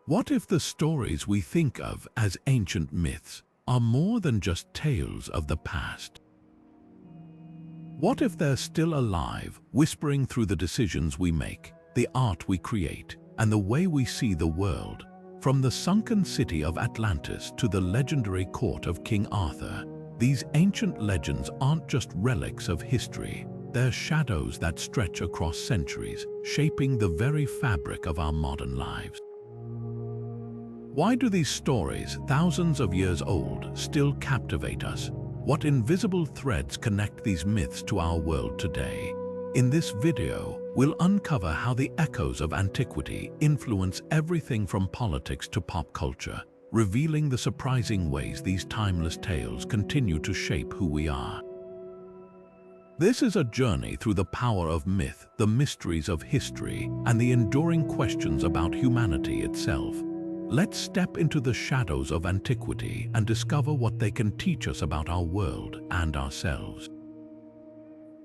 What if the stories we think of as ancient myths are more than just tales of the past? What if they're still alive, whispering through the decisions we make, the art we create, and the way we see the world? From the sunken city of Atlantis to the legendary court of King Arthur, these ancient legends aren't just relics of history. They're shadows that stretch across centuries, shaping the very fabric of our modern lives. Why do these stories, thousands of years old, still captivate us? What invisible threads connect these myths to our world today? In this video, we'll uncover how the echoes of antiquity influence everything from politics to pop culture, revealing the surprising ways these timeless tales continue to shape who we are. This is a journey through the power of myth, the mysteries of history, and the enduring questions about humanity itself. Let's step into the shadows of antiquity and discover what they can teach us about our world and ourselves.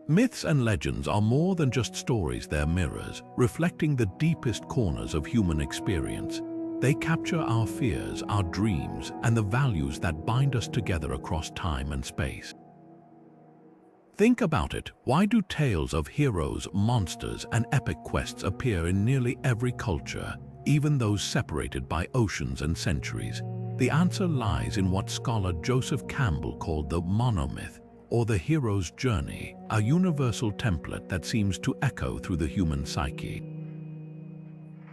Myths and legends are more than just stories, they're mirrors, reflecting the deepest corners of human experience. They capture our fears, our dreams, and the values that bind us together across time and space. Think about it. Why do tales of heroes, monsters, and epic quests appear in nearly every culture, even those separated by oceans and centuries? The answer lies in what scholar Joseph Campbell called the Monomyth, or the hero's journey, a universal template that seems to echo through the human psyche.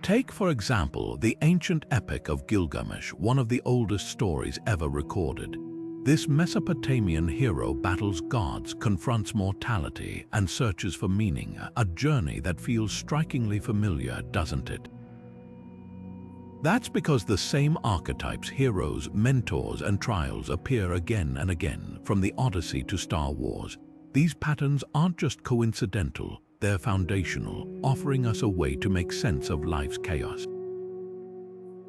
Take, for example, the ancient epic of Gilgamesh, one of the oldest stories ever recorded. This Mesopotamian hero battles gods, confronts mortality, and searches for meaning, a journey that feels strikingly familiar, doesn't it? That's because the same archetypes, heroes, mentors, and trials appear again and again, from the Odyssey to Star Wars. These patterns aren't just coincidental, they're foundational, offering us a way to make sense of life's chaos.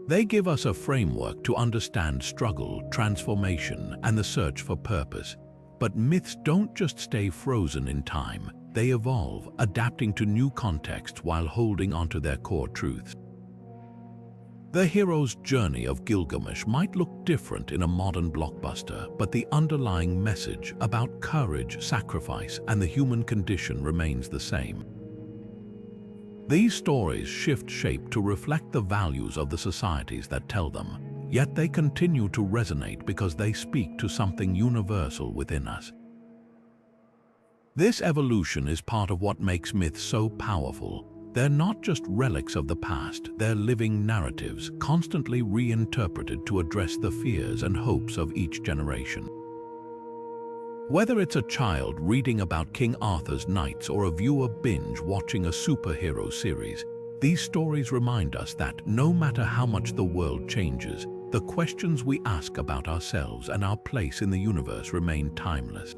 They give us a framework to understand struggle, transformation, and the search for purpose. But myths don't just stay frozen in time. They evolve, adapting to new contexts while holding onto their core truths. The hero's journey of Gilgamesh might look different in a modern blockbuster, but the underlying message about courage, sacrifice, and the human condition remains the same. These stories shift shape to reflect the values of the societies that tell them, yet they continue to resonate because they speak to something universal within us. This evolution is part of what makes myths so powerful. They're not just relics of the past, they're living narratives, constantly reinterpreted to address the fears and hopes of each generation. Whether it's a child reading about King Arthur's knights or a viewer binge-watching a superhero series, these stories remind us that no matter how much the world changes, the questions we ask about ourselves and our place in the universe remain timeless.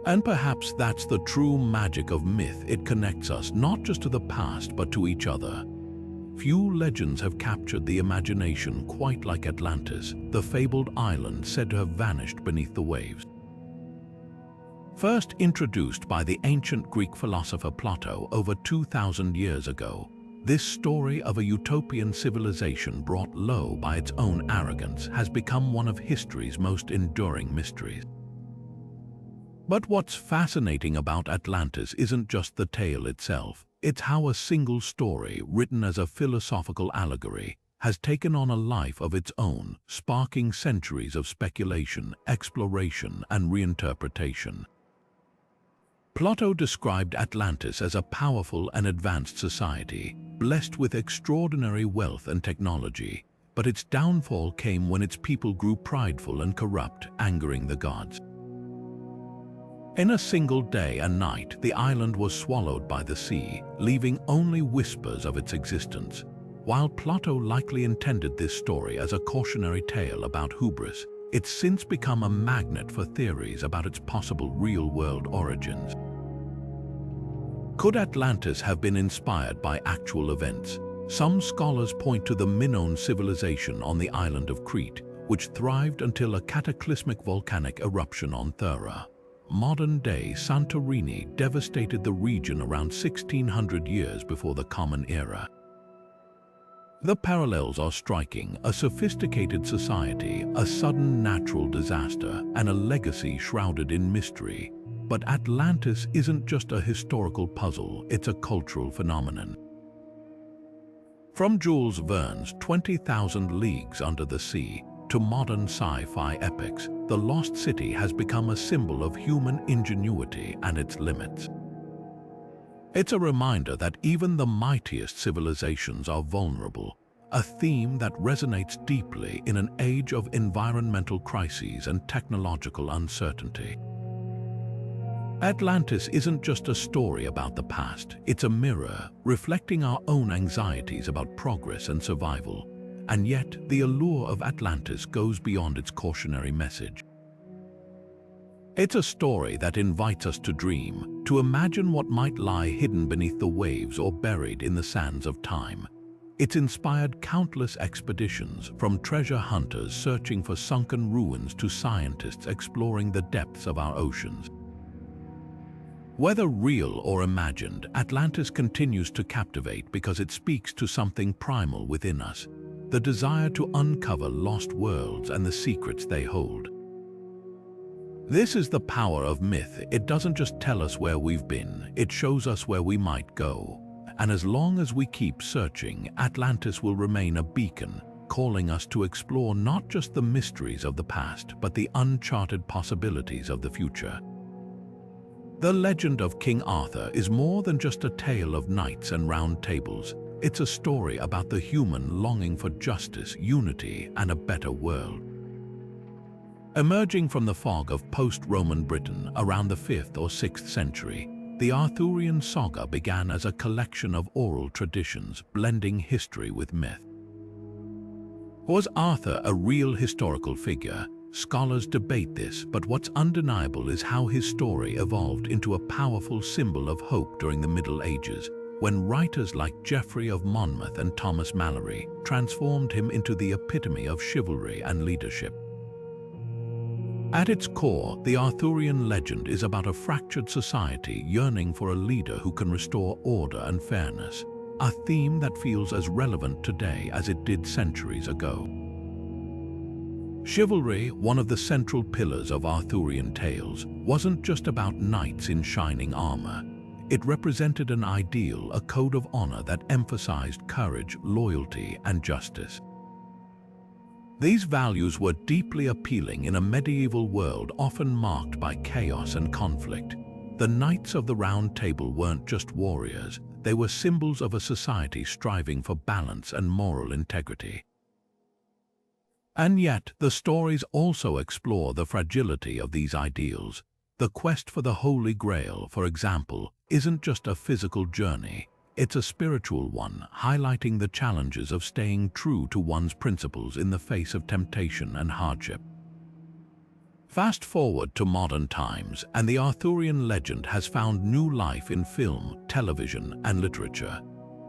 And perhaps that's the true magic of myth. It connects us not just to the past but to each other. Few legends have captured the imagination quite like Atlantis, the fabled island said to have vanished beneath the waves. First introduced by the ancient Greek philosopher Plato over 2,000 years ago, this story of a utopian civilization brought low by its own arrogance has become one of history's most enduring mysteries. But what's fascinating about Atlantis isn't just the tale itself, it's how a single story, written as a philosophical allegory, has taken on a life of its own, sparking centuries of speculation, exploration, and reinterpretation. Plato described Atlantis as a powerful and advanced society, blessed with extraordinary wealth and technology, but its downfall came when its people grew prideful and corrupt, angering the gods. In a single day and night, the island was swallowed by the sea, leaving only whispers of its existence. While Plato likely intended this story as a cautionary tale about hubris, it's since become a magnet for theories about its possible real-world origins. Could Atlantis have been inspired by actual events? Some scholars point to the Minoan civilization on the island of Crete, which thrived until a cataclysmic volcanic eruption on Thera. Modern-day Santorini devastated the region around 1600 years before the Common Era. The parallels are striking: a sophisticated society, a sudden natural disaster, and a legacy shrouded in mystery. But Atlantis isn't just a historical puzzle, it's a cultural phenomenon. From Jules Verne's 20,000 Leagues Under the Sea to modern sci-fi epics, the Lost City has become a symbol of human ingenuity and its limits. It's a reminder that even the mightiest civilizations are vulnerable, a theme that resonates deeply in an age of environmental crises and technological uncertainty. Atlantis isn't just a story about the past, it's a mirror reflecting our own anxieties about progress and survival. And yet, the allure of Atlantis goes beyond its cautionary message. It's a story that invites us to dream, to imagine what might lie hidden beneath the waves or buried in the sands of time. It's inspired countless expeditions, from treasure hunters searching for sunken ruins to scientists exploring the depths of our oceans. Whether real or imagined, Atlantis continues to captivate because it speaks to something primal within us, the desire to uncover lost worlds and the secrets they hold. This is the power of myth. It doesn't just tell us where we've been, it shows us where we might go. And as long as we keep searching, Atlantis will remain a beacon, calling us to explore not just the mysteries of the past, but the uncharted possibilities of the future. The legend of King Arthur is more than just a tale of knights and round tables. It's a story about the human longing for justice, unity, and a better world. Emerging from the fog of post-Roman Britain around the 5th or 6th century, the Arthurian saga began as a collection of oral traditions blending history with myth. Was Arthur a real historical figure? Scholars debate this, but what's undeniable is how his story evolved into a powerful symbol of hope during the Middle Ages, when writers like Geoffrey of Monmouth and Thomas Malory transformed him into the epitome of chivalry and leadership. At its core, the Arthurian legend is about a fractured society yearning for a leader who can restore order and fairness, a theme that feels as relevant today as it did centuries ago. Chivalry, one of the central pillars of Arthurian tales, wasn't just about knights in shining armor. It represented an ideal, a code of honor that emphasized courage, loyalty, and justice. These values were deeply appealing in a medieval world often marked by chaos and conflict. The Knights of the Round Table weren't just warriors, they were symbols of a society striving for balance and moral integrity. And yet, the stories also explore the fragility of these ideals. The quest for the Holy Grail, for example, isn't just a physical journey, it's a spiritual one, highlighting the challenges of staying true to one's principles in the face of temptation and hardship. Fast forward to modern times, and the Arthurian legend has found new life in film, television, and literature.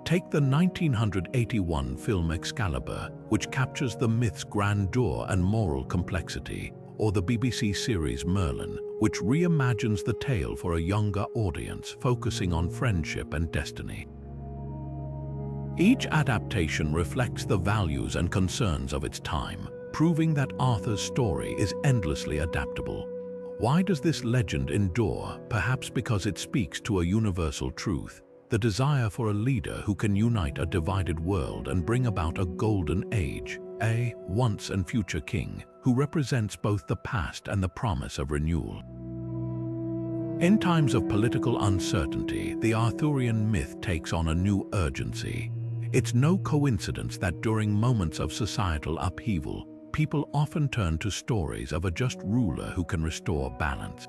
Take the 1981 film Excalibur, which captures the myth's grandeur and moral complexity, or the BBC series Merlin, which reimagines the tale for a younger audience, focusing on friendship and destiny. Each adaptation reflects the values and concerns of its time, proving that Arthur's story is endlessly adaptable. Why does this legend endure? Perhaps because it speaks to a universal truth: the desire for a leader who can unite a divided world and bring about a golden age, a once and future king who represents both the past and the promise of renewal. In times of political uncertainty, the Arthurian myth takes on a new urgency. It's no coincidence that during moments of societal upheaval, people often turn to stories of a just ruler who can restore balance.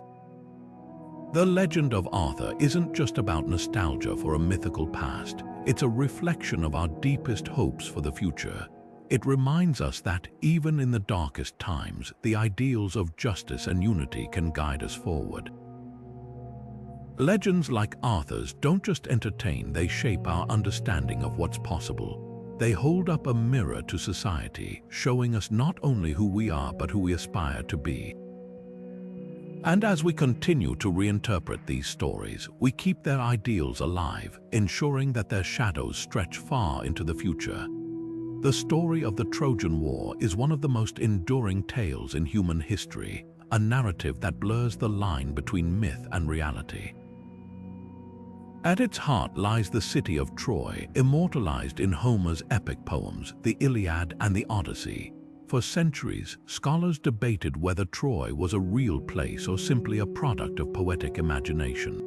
The legend of Arthur isn't just about nostalgia for a mythical past, it's a reflection of our deepest hopes for the future. It reminds us that, even in the darkest times, the ideals of justice and unity can guide us forward. Legends like Arthur's don't just entertain, they shape our understanding of what's possible. They hold up a mirror to society, showing us not only who we are but who we aspire to be. And as we continue to reinterpret these stories, we keep their ideals alive, ensuring that their shadows stretch far into the future. The story of the Trojan War is one of the most enduring tales in human history, a narrative that blurs the line between myth and reality. At its heart lies the city of Troy, immortalized in Homer's epic poems, the Iliad and the Odyssey. For centuries, scholars debated whether Troy was a real place or simply a product of poetic imagination.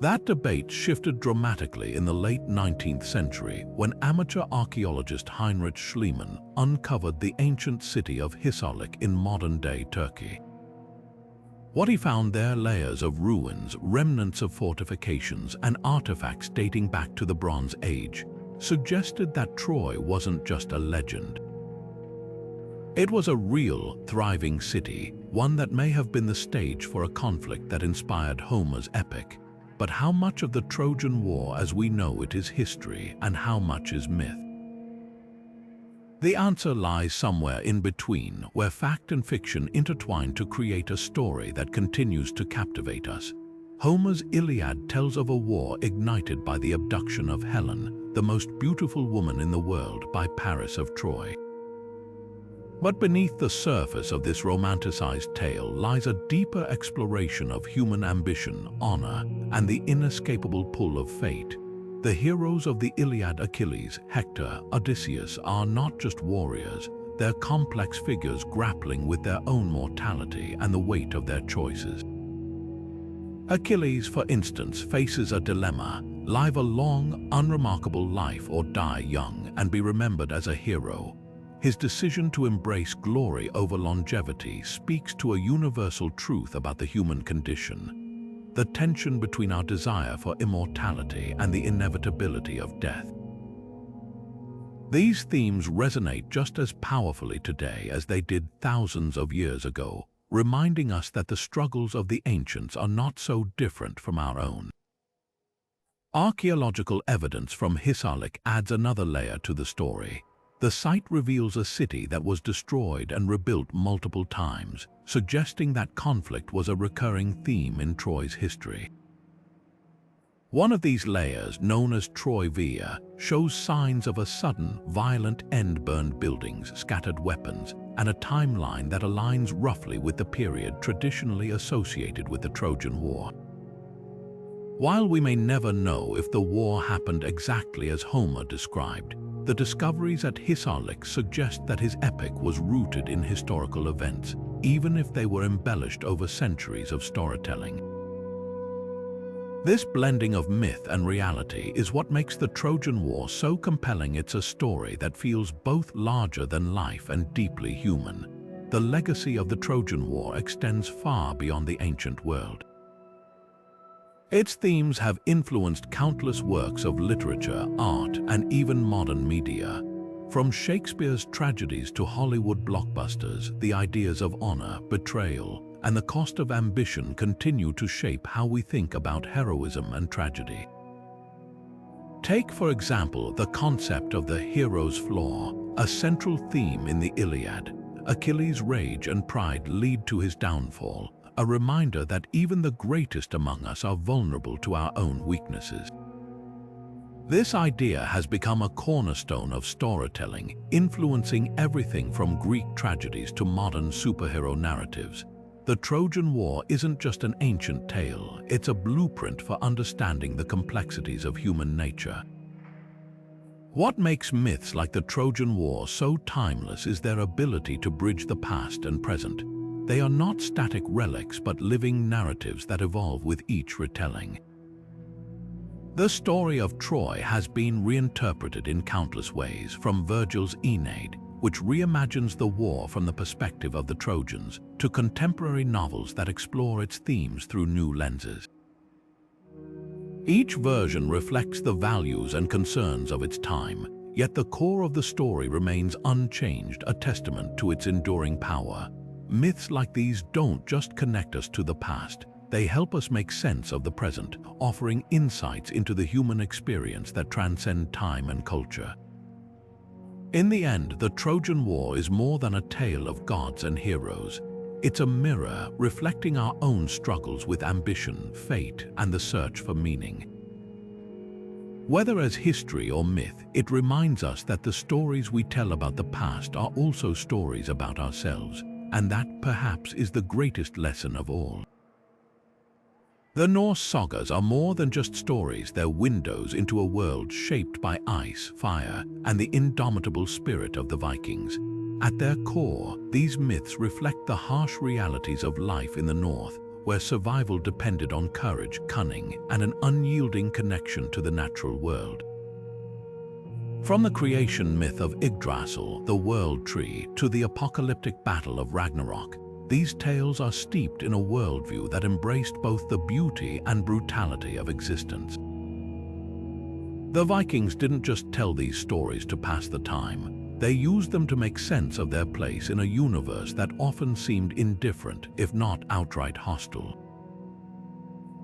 That debate shifted dramatically in the late 19th century when amateur archaeologist Heinrich Schliemann uncovered the ancient city of Hisarlik in modern-day Turkey. What he found there, layers of ruins, remnants of fortifications, and artifacts dating back to the Bronze Age, suggested that Troy wasn't just a legend. It was a real, thriving city, one that may have been the stage for a conflict that inspired Homer's epic. But how much of the Trojan War as we know it is history and how much is myth? The answer lies somewhere in between, where fact and fiction intertwine to create a story that continues to captivate us. Homer's Iliad tells of a war ignited by the abduction of Helen, the most beautiful woman in the world, by Paris of Troy. But beneath the surface of this romanticized tale lies a deeper exploration of human ambition, honor, and the inescapable pull of fate. The heroes of the Iliad, Achilles, Hector, Odysseus, are not just warriors, they're complex figures grappling with their own mortality and the weight of their choices. Achilles, for instance, faces a dilemma: live a long, unremarkable life or die young and be remembered as a hero. His decision to embrace glory over longevity speaks to a universal truth about the human condition: the tension between our desire for immortality and the inevitability of death. These themes resonate just as powerfully today as they did thousands of years ago, reminding us that the struggles of the ancients are not so different from our own. Archaeological evidence from Hisarlik adds another layer to the story. The site reveals a city that was destroyed and rebuilt multiple times, suggesting that conflict was a recurring theme in Troy's history. One of these layers, known as Troyvia, shows signs of a sudden, violent end: burned buildings, scattered weapons, and a timeline that aligns roughly with the period traditionally associated with the Trojan War. While we may never know if the war happened exactly as Homer described, the discoveries at Hisarlik suggest that his epic was rooted in historical events, even if they were embellished over centuries of storytelling. This blending of myth and reality is what makes the Trojan War so compelling. It's a story that feels both larger than life and deeply human. The legacy of the Trojan War extends far beyond the ancient world. Its themes have influenced countless works of literature, art, and even modern media. From Shakespeare's tragedies to Hollywood blockbusters, the ideas of honor, betrayal, and the cost of ambition continue to shape how we think about heroism and tragedy. Take, for example, the concept of the hero's flaw, a central theme in the Iliad. Achilles' rage and pride lead to his downfall, a reminder that even the greatest among us are vulnerable to our own weaknesses. This idea has become a cornerstone of storytelling, influencing everything from Greek tragedies to modern superhero narratives. The Trojan War isn't just an ancient tale, it's a blueprint for understanding the complexities of human nature. What makes myths like the Trojan War so timeless is their ability to bridge the past and present. They are not static relics but living narratives that evolve with each retelling. The story of Troy has been reinterpreted in countless ways, from Virgil's Aeneid, which reimagines the war from the perspective of the Trojans, to contemporary novels that explore its themes through new lenses. Each version reflects the values and concerns of its time, yet the core of the story remains unchanged, a testament to its enduring power. Myths like these don't just connect us to the past, they help us make sense of the present, offering insights into the human experience that transcend time and culture. In the end, the Trojan War is more than a tale of gods and heroes. It's a mirror reflecting our own struggles with ambition, fate, and the search for meaning. Whether as history or myth, it reminds us that the stories we tell about the past are also stories about ourselves, and that perhaps is the greatest lesson of all. The Norse sagas are more than just stories, they're windows into a world shaped by ice, fire, and the indomitable spirit of the Vikings. At their core, these myths reflect the harsh realities of life in the North, where survival depended on courage, cunning, and an unyielding connection to the natural world. From the creation myth of Yggdrasil, the world tree, to the apocalyptic battle of Ragnarok, these tales are steeped in a worldview that embraced both the beauty and brutality of existence. The Vikings didn't just tell these stories to pass the time. They used them to make sense of their place in a universe that often seemed indifferent, if not outright hostile.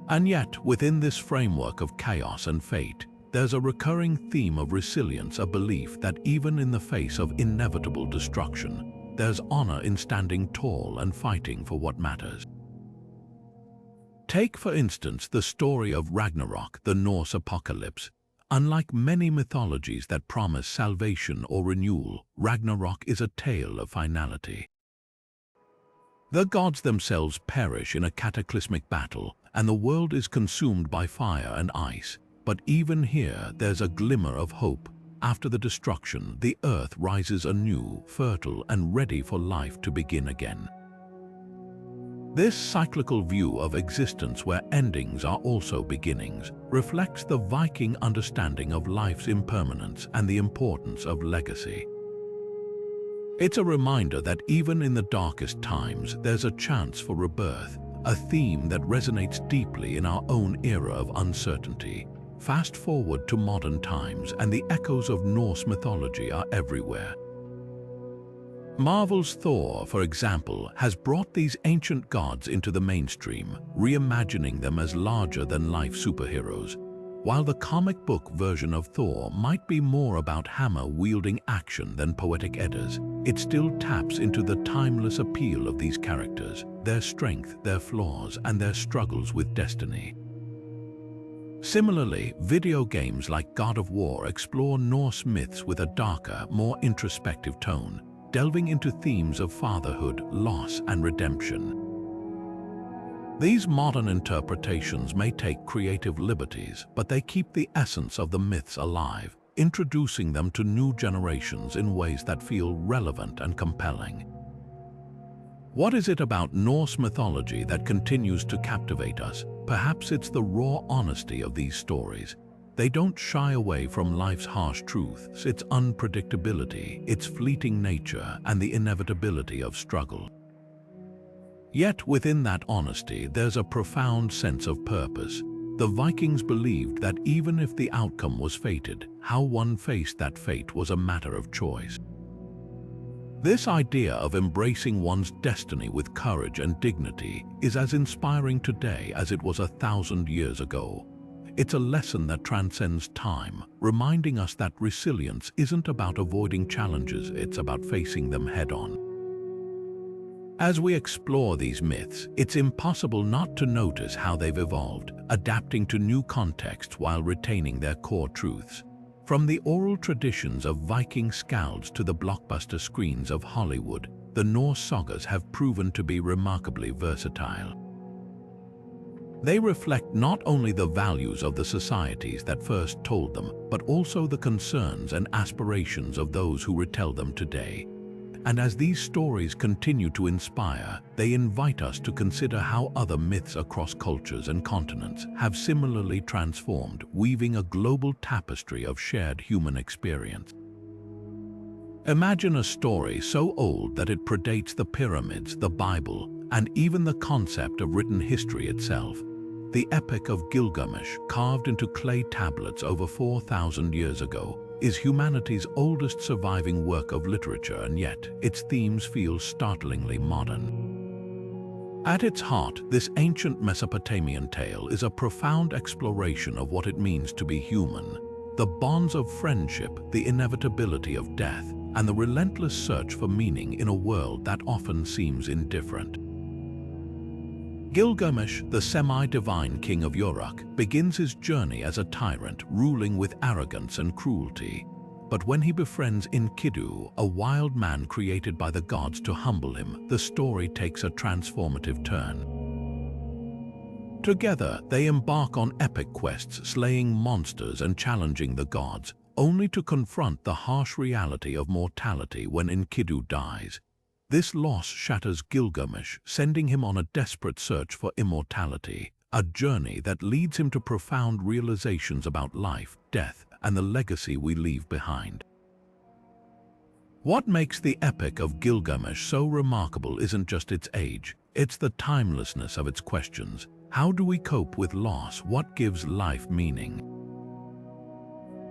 And yet, within this framework of chaos and fate, there's a recurring theme of resilience, a belief that even in the face of inevitable destruction, there's honor in standing tall and fighting for what matters. Take, for instance, the story of Ragnarok, the Norse apocalypse. Unlike many mythologies that promise salvation or renewal, Ragnarok is a tale of finality. The gods themselves perish in a cataclysmic battle, and the world is consumed by fire and ice. But even here, there's a glimmer of hope. After the destruction, the earth rises anew, fertile and ready for life to begin again. This cyclical view of existence, where endings are also beginnings, reflects the Viking understanding of life's impermanence and the importance of legacy. It's a reminder that even in the darkest times, there's a chance for rebirth, a theme that resonates deeply in our own era of uncertainty. Fast forward to modern times, and the echoes of Norse mythology are everywhere. Marvel's Thor, for example, has brought these ancient gods into the mainstream, reimagining them as larger-than-life superheroes. While the comic book version of Thor might be more about hammer-wielding action than poetic Eddas, it still taps into the timeless appeal of these characters, their strength, their flaws, and their struggles with destiny. Similarly, video games like God of War explore Norse myths with a darker, more introspective tone, delving into themes of fatherhood, loss, and redemption. These modern interpretations may take creative liberties, but they keep the essence of the myths alive, introducing them to new generations in ways that feel relevant and compelling. What is it about Norse mythology that continues to captivate us? Perhaps it's the raw honesty of these stories. They don't shy away from life's harsh truths, its unpredictability, its fleeting nature, and the inevitability of struggle. Yet within that honesty, there's a profound sense of purpose. The Vikings believed that even if the outcome was fated, how one faced that fate was a matter of choice. This idea of embracing one's destiny with courage and dignity is as inspiring today as it was 1,000 years ago. It's a lesson that transcends time, reminding us that resilience isn't about avoiding challenges, it's about facing them head-on. As we explore these myths, it's impossible not to notice how they've evolved, adapting to new contexts while retaining their core truths. From the oral traditions of Viking skalds to the blockbuster screens of Hollywood, the Norse sagas have proven to be remarkably versatile. They reflect not only the values of the societies that first told them, but also the concerns and aspirations of those who retell them today. And as these stories continue to inspire, they invite us to consider how other myths across cultures and continents have similarly transformed, weaving a global tapestry of shared human experience. Imagine a story so old that it predates the pyramids, the Bible, and even the concept of written history itself. The Epic of Gilgamesh, carved into clay tablets over 4,000 years ago, is humanity's oldest surviving work of literature, and yet its themes feel startlingly modern. At its heart, this ancient Mesopotamian tale is a profound exploration of what it means to be human, the bonds of friendship, the inevitability of death, and the relentless search for meaning in a world that often seems indifferent. Gilgamesh, the semi-divine king of Uruk, begins his journey as a tyrant, ruling with arrogance and cruelty. But when he befriends Enkidu, a wild man created by the gods to humble him, the story takes a transformative turn. Together, they embark on epic quests, slaying monsters and challenging the gods, only to confront the harsh reality of mortality when Enkidu dies. This loss shatters Gilgamesh, sending him on a desperate search for immortality, a journey that leads him to profound realizations about life, death, and the legacy we leave behind. What makes the epic of Gilgamesh so remarkable isn't just its age, it's the timelessness of its questions. How do we cope with loss? What gives life meaning?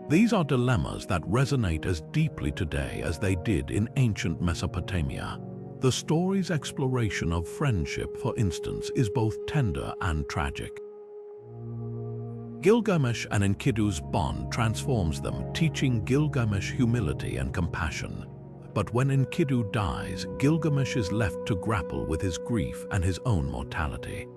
These are dilemmas that resonate as deeply today as they did in ancient Mesopotamia. The story's exploration of friendship, for instance, is both tender and tragic. Gilgamesh and Enkidu's bond transforms them, teaching Gilgamesh humility and compassion. But when Enkidu dies, Gilgamesh is left to grapple with his grief and his own mortality.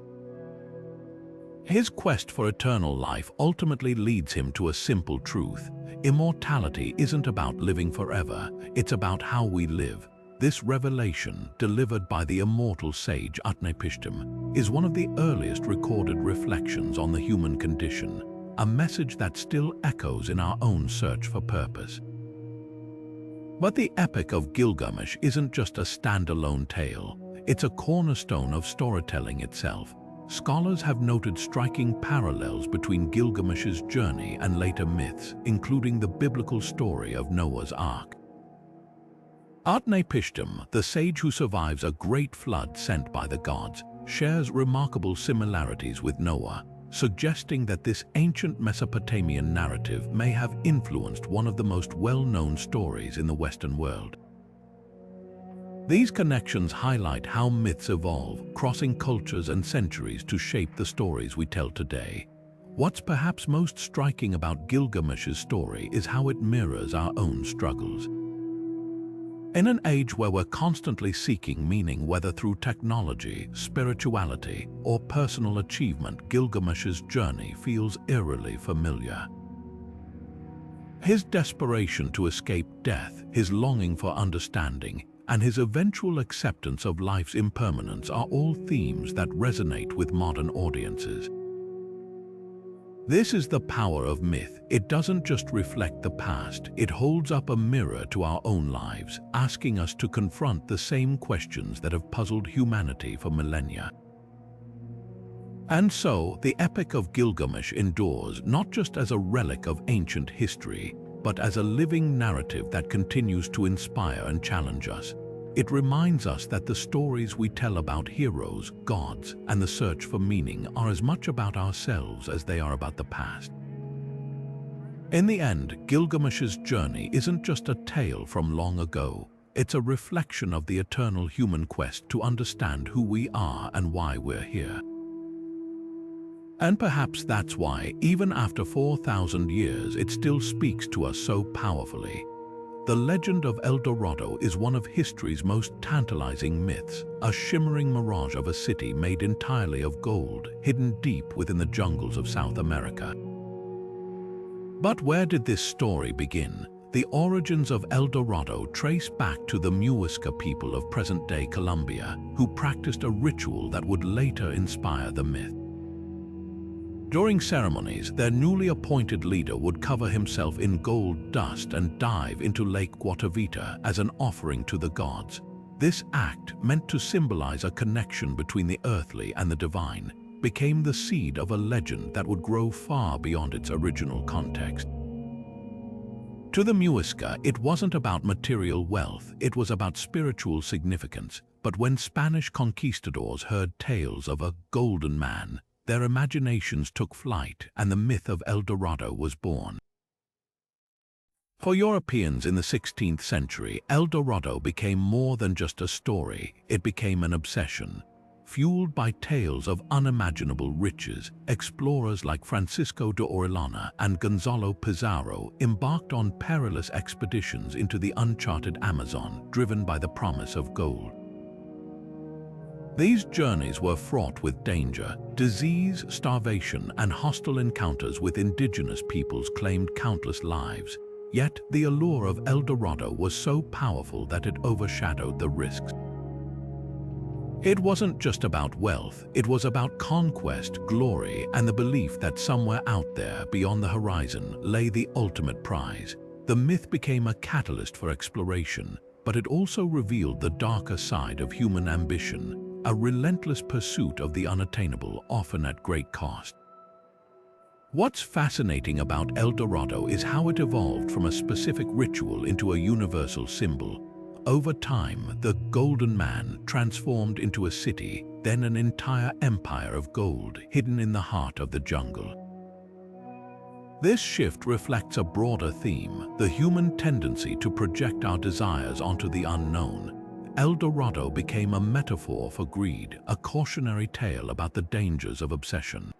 His quest for eternal life ultimately leads him to a simple truth. Immortality isn't about living forever, it's about how we live. This revelation, delivered by the immortal sage Utnapishtim, is one of the earliest recorded reflections on the human condition, a message that still echoes in our own search for purpose. But the Epic of Gilgamesh isn't just a standalone tale, it's a cornerstone of storytelling itself. Scholars have noted striking parallels between Gilgamesh's journey and later myths, including the biblical story of Noah's Ark. Utnapishtim, the sage who survives a great flood sent by the gods, shares remarkable similarities with Noah, suggesting that this ancient Mesopotamian narrative may have influenced one of the most well-known stories in the Western world. These connections highlight how myths evolve, crossing cultures and centuries to shape the stories we tell today. What's perhaps most striking about Gilgamesh's story is how it mirrors our own struggles. In an age where we're constantly seeking meaning, whether through technology, spirituality, or personal achievement, Gilgamesh's journey feels eerily familiar. His desperation to escape death, his longing for understanding, and his eventual acceptance of life's impermanence are all themes that resonate with modern audiences. This is the power of myth. It doesn't just reflect the past, it holds up a mirror to our own lives, asking us to confront the same questions that have puzzled humanity for millennia. And so, the Epic of Gilgamesh endures not just as a relic of ancient history, but as a living narrative that continues to inspire and challenge us. It reminds us that the stories we tell about heroes, gods, and the search for meaning are as much about ourselves as they are about the past. In the end, Gilgamesh's journey isn't just a tale from long ago. It's a reflection of the eternal human quest to understand who we are and why we're here. And perhaps that's why, even after 4,000 years, it still speaks to us so powerfully. The legend of El Dorado is one of history's most tantalizing myths, a shimmering mirage of a city made entirely of gold, hidden deep within the jungles of South America. But where did this story begin? The origins of El Dorado trace back to the Muisca people of present-day Colombia, who practiced a ritual that would later inspire the myth. During ceremonies, their newly appointed leader would cover himself in gold dust and dive into Lake Guatavita as an offering to the gods. This act, meant to symbolize a connection between the earthly and the divine, became the seed of a legend that would grow far beyond its original context. To the Muisca, it wasn't about material wealth, it was about spiritual significance. But when Spanish conquistadors heard tales of a golden man, their imaginations took flight and the myth of El Dorado was born. For Europeans in the 16th century, El Dorado became more than just a story, it became an obsession. Fueled by tales of unimaginable riches, explorers like Francisco de Orellana and Gonzalo Pizarro embarked on perilous expeditions into the uncharted Amazon, driven by the promise of gold. These journeys were fraught with danger. Disease, starvation, and hostile encounters with indigenous peoples claimed countless lives. Yet, the allure of El Dorado was so powerful that it overshadowed the risks. It wasn't just about wealth, it was about conquest, glory, and the belief that somewhere out there, beyond the horizon, lay the ultimate prize. The myth became a catalyst for exploration, but it also revealed the darker side of human ambition, a relentless pursuit of the unattainable, often at great cost. What's fascinating about El Dorado is how it evolved from a specific ritual into a universal symbol. Over time, the Golden Man transformed into a city, then an entire empire of gold hidden in the heart of the jungle. This shift reflects a broader theme, the human tendency to project our desires onto the unknown. El Dorado became a metaphor for greed, a cautionary tale about the dangers of obsession.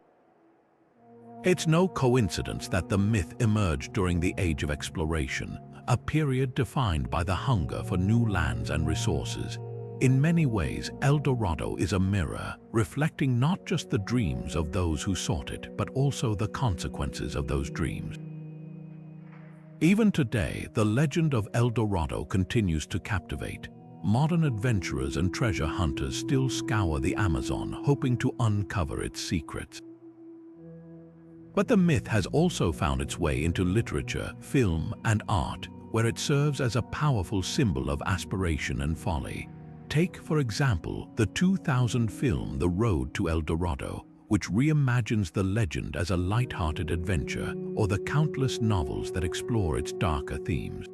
It's no coincidence that the myth emerged during the Age of Exploration, a period defined by the hunger for new lands and resources. In many ways, El Dorado is a mirror, reflecting not just the dreams of those who sought it, but also the consequences of those dreams. Even today, the legend of El Dorado continues to captivate. Modern adventurers and treasure hunters still scour the Amazon, hoping to uncover its secrets. But the myth has also found its way into literature, film, and art, where it serves as a powerful symbol of aspiration and folly. Take, for example, the 2000 film The Road to El Dorado, which reimagines the legend as a light-hearted adventure, or the countless novels that explore its darker themes.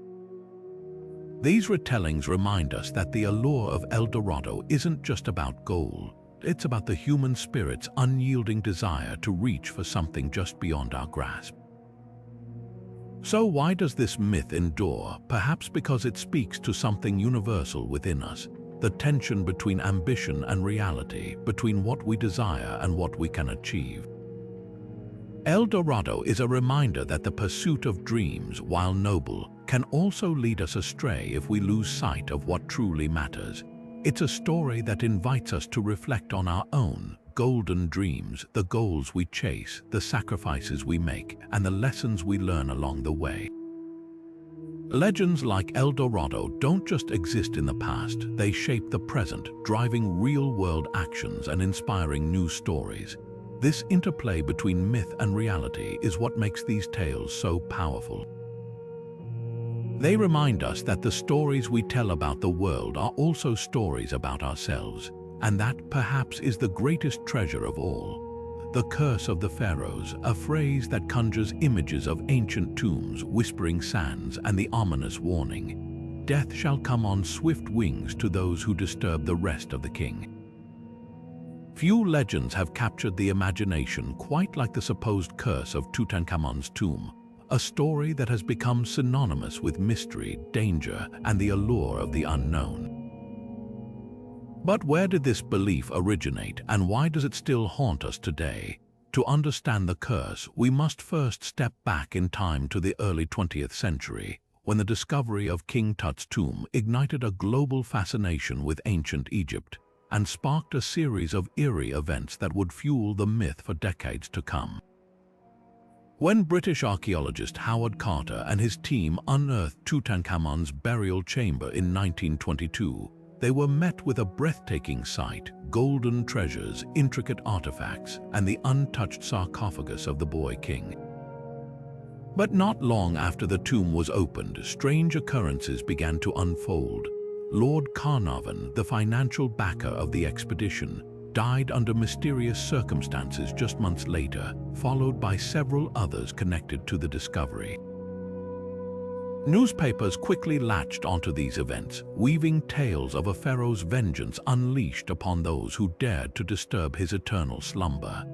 These retellings remind us that the allure of El Dorado isn't just about gold. It's about the human spirit's unyielding desire to reach for something just beyond our grasp. So why does this myth endure? Perhaps because it speaks to something universal within us, the tension between ambition and reality, between what we desire and what we can achieve. El Dorado is a reminder that the pursuit of dreams, while noble, can also lead us astray if we lose sight of what truly matters. It's a story that invites us to reflect on our own golden dreams, the goals we chase, the sacrifices we make, and the lessons we learn along the way. Legends like El Dorado don't just exist in the past, they shape the present, driving real-world actions and inspiring new stories. This interplay between myth and reality is what makes these tales so powerful. They remind us that the stories we tell about the world are also stories about ourselves, and that perhaps is the greatest treasure of all. The Curse of the Pharaohs, a phrase that conjures images of ancient tombs, whispering sands, and the ominous warning, "Death shall come on swift wings to those who disturb the rest of the king." Few legends have captured the imagination quite like the supposed curse of Tutankhamun's tomb, a story that has become synonymous with mystery, danger, and the allure of the unknown. But where did this belief originate, and why does it still haunt us today? To understand the curse, we must first step back in time to the early 20th century, when the discovery of King Tut's tomb ignited a global fascination with ancient Egypt and sparked a series of eerie events that would fuel the myth for decades to come. When British archaeologist Howard Carter and his team unearthed Tutankhamun's burial chamber in 1922, they were met with a breathtaking sight: golden treasures, intricate artifacts, and the untouched sarcophagus of the boy king. But not long after the tomb was opened, strange occurrences began to unfold. Lord Carnarvon, the financial backer of the expedition, died under mysterious circumstances just months later, followed by several others connected to the discovery. Newspapers quickly latched onto these events, weaving tales of a pharaoh's vengeance unleashed upon those who dared to disturb his eternal slumber.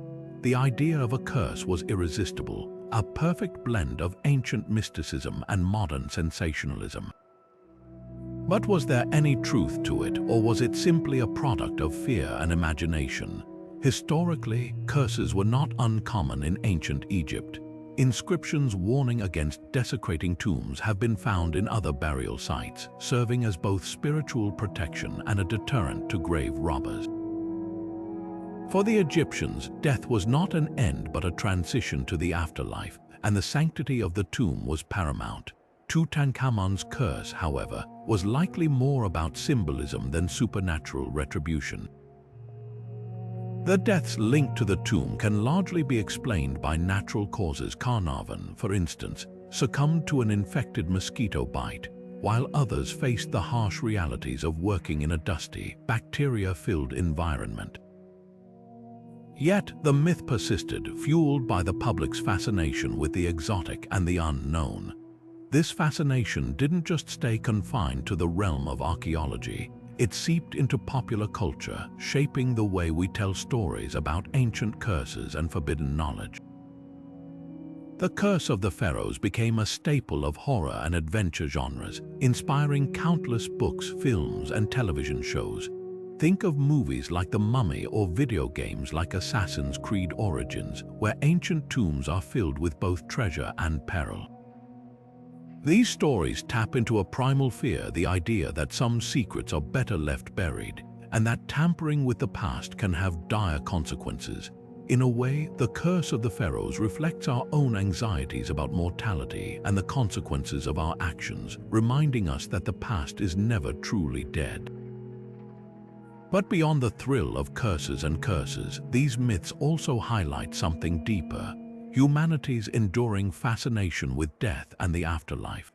The idea of a curse was irresistible, a perfect blend of ancient mysticism and modern sensationalism. But was there any truth to it, or was it simply a product of fear and imagination? Historically, curses were not uncommon in ancient Egypt. Inscriptions warning against desecrating tombs have been found in other burial sites, serving as both spiritual protection and a deterrent to grave robbers. For the Egyptians, death was not an end but a transition to the afterlife, and the sanctity of the tomb was paramount. Tutankhamun's curse, however, was likely more about symbolism than supernatural retribution. The deaths linked to the tomb can largely be explained by natural causes. Carnarvon, for instance, succumbed to an infected mosquito bite, while others faced the harsh realities of working in a dusty, bacteria-filled environment. Yet the myth persisted, fueled by the public's fascination with the exotic and the unknown. This fascination didn't just stay confined to the realm of archaeology. It seeped into popular culture, shaping the way we tell stories about ancient curses and forbidden knowledge. The Curse of the Pharaohs became a staple of horror and adventure genres, inspiring countless books, films, and television shows. Think of movies like The Mummy or video games like Assassin's Creed Origins, where ancient tombs are filled with both treasure and peril. These stories tap into a primal fear, the idea that some secrets are better left buried, and that tampering with the past can have dire consequences. In a way, the Curse of the Pharaohs reflects our own anxieties about mortality and the consequences of our actions, reminding us that the past is never truly dead. But beyond the thrill of curses and curses, these myths also highlight something deeper: humanity's enduring fascination with death and the afterlife.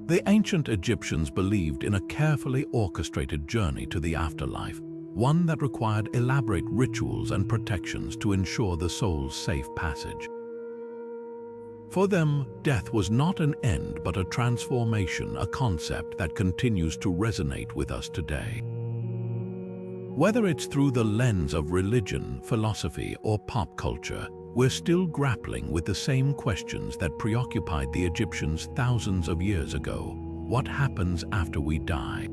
The ancient Egyptians believed in a carefully orchestrated journey to the afterlife, one that required elaborate rituals and protections to ensure the soul's safe passage. For them, death was not an end but a transformation, a concept that continues to resonate with us today. Whether it's through the lens of religion, philosophy, or pop culture, we're still grappling with the same questions that preoccupied the Egyptians thousands of years ago. What happens after we die?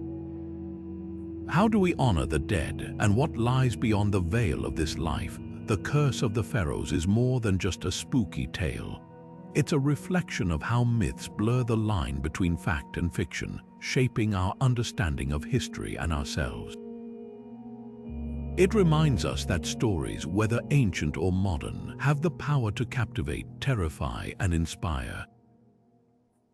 How do we honor the dead, and what lies beyond the veil of this life? The Curse of the Pharaohs is more than just a spooky tale. It's a reflection of how myths blur the line between fact and fiction, shaping our understanding of history and ourselves. It reminds us that stories, whether ancient or modern, have the power to captivate, terrify, and inspire.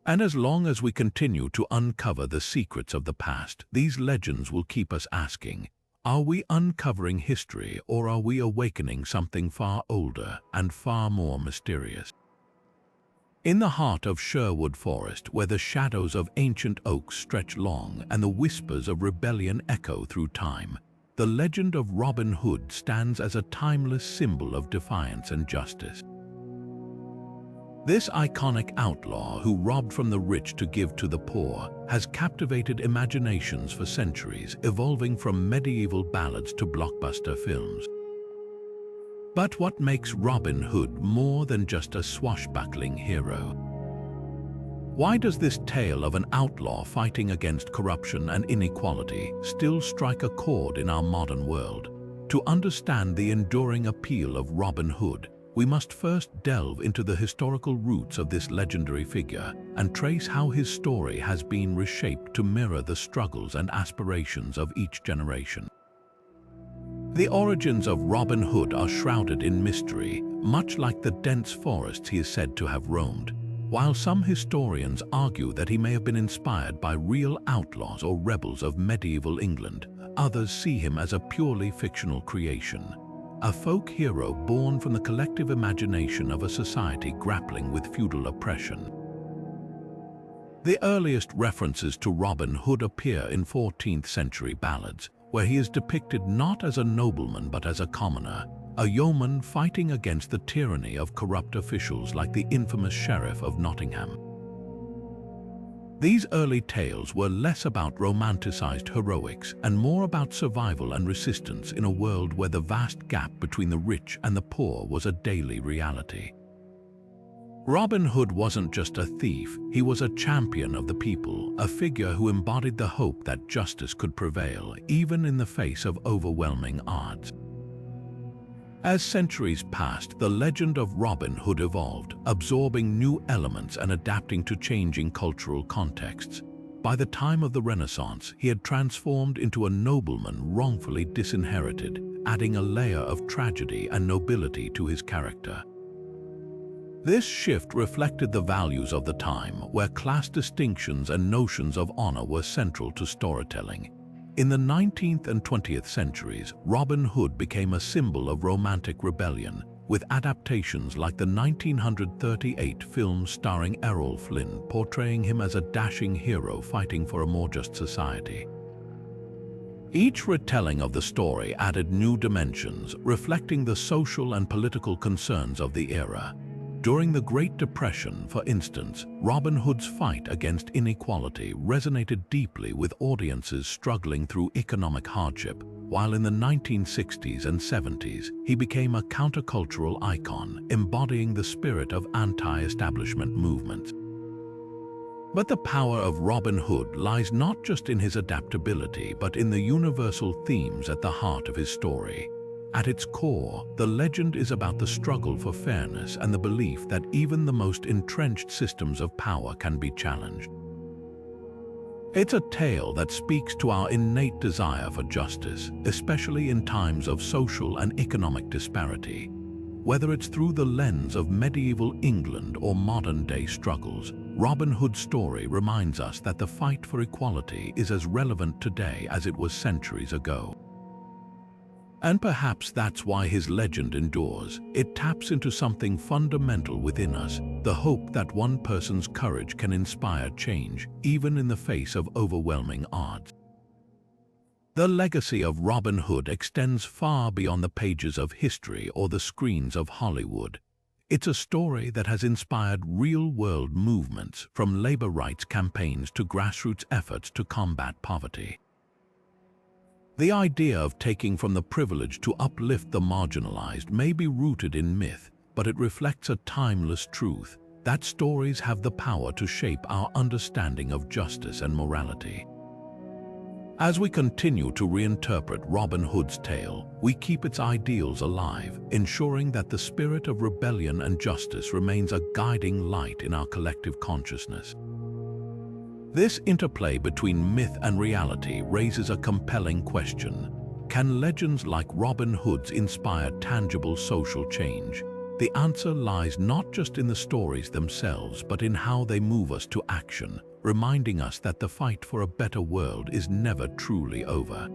And as long as we continue to uncover the secrets of the past, these legends will keep us asking, are we uncovering history, or are we awakening something far older and far more mysterious? In the heart of Sherwood Forest, where the shadows of ancient oaks stretch long and the whispers of rebellion echo through time, the legend of Robin Hood stands as a timeless symbol of defiance and justice. This iconic outlaw, who robbed from the rich to give to the poor, has captivated imaginations for centuries, evolving from medieval ballads to blockbuster films. But what makes Robin Hood more than just a swashbuckling hero? Why does this tale of an outlaw fighting against corruption and inequality still strike a chord in our modern world? To understand the enduring appeal of Robin Hood, we must first delve into the historical roots of this legendary figure and trace how his story has been reshaped to mirror the struggles and aspirations of each generation. The origins of Robin Hood are shrouded in mystery, much like the dense forests he is said to have roamed. While some historians argue that he may have been inspired by real outlaws or rebels of medieval England, others see him as a purely fictional creation, a folk hero born from the collective imagination of a society grappling with feudal oppression. The earliest references to Robin Hood appear in 14th century ballads, where he is depicted not as a nobleman but as a commoner, a yeoman fighting against the tyranny of corrupt officials like the infamous Sheriff of Nottingham. These early tales were less about romanticized heroics and more about survival and resistance in a world where the vast gap between the rich and the poor was a daily reality. Robin Hood wasn't just a thief, he was a champion of the people, a figure who embodied the hope that justice could prevail, even in the face of overwhelming odds. As centuries passed, the legend of Robin Hood evolved, absorbing new elements and adapting to changing cultural contexts. By the time of the Renaissance, he had transformed into a nobleman wrongfully disinherited, adding a layer of tragedy and nobility to his character. This shift reflected the values of the time, where class distinctions and notions of honor were central to storytelling. In the 19th and 20th centuries, Robin Hood became a symbol of romantic rebellion, with adaptations like the 1938 film starring Errol Flynn portraying him as a dashing hero fighting for a more just society. Each retelling of the story added new dimensions, reflecting the social and political concerns of the era. During the Great Depression, for instance, Robin Hood's fight against inequality resonated deeply with audiences struggling through economic hardship, while in the 1960s and 70s, he became a countercultural icon, embodying the spirit of anti-establishment movements. But the power of Robin Hood lies not just in his adaptability, but in the universal themes at the heart of his story. At its core, the legend is about the struggle for fairness and the belief that even the most entrenched systems of power can be challenged. It's a tale that speaks to our innate desire for justice, especially in times of social and economic disparity. Whether it's through the lens of medieval England or modern-day struggles, Robin Hood's story reminds us that the fight for equality is as relevant today as it was centuries ago. And perhaps that's why his legend endures. It taps into something fundamental within us, the hope that one person's courage can inspire change, even in the face of overwhelming odds. The legacy of Robin Hood extends far beyond the pages of history or the screens of Hollywood. It's a story that has inspired real-world movements, from labor rights campaigns to grassroots efforts to combat poverty. The idea of taking from the privileged to uplift the marginalized may be rooted in myth, but it reflects a timeless truth that stories have the power to shape our understanding of justice and morality. As we continue to reinterpret Robin Hood's tale, we keep its ideals alive, ensuring that the spirit of rebellion and justice remains a guiding light in our collective consciousness. This interplay between myth and reality raises a compelling question. Can legends like Robin Hood's inspire tangible social change? The answer lies not just in the stories themselves, but in how they move us to action, reminding us that the fight for a better world is never truly over.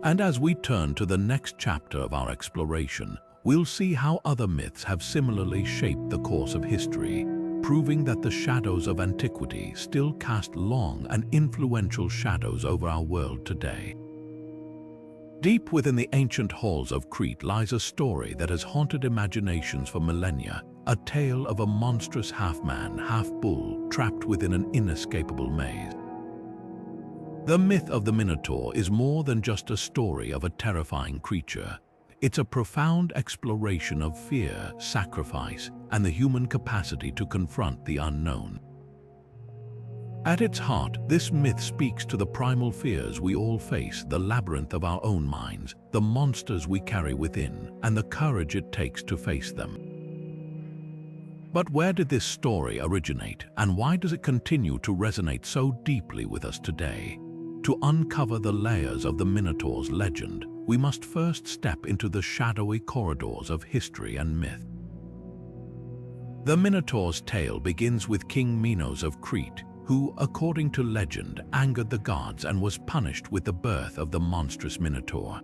And as we turn to the next chapter of our exploration, we'll see how other myths have similarly shaped the course of history, proving that the shadows of antiquity still cast long and influential shadows over our world today. Deep within the ancient halls of Crete lies a story that has haunted imaginations for millennia, a tale of a monstrous half-man, half-bull trapped within an inescapable maze. The myth of the Minotaur is more than just a story of a terrifying creature. It's a profound exploration of fear, sacrifice, and the human capacity to confront the unknown. At its heart, this myth speaks to the primal fears we all face, the labyrinth of our own minds, the monsters we carry within, and the courage it takes to face them. But where did this story originate, and why does it continue to resonate so deeply with us today? To uncover the layers of the Minotaur's legend, we must first step into the shadowy corridors of history and myth. The Minotaur's tale begins with King Minos of Crete, who, according to legend, angered the gods and was punished with the birth of the monstrous Minotaur.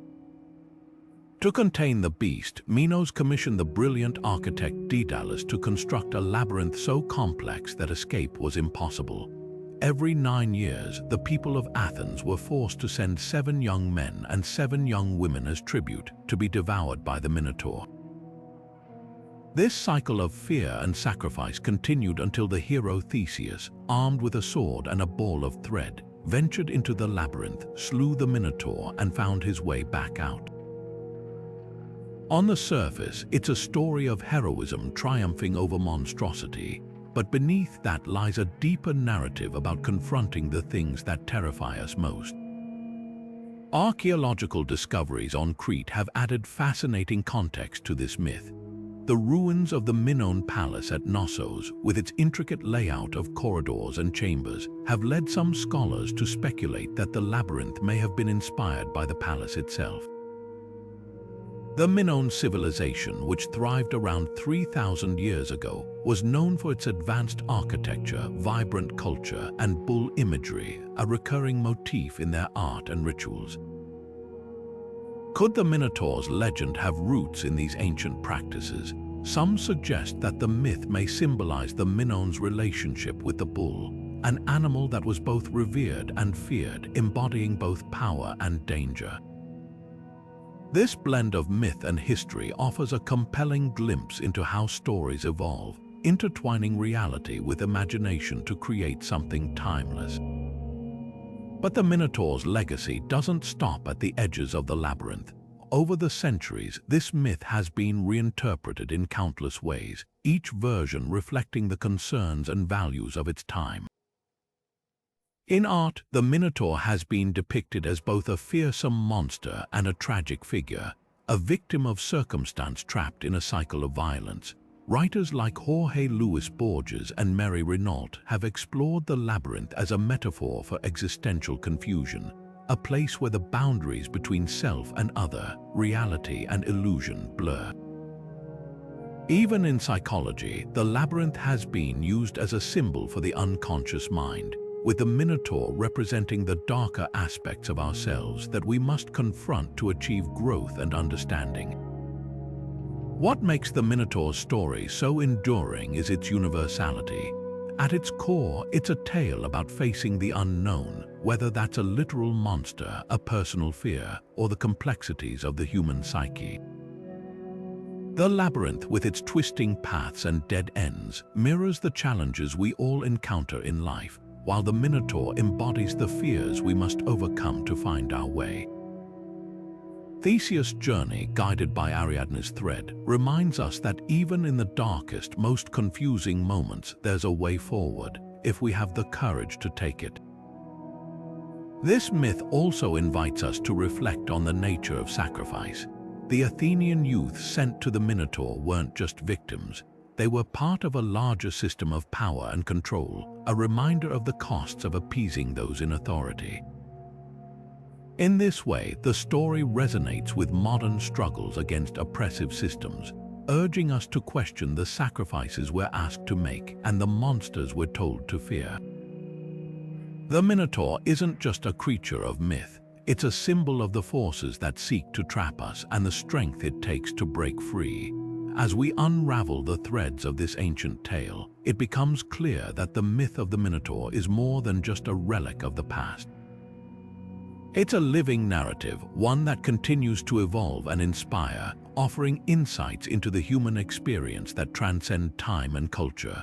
To contain the beast, Minos commissioned the brilliant architect Daedalus to construct a labyrinth so complex that escape was impossible. Every 9 years, the people of Athens were forced to send 7 young men and 7 young women as tribute to be devoured by the Minotaur. This cycle of fear and sacrifice continued until the hero Theseus, armed with a sword and a ball of thread, ventured into the labyrinth, slew the Minotaur, and found his way back out. On the surface, it's a story of heroism triumphing over monstrosity, but beneath that lies a deeper narrative about confronting the things that terrify us most. Archaeological discoveries on Crete have added fascinating context to this myth. The ruins of the Minoan palace at Knossos, with its intricate layout of corridors and chambers, have led some scholars to speculate that the labyrinth may have been inspired by the palace itself. The Minoan civilization, which thrived around 3,000 years ago, was known for its advanced architecture, vibrant culture, and bull imagery, a recurring motif in their art and rituals. Could the Minotaur's legend have roots in these ancient practices? Some suggest that the myth may symbolize the Minoan's relationship with the bull, an animal that was both revered and feared, embodying both power and danger. This blend of myth and history offers a compelling glimpse into how stories evolve, intertwining reality with imagination to create something timeless. But the Minotaur's legacy doesn't stop at the edges of the labyrinth. Over the centuries, this myth has been reinterpreted in countless ways, each version reflecting the concerns and values of its time. In art, the Minotaur has been depicted as both a fearsome monster and a tragic figure, a victim of circumstance trapped in a cycle of violence. Writers like Jorge Luis Borges and Mary Renault have explored the labyrinth as a metaphor for existential confusion, a place where the boundaries between self and other, reality and illusion, blur. Even in psychology, the labyrinth has been used as a symbol for the unconscious mind, with the Minotaur representing the darker aspects of ourselves that we must confront to achieve growth and understanding. What makes the Minotaur's story so enduring is its universality. At its core, it's a tale about facing the unknown, whether that's a literal monster, a personal fear, or the complexities of the human psyche. The labyrinth, with its twisting paths and dead ends, mirrors the challenges we all encounter in life, while the Minotaur embodies the fears we must overcome to find our way. Theseus' journey, guided by Ariadne's thread, reminds us that even in the darkest, most confusing moments, there's a way forward, if we have the courage to take it. This myth also invites us to reflect on the nature of sacrifice. The Athenian youth sent to the Minotaur weren't just victims. They were part of a larger system of power and control, a reminder of the costs of appeasing those in authority. In this way, the story resonates with modern struggles against oppressive systems, urging us to question the sacrifices we're asked to make and the monsters we're told to fear. The Minotaur isn't just a creature of myth, it's a symbol of the forces that seek to trap us and the strength it takes to break free. As we unravel the threads of this ancient tale, it becomes clear that the myth of the Minotaur is more than just a relic of the past. It's a living narrative, one that continues to evolve and inspire, offering insights into the human experience that transcend time and culture.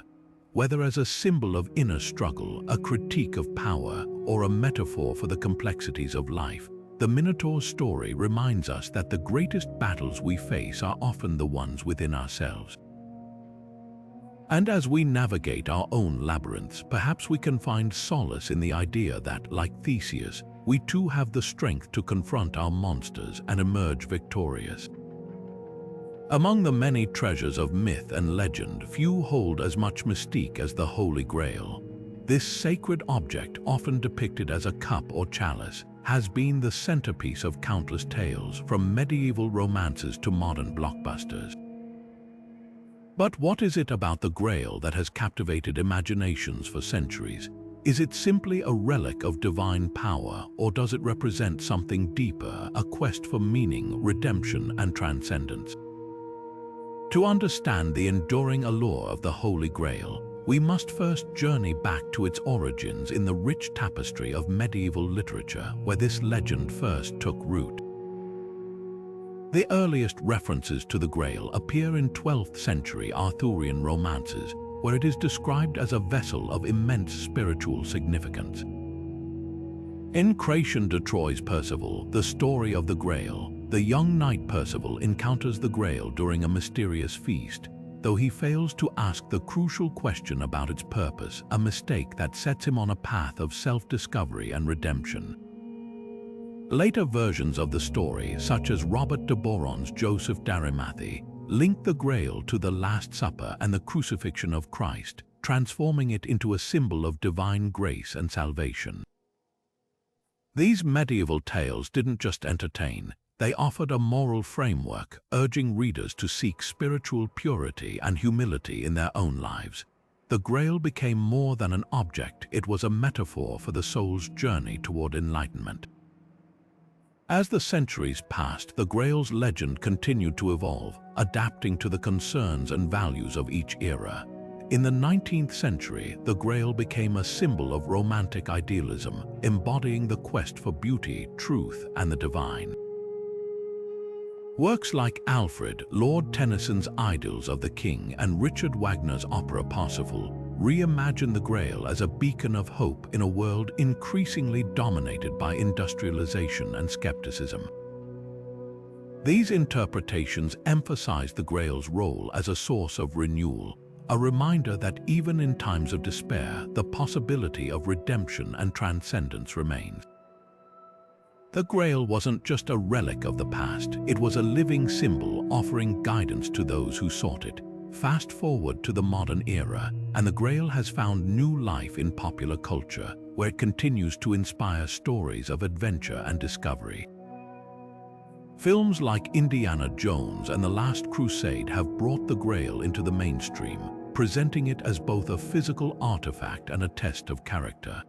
Whether as a symbol of inner struggle, a critique of power, or a metaphor for the complexities of life, the Minotaur's story reminds us that the greatest battles we face are often the ones within ourselves. And as we navigate our own labyrinths, perhaps we can find solace in the idea that, like Theseus, we too have the strength to confront our monsters and emerge victorious. Among the many treasures of myth and legend, few hold as much mystique as the Holy Grail. This sacred object, often depicted as a cup or chalice, has been the centerpiece of countless tales, from medieval romances to modern blockbusters. But what is it about the Grail that has captivated imaginations for centuries? Is it simply a relic of divine power, or does it represent something deeper, a quest for meaning, redemption, and transcendence? To understand the enduring allure of the Holy Grail, we must first journey back to its origins in the rich tapestry of medieval literature, where this legend first took root. The earliest references to the Grail appear in 12th century Arthurian romances, where it is described as a vessel of immense spiritual significance. In Chrétien de Troyes' Percival, the story of the Grail, the young knight Percival encounters the Grail during a mysterious feast, though he fails to ask the crucial question about its purpose, a mistake that sets him on a path of self-discovery and redemption. Later versions of the story, such as Robert de Boron's Joseph d'Arimathie, link the Grail to the Last Supper and the crucifixion of Christ, transforming it into a symbol of divine grace and salvation. These medieval tales didn't just entertain, They offered a moral framework, urging readers to seek spiritual purity and humility in their own lives. The Grail became more than an object, it was a metaphor for the soul's journey toward enlightenment. As the centuries passed, the Grail's legend continued to evolve, adapting to the concerns and values of each era. In the 19th century, the Grail became a symbol of romantic idealism, embodying the quest for beauty, truth, and the divine. Works like Alfred, Lord Tennyson's Idylls of the King, and Richard Wagner's opera Parsifal reimagined the Grail as a beacon of hope in a world increasingly dominated by industrialization and skepticism. These interpretations emphasize the Grail's role as a source of renewal, a reminder that even in times of despair, the possibility of redemption and transcendence remains. The Grail wasn't just a relic of the past, it was a living symbol offering guidance to those who sought it. Fast forward to the modern era, and the Grail has found new life in popular culture, where it continues to inspire stories of adventure and discovery. Films like Indiana Jones and The Last Crusade have brought the Grail into the mainstream, presenting it as both a physical artifact and a test of character.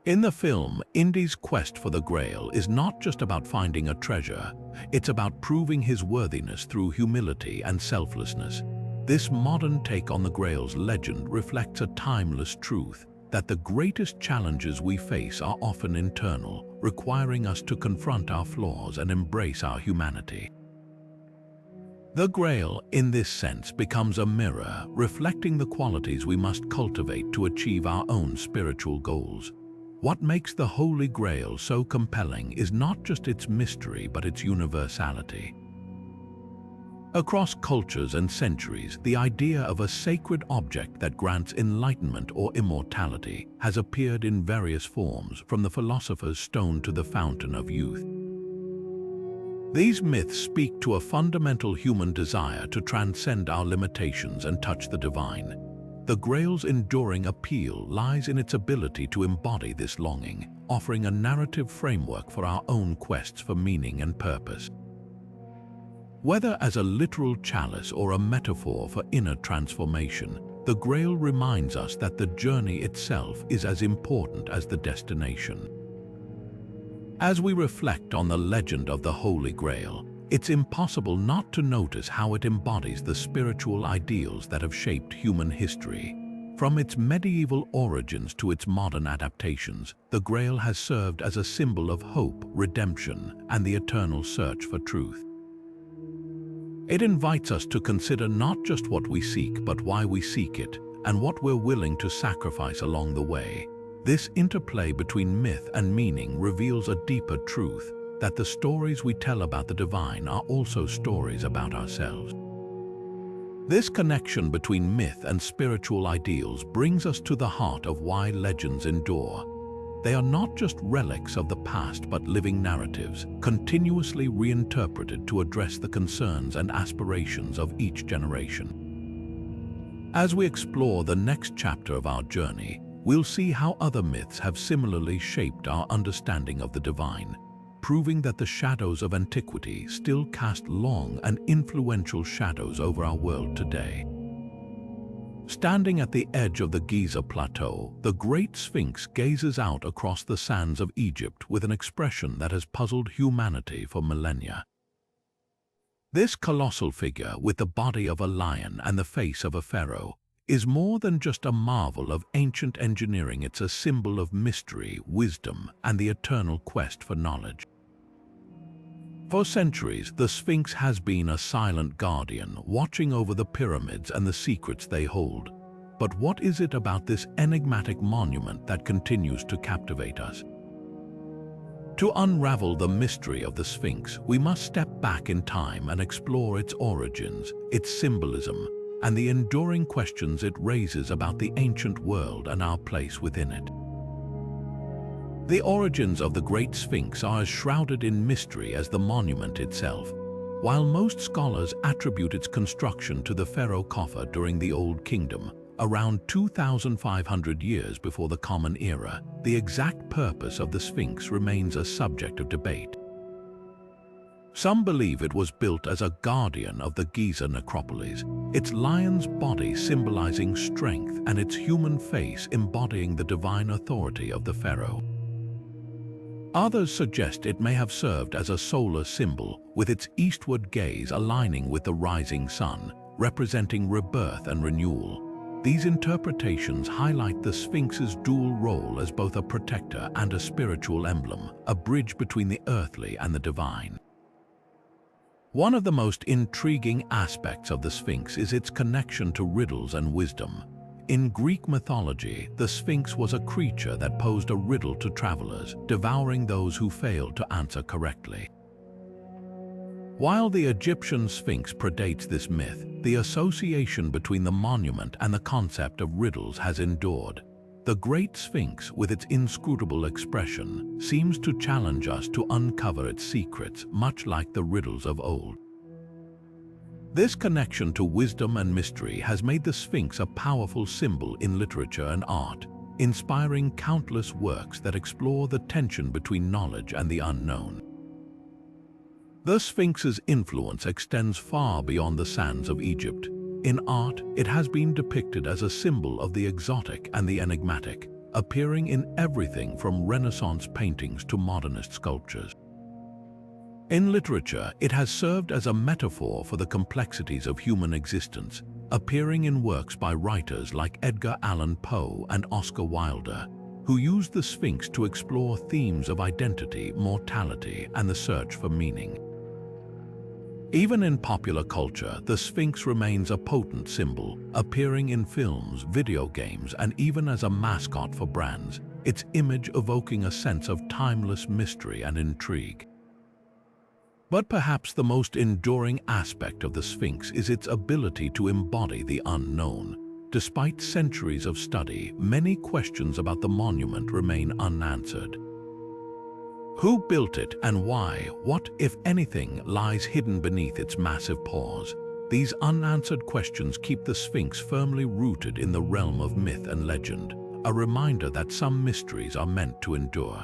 In the film, Indy's quest for the Grail is not just about finding a treasure, it's about proving his worthiness through humility and selflessness. This modern take on the Grail's legend reflects a timeless truth that the greatest challenges we face are often internal, requiring us to confront our flaws and embrace our humanity. The Grail, in this sense, becomes a mirror, reflecting the qualities we must cultivate to achieve our own spiritual goals. What makes the Holy Grail so compelling is not just its mystery, but its universality. Across cultures and centuries, the idea of a sacred object that grants enlightenment or immortality has appeared in various forms, from the philosopher's stone to the fountain of youth. These myths speak to a fundamental human desire to transcend our limitations and touch the divine. The Grail's enduring appeal lies in its ability to embody this longing, offering a narrative framework for our own quests for meaning and purpose. Whether as a literal chalice or a metaphor for inner transformation, the Grail reminds us that the journey itself is as important as the destination. As we reflect on the legend of the Holy Grail, it's impossible not to notice how it embodies the spiritual ideals that have shaped human history. From its medieval origins to its modern adaptations, the Grail has served as a symbol of hope, redemption, and the eternal search for truth. It invites us to consider not just what we seek, but why we seek it, and what we're willing to sacrifice along the way. This interplay between myth and meaning reveals a deeper truth, that the stories we tell about the divine are also stories about ourselves. This connection between myth and spiritual ideals brings us to the heart of why legends endure. They are not just relics of the past, but living narratives, continuously reinterpreted to address the concerns and aspirations of each generation. As we explore the next chapter of our journey, we'll see how other myths have similarly shaped our understanding of the divine, proving that the shadows of antiquity still cast long and influential shadows over our world today. Standing at the edge of the Giza Plateau, the Great Sphinx gazes out across the sands of Egypt with an expression that has puzzled humanity for millennia. This colossal figure, with the body of a lion and the face of a pharaoh, is more than just a marvel of ancient engineering. It's a symbol of mystery, wisdom, and the eternal quest for knowledge. For centuries, the Sphinx has been a silent guardian, watching over the pyramids and the secrets they hold. But what is it about this enigmatic monument that continues to captivate us? To unravel the mystery of the Sphinx, we must step back in time and explore its origins, its symbolism, and the enduring questions it raises about the ancient world and our place within it. The origins of the Great Sphinx are as shrouded in mystery as the monument itself. While most scholars attribute its construction to the Pharaoh Khafre during the Old Kingdom, around 2,500 years before the Common Era, the exact purpose of the Sphinx remains a subject of debate. Some believe it was built as a guardian of the Giza necropolis, its lion's body symbolizing strength and its human face embodying the divine authority of the pharaoh. Others suggest it may have served as a solar symbol, with its eastward gaze aligning with the rising sun, representing rebirth and renewal. These interpretations highlight the Sphinx's dual role as both a protector and a spiritual emblem, a bridge between the earthly and the divine. One of the most intriguing aspects of the Sphinx is its connection to riddles and wisdom. In Greek mythology, the Sphinx was a creature that posed a riddle to travelers, devouring those who failed to answer correctly. While the Egyptian Sphinx predates this myth, the association between the monument and the concept of riddles has endured. The Great Sphinx, with its inscrutable expression, seems to challenge us to uncover its secrets, much like the riddles of old. This connection to wisdom and mystery has made the Sphinx a powerful symbol in literature and art, inspiring countless works that explore the tension between knowledge and the unknown. The Sphinx's influence extends far beyond the sands of Egypt. In art, it has been depicted as a symbol of the exotic and the enigmatic, appearing in everything from Renaissance paintings to modernist sculptures. In literature, it has served as a metaphor for the complexities of human existence, appearing in works by writers like Edgar Allan Poe and Oscar Wilde, who used the Sphinx to explore themes of identity, mortality, and the search for meaning. Even in popular culture, the Sphinx remains a potent symbol, appearing in films, video games, and even as a mascot for brands, its image evoking a sense of timeless mystery and intrigue. But perhaps the most enduring aspect of the Sphinx is its ability to embody the unknown. Despite centuries of study, many questions about the monument remain unanswered. Who built it and why? What, if anything, lies hidden beneath its massive paws? These unanswered questions keep the Sphinx firmly rooted in the realm of myth and legend, a reminder that some mysteries are meant to endure.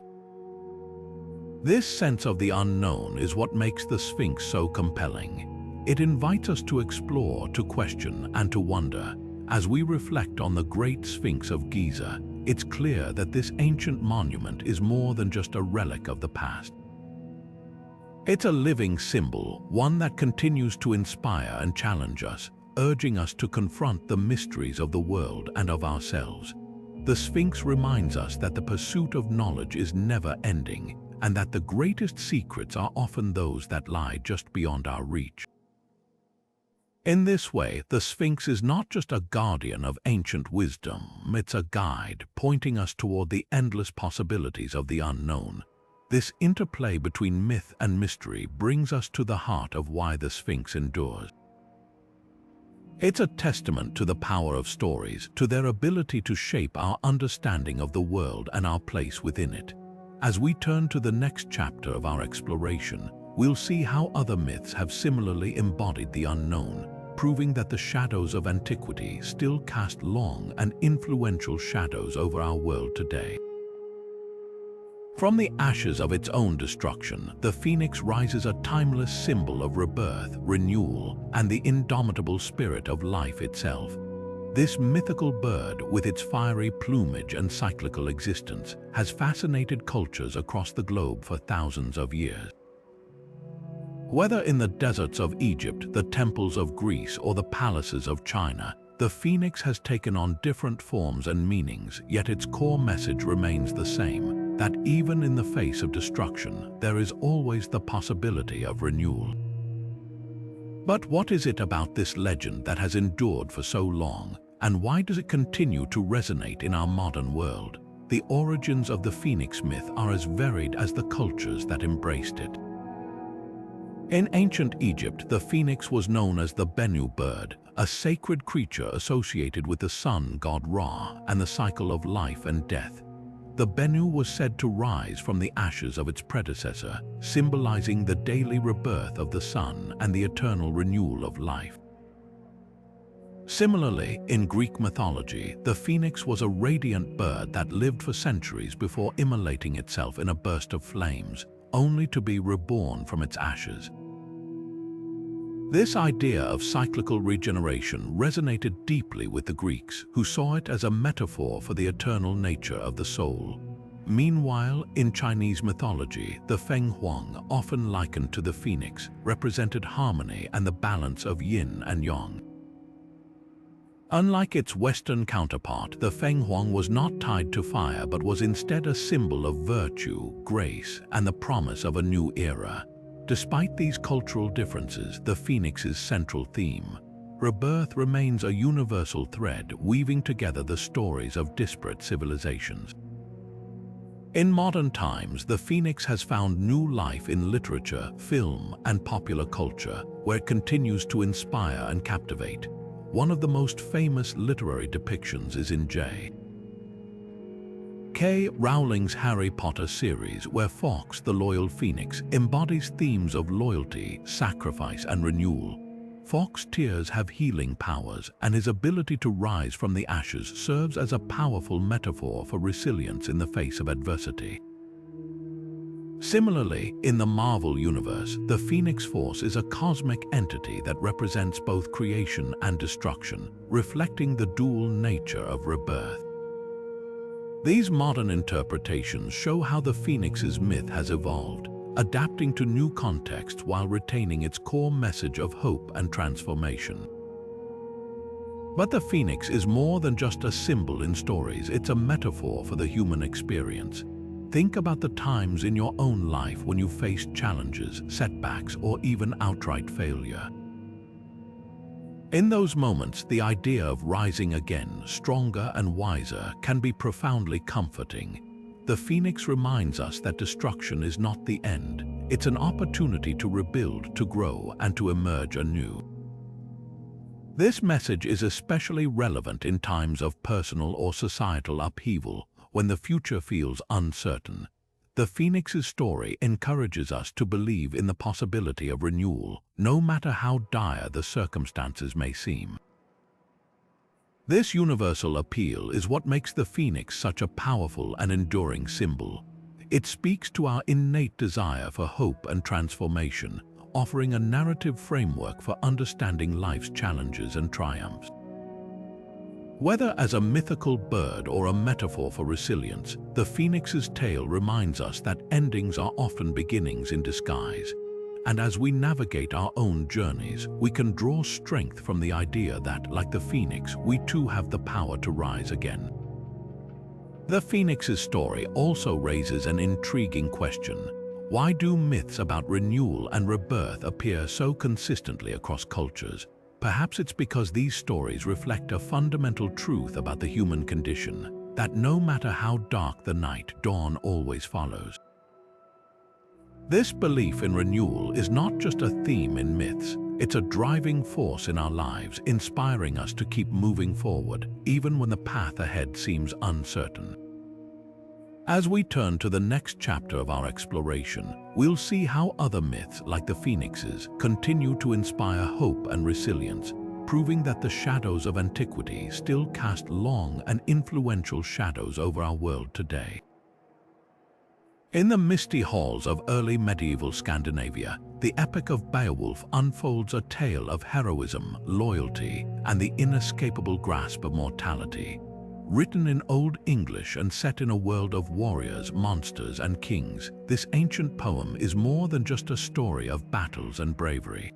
This sense of the unknown is what makes the Sphinx so compelling. It invites us to explore, to question, and to wonder. As we reflect on the Great Sphinx of Giza, it's clear that this ancient monument is more than just a relic of the past. It's a living symbol, one that continues to inspire and challenge us, urging us to confront the mysteries of the world and of ourselves. The Sphinx reminds us that the pursuit of knowledge is never ending, and that the greatest secrets are often those that lie just beyond our reach. In this way, the Sphinx is not just a guardian of ancient wisdom, it's a guide pointing us toward the endless possibilities of the unknown. This interplay between myth and mystery brings us to the heart of why the Sphinx endures. It's a testament to the power of stories, to their ability to shape our understanding of the world and our place within it. As we turn to the next chapter of our exploration, we'll see how other myths have similarly embodied the unknown, proving that the shadows of antiquity still cast long and influential shadows over our world today. From the ashes of its own destruction, the phoenix rises, a timeless symbol of rebirth, renewal, and the indomitable spirit of life itself. This mythical bird, with its fiery plumage and cyclical existence, has fascinated cultures across the globe for thousands of years. Whether in the deserts of Egypt, the temples of Greece, or the palaces of China, the phoenix has taken on different forms and meanings, yet its core message remains the same, that even in the face of destruction, there is always the possibility of renewal. But what is it about this legend that has endured for so long, and why does it continue to resonate in our modern world? The origins of the phoenix myth are as varied as the cultures that embraced it. In ancient Egypt, the phoenix was known as the Bennu bird, a sacred creature associated with the sun god Ra and the cycle of life and death. The Bennu was said to rise from the ashes of its predecessor, symbolizing the daily rebirth of the sun and the eternal renewal of life. Similarly, in Greek mythology, the phoenix was a radiant bird that lived for centuries before immolating itself in a burst of flames, only to be reborn from its ashes. This idea of cyclical regeneration resonated deeply with the Greeks, who saw it as a metaphor for the eternal nature of the soul. Meanwhile, in Chinese mythology, the Feng Huang, often likened to the phoenix, represented harmony and the balance of yin and yang. Unlike its Western counterpart, the Feng Huang was not tied to fire but was instead a symbol of virtue, grace, and the promise of a new era. Despite these cultural differences, the phoenix's central theme, rebirth, remains a universal thread weaving together the stories of disparate civilizations. In modern times, the phoenix has found new life in literature, film, and popular culture, where it continues to inspire and captivate. One of the most famous literary depictions is in J.K. Rowling's Harry Potter series, where Fawkes, the loyal phoenix, embodies themes of loyalty, sacrifice, and renewal. Fawkes' tears have healing powers, and his ability to rise from the ashes serves as a powerful metaphor for resilience in the face of adversity. Similarly, in the Marvel Universe, the Phoenix Force is a cosmic entity that represents both creation and destruction, reflecting the dual nature of rebirth. These modern interpretations show how the Phoenix's myth has evolved, adapting to new contexts while retaining its core message of hope and transformation. But the Phoenix is more than just a symbol in stories, it's a metaphor for the human experience. Think about the times in your own life when you faced challenges, setbacks, or even outright failure. In those moments, the idea of rising again, stronger and wiser, can be profoundly comforting. The Phoenix reminds us that destruction is not the end. It's an opportunity to rebuild, to grow, and to emerge anew. This message is especially relevant in times of personal or societal upheaval, when the future feels uncertain. The Phoenix's story encourages us to believe in the possibility of renewal, no matter how dire the circumstances may seem. This universal appeal is what makes the Phoenix such a powerful and enduring symbol. It speaks to our innate desire for hope and transformation, offering a narrative framework for understanding life's challenges and triumphs. Whether as a mythical bird or a metaphor for resilience, the Phoenix's tale reminds us that endings are often beginnings in disguise. And as we navigate our own journeys, we can draw strength from the idea that, like the Phoenix, we too have the power to rise again. The Phoenix's story also raises an intriguing question. Why do myths about renewal and rebirth appear so consistently across cultures? Perhaps it's because these stories reflect a fundamental truth about the human condition, that no matter how dark the night, dawn always follows. This belief in renewal is not just a theme in myths, it's a driving force in our lives, inspiring us to keep moving forward, even when the path ahead seems uncertain. As we turn to the next chapter of our exploration, we'll see how other myths, like the Phoenix's, continue to inspire hope and resilience, proving that the Shadows of Antiquity still cast long and influential shadows over our world today. In the misty halls of early medieval Scandinavia, the epic of Beowulf unfolds a tale of heroism, loyalty, and the inescapable grasp of mortality. Written in Old English and set in a world of warriors, monsters, and kings, this ancient poem is more than just a story of battles and bravery.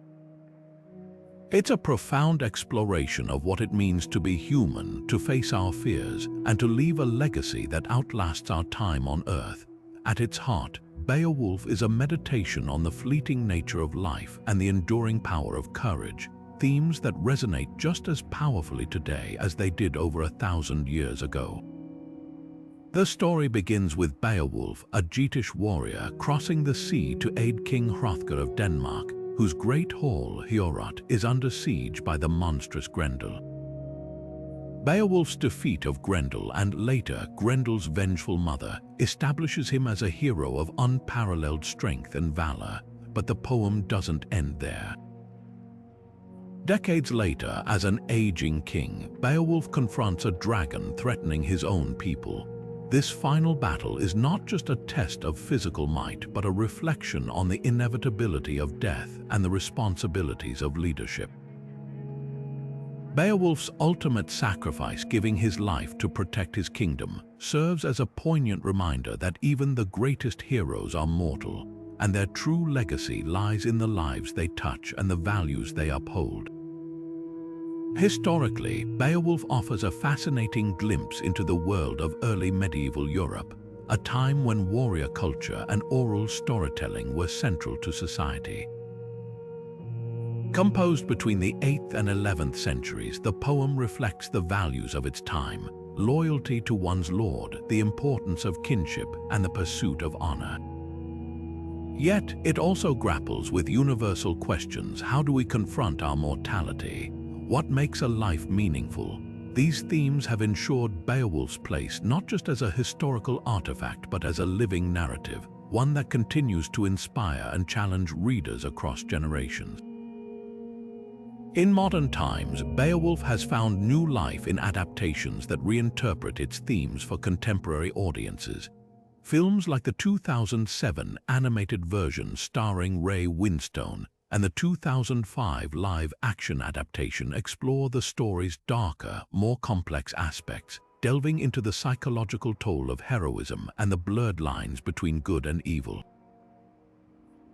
It's a profound exploration of what it means to be human, to face our fears, and to leave a legacy that outlasts our time on Earth. At its heart, Beowulf is a meditation on the fleeting nature of life and the enduring power of courage, themes that resonate just as powerfully today as they did over 1,000 years ago. The story begins with Beowulf, a Geatish warrior, crossing the sea to aid King Hrothgar of Denmark, whose great hall, Heorot, is under siege by the monstrous Grendel. Beowulf's defeat of Grendel and later Grendel's vengeful mother establishes him as a hero of unparalleled strength and valor, but the poem doesn't end there. Decades later, as an aging king, Beowulf confronts a dragon threatening his own people. This final battle is not just a test of physical might, but a reflection on the inevitability of death and the responsibilities of leadership. Beowulf's ultimate sacrifice, giving his life to protect his kingdom, serves as a poignant reminder that even the greatest heroes are mortal, and their true legacy lies in the lives they touch and the values they uphold. Historically, Beowulf offers a fascinating glimpse into the world of early medieval Europe, a time when warrior culture and oral storytelling were central to society. Composed between the 8th and 11th centuries, the poem reflects the values of its time: loyalty to one's lord, the importance of kinship, and the pursuit of honor. Yet, it also grapples with universal questions. How do we confront our mortality? What makes a life meaningful? These themes have ensured Beowulf's place not just as a historical artifact, but as a living narrative, one that continues to inspire and challenge readers across generations. In modern times, Beowulf has found new life in adaptations that reinterpret its themes for contemporary audiences. Films like the 2007 animated version starring Ray Winstone and the 2005 live-action adaptation explore the story's darker, more complex aspects, delving into the psychological toll of heroism and the blurred lines between good and evil.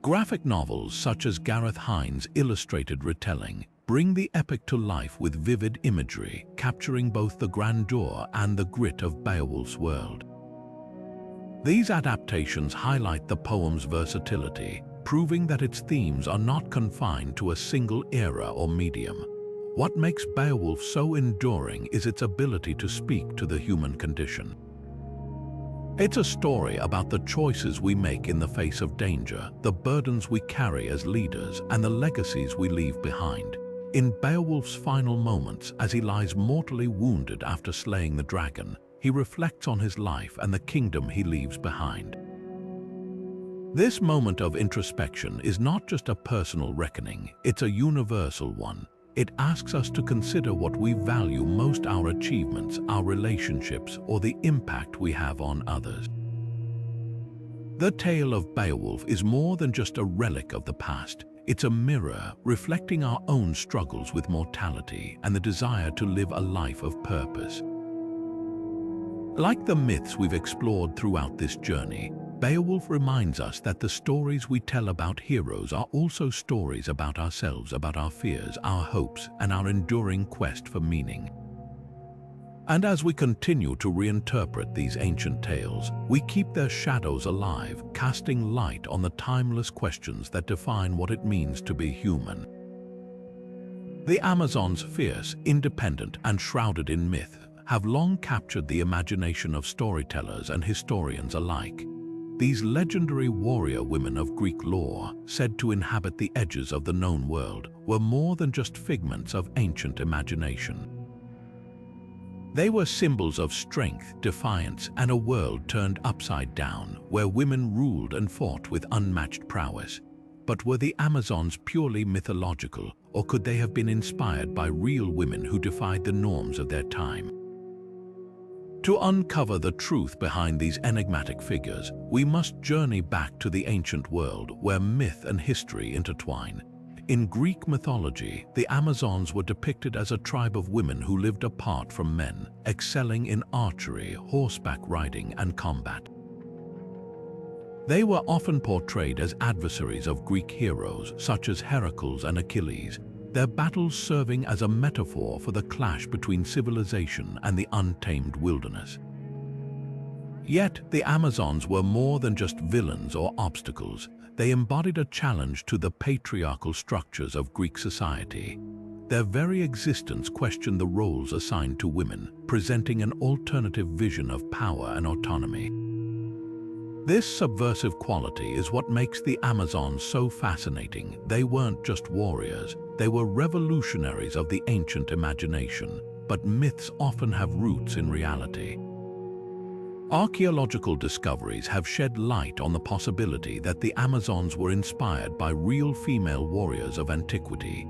Graphic novels such as Gareth Hines' illustrated retelling bring the epic to life with vivid imagery, capturing both the grandeur and the grit of Beowulf's world. These adaptations highlight the poem's versatility, proving that its themes are not confined to a single era or medium. What makes Beowulf so enduring is its ability to speak to the human condition. It's a story about the choices we make in the face of danger, the burdens we carry as leaders, and the legacies we leave behind. In Beowulf's final moments, as he lies mortally wounded after slaying the dragon, he reflects on his life and the kingdom he leaves behind. This moment of introspection is not just a personal reckoning, it's a universal one. It asks us to consider what we value most: our achievements, our relationships, or the impact we have on others. The tale of Beowulf is more than just a relic of the past. It's a mirror reflecting our own struggles with mortality and the desire to live a life of purpose. Like the myths we've explored throughout this journey, Beowulf reminds us that the stories we tell about heroes are also stories about ourselves, about our fears, our hopes, and our enduring quest for meaning. And as we continue to reinterpret these ancient tales, we keep their shadows alive, casting light on the timeless questions that define what it means to be human. The Amazons, fierce, independent, and shrouded in myth, have long captured the imagination of storytellers and historians alike. These legendary warrior women of Greek lore, said to inhabit the edges of the known world, were more than just figments of ancient imagination. They were symbols of strength, defiance, and a world turned upside down, where women ruled and fought with unmatched prowess. But were the Amazons purely mythological, or could they have been inspired by real women who defied the norms of their time? To uncover the truth behind these enigmatic figures, we must journey back to the ancient world where myth and history intertwine. In Greek mythology, the Amazons were depicted as a tribe of women who lived apart from men, excelling in archery, horseback riding, and combat. They were often portrayed as adversaries of Greek heroes such as Heracles and Achilles, their battles serving as a metaphor for the clash between civilization and the untamed wilderness. Yet, the Amazons were more than just villains or obstacles. They embodied a challenge to the patriarchal structures of Greek society. Their very existence questioned the roles assigned to women, presenting an alternative vision of power and autonomy. This subversive quality is what makes the Amazons so fascinating. They weren't just warriors, they were revolutionaries of the ancient imagination, but myths often have roots in reality. Archaeological discoveries have shed light on the possibility that the Amazons were inspired by real female warriors of antiquity.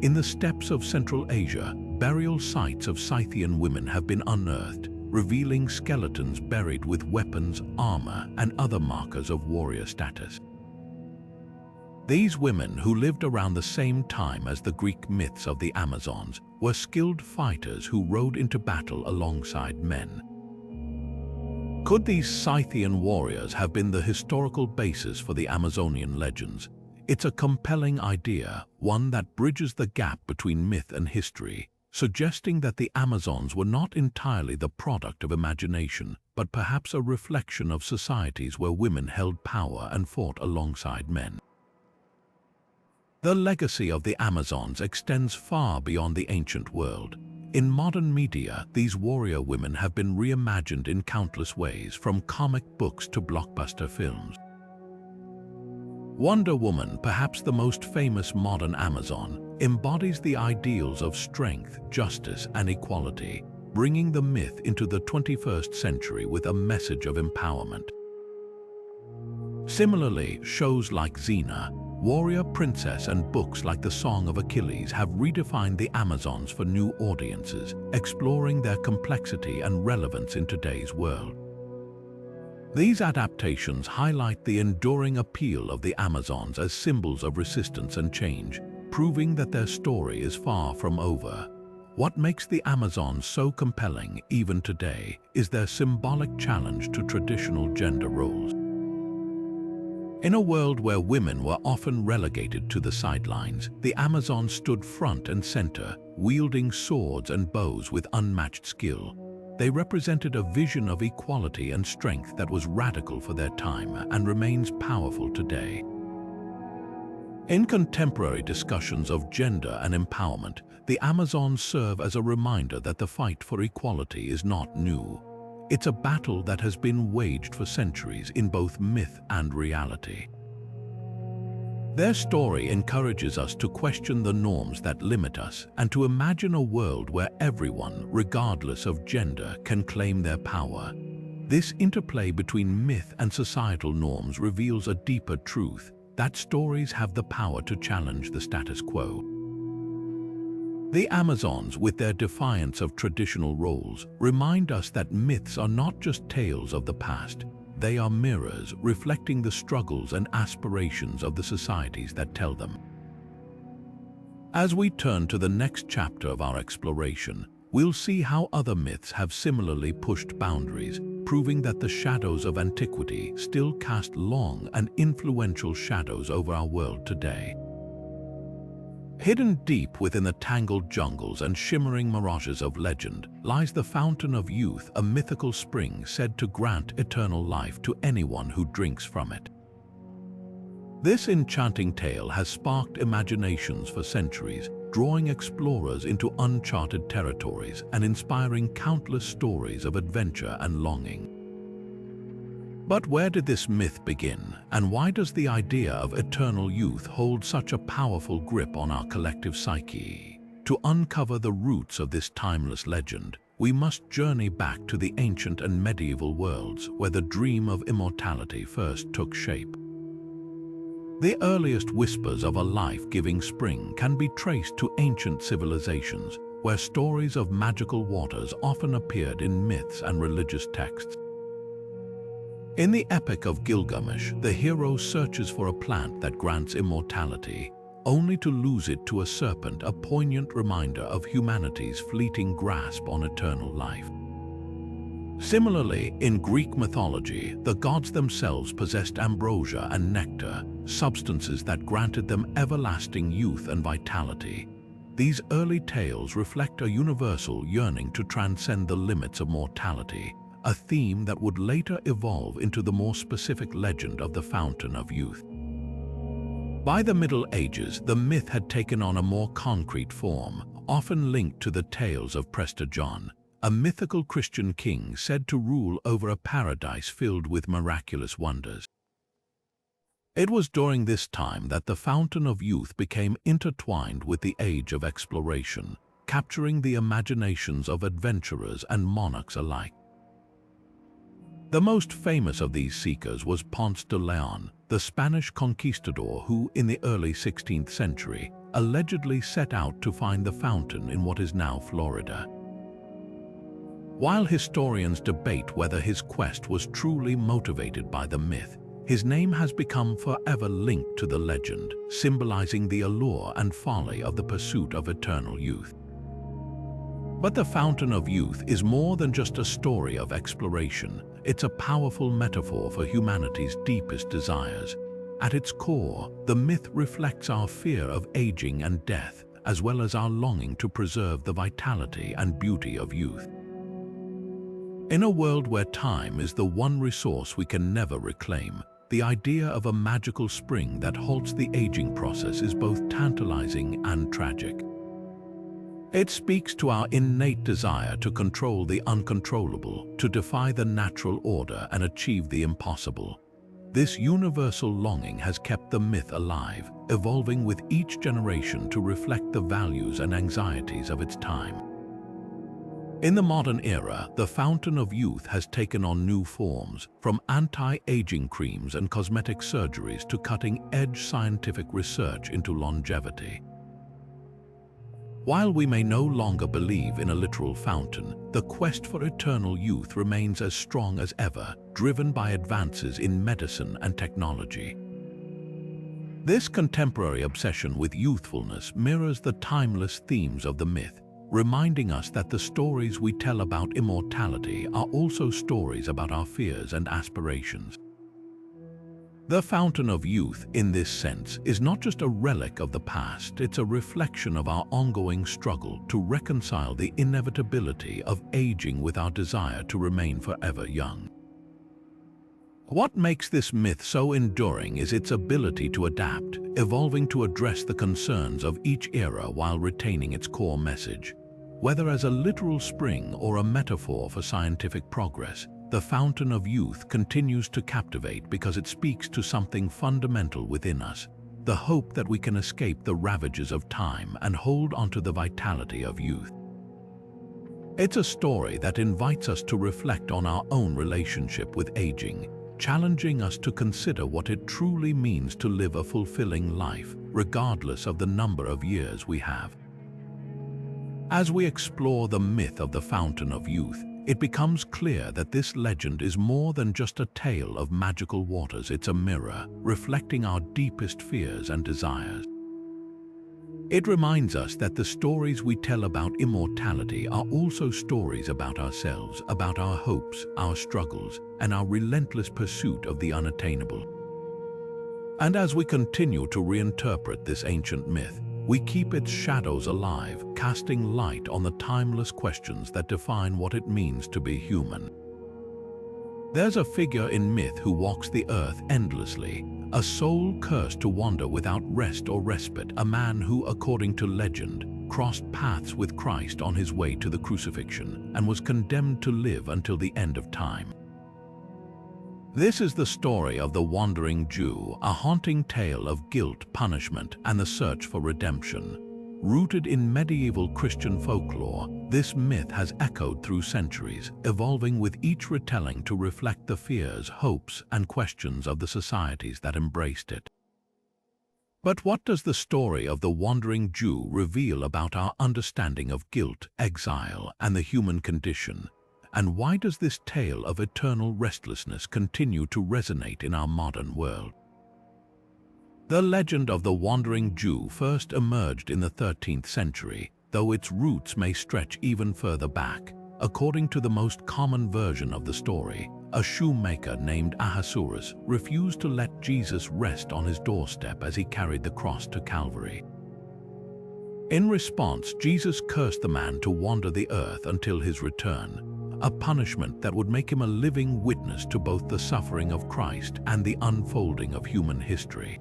In the steppes of Central Asia, burial sites of Scythian women have been unearthed, revealing skeletons buried with weapons, armor, and other markers of warrior status. These women, who lived around the same time as the Greek myths of the Amazons, were skilled fighters who rode into battle alongside men. Could these Scythian warriors have been the historical basis for the Amazonian legends? It's a compelling idea, one that bridges the gap between myth and history, suggesting that the Amazons were not entirely the product of imagination, but perhaps a reflection of societies where women held power and fought alongside men. The legacy of the Amazons extends far beyond the ancient world. In modern media, these warrior women have been reimagined in countless ways, from comic books to blockbuster films. Wonder Woman, perhaps the most famous modern Amazon, embodies the ideals of strength, justice, and equality, bringing the myth into the 21st century with a message of empowerment. Similarly, shows like Xena, Warrior Princess, and books like The Song of Achilles have redefined the Amazons for new audiences, exploring their complexity and relevance in today's world. These adaptations highlight the enduring appeal of the Amazons as symbols of resistance and change, proving that their story is far from over. What makes the Amazons so compelling, even today, is their symbolic challenge to traditional gender roles. In a world where women were often relegated to the sidelines, the Amazons stood front and center, wielding swords and bows with unmatched skill. They represented a vision of equality and strength that was radical for their time and remains powerful today. In contemporary discussions of gender and empowerment, the Amazons serve as a reminder that the fight for equality is not new. It's a battle that has been waged for centuries in both myth and reality. Their story encourages us to question the norms that limit us and to imagine a world where everyone, regardless of gender, can claim their power. This interplay between myth and societal norms reveals a deeper truth, that stories have the power to challenge the status quo. The Amazons, with their defiance of traditional roles, remind us that myths are not just tales of the past. They are mirrors reflecting the struggles and aspirations of the societies that tell them. As we turn to the next chapter of our exploration, we'll see how other myths have similarly pushed boundaries, proving that the shadows of antiquity still cast long and influential shadows over our world today. Hidden deep within the tangled jungles and shimmering mirages of legend lies the Fountain of Youth, a mythical spring said to grant eternal life to anyone who drinks from it. This enchanting tale has sparked imaginations for centuries, drawing explorers into uncharted territories and inspiring countless stories of adventure and longing. But where did this myth begin, and why does the idea of eternal youth hold such a powerful grip on our collective psyche? To uncover the roots of this timeless legend, we must journey back to the ancient and medieval worlds where the dream of immortality first took shape. The earliest whispers of a life-giving spring can be traced to ancient civilizations, where stories of magical waters often appeared in myths and religious texts. In the Epic of Gilgamesh, the hero searches for a plant that grants immortality, only to lose it to a serpent, a poignant reminder of humanity's fleeting grasp on eternal life. Similarly, in Greek mythology, the gods themselves possessed ambrosia and nectar, substances that granted them everlasting youth and vitality. These early tales reflect a universal yearning to transcend the limits of mortality, a theme that would later evolve into the more specific legend of the Fountain of Youth. By the Middle Ages, the myth had taken on a more concrete form, often linked to the tales of Prester John, a mythical Christian king said to rule over a paradise filled with miraculous wonders. It was during this time that the Fountain of Youth became intertwined with the age of exploration, capturing the imaginations of adventurers and monarchs alike. The most famous of these seekers was Ponce de Leon, the Spanish conquistador who, in the early 16th century, allegedly set out to find the fountain in what is now Florida. While historians debate whether his quest was truly motivated by the myth, his name has become forever linked to the legend, symbolizing the allure and folly of the pursuit of eternal youth. But the Fountain of Youth is more than just a story of exploration. It's a powerful metaphor for humanity's deepest desires. At its core, the myth reflects our fear of aging and death, as well as our longing to preserve the vitality and beauty of youth. In a world where time is the one resource we can never reclaim, the idea of a magical spring that halts the aging process is both tantalizing and tragic. It speaks to our innate desire to control the uncontrollable, to defy the natural order and achieve the impossible. This universal longing has kept the myth alive, evolving with each generation to reflect the values and anxieties of its time. In the modern era, the Fountain of Youth has taken on new forms, from anti-aging creams and cosmetic surgeries to cutting-edge scientific research into longevity. While we may no longer believe in a literal fountain, the quest for eternal youth remains as strong as ever, driven by advances in medicine and technology. This contemporary obsession with youthfulness mirrors the timeless themes of the myth, reminding us that the stories we tell about immortality are also stories about our fears and aspirations. The Fountain of Youth, in this sense, is not just a relic of the past, it's a reflection of our ongoing struggle to reconcile the inevitability of aging with our desire to remain forever young. What makes this myth so enduring is its ability to adapt, evolving to address the concerns of each era while retaining its core message. Whether as a literal spring or a metaphor for scientific progress, the Fountain of Youth continues to captivate because it speaks to something fundamental within us, the hope that we can escape the ravages of time and hold onto the vitality of youth. It's a story that invites us to reflect on our own relationship with aging, challenging us to consider what it truly means to live a fulfilling life, regardless of the number of years we have. As we explore the myth of the Fountain of Youth, it becomes clear that this legend is more than just a tale of magical waters. It's a mirror, reflecting our deepest fears and desires. It reminds us that the stories we tell about immortality are also stories about ourselves, about our hopes, our struggles, and our relentless pursuit of the unattainable. And as we continue to reinterpret this ancient myth, we keep its shadows alive, casting light on the timeless questions that define what it means to be human. There's a figure in myth who walks the earth endlessly, a soul cursed to wander without rest or respite, a man who, according to legend, crossed paths with Christ on his way to the crucifixion and was condemned to live until the end of time. This is the story of the Wandering Jew, a haunting tale of guilt, punishment, and the search for redemption. Rooted in medieval Christian folklore, this myth has echoed through centuries, evolving with each retelling to reflect the fears, hopes, and questions of the societies that embraced it. But what does the story of the Wandering Jew reveal about our understanding of guilt, exile, and the human condition? And why does this tale of eternal restlessness continue to resonate in our modern world? The legend of the Wandering Jew first emerged in the 13th century, though its roots may stretch even further back. According to the most common version of the story, a shoemaker named Ahasuerus refused to let Jesus rest on his doorstep as he carried the cross to Calvary. In response, Jesus cursed the man to wander the earth until his return, a punishment that would make him a living witness to both the suffering of Christ and the unfolding of human history.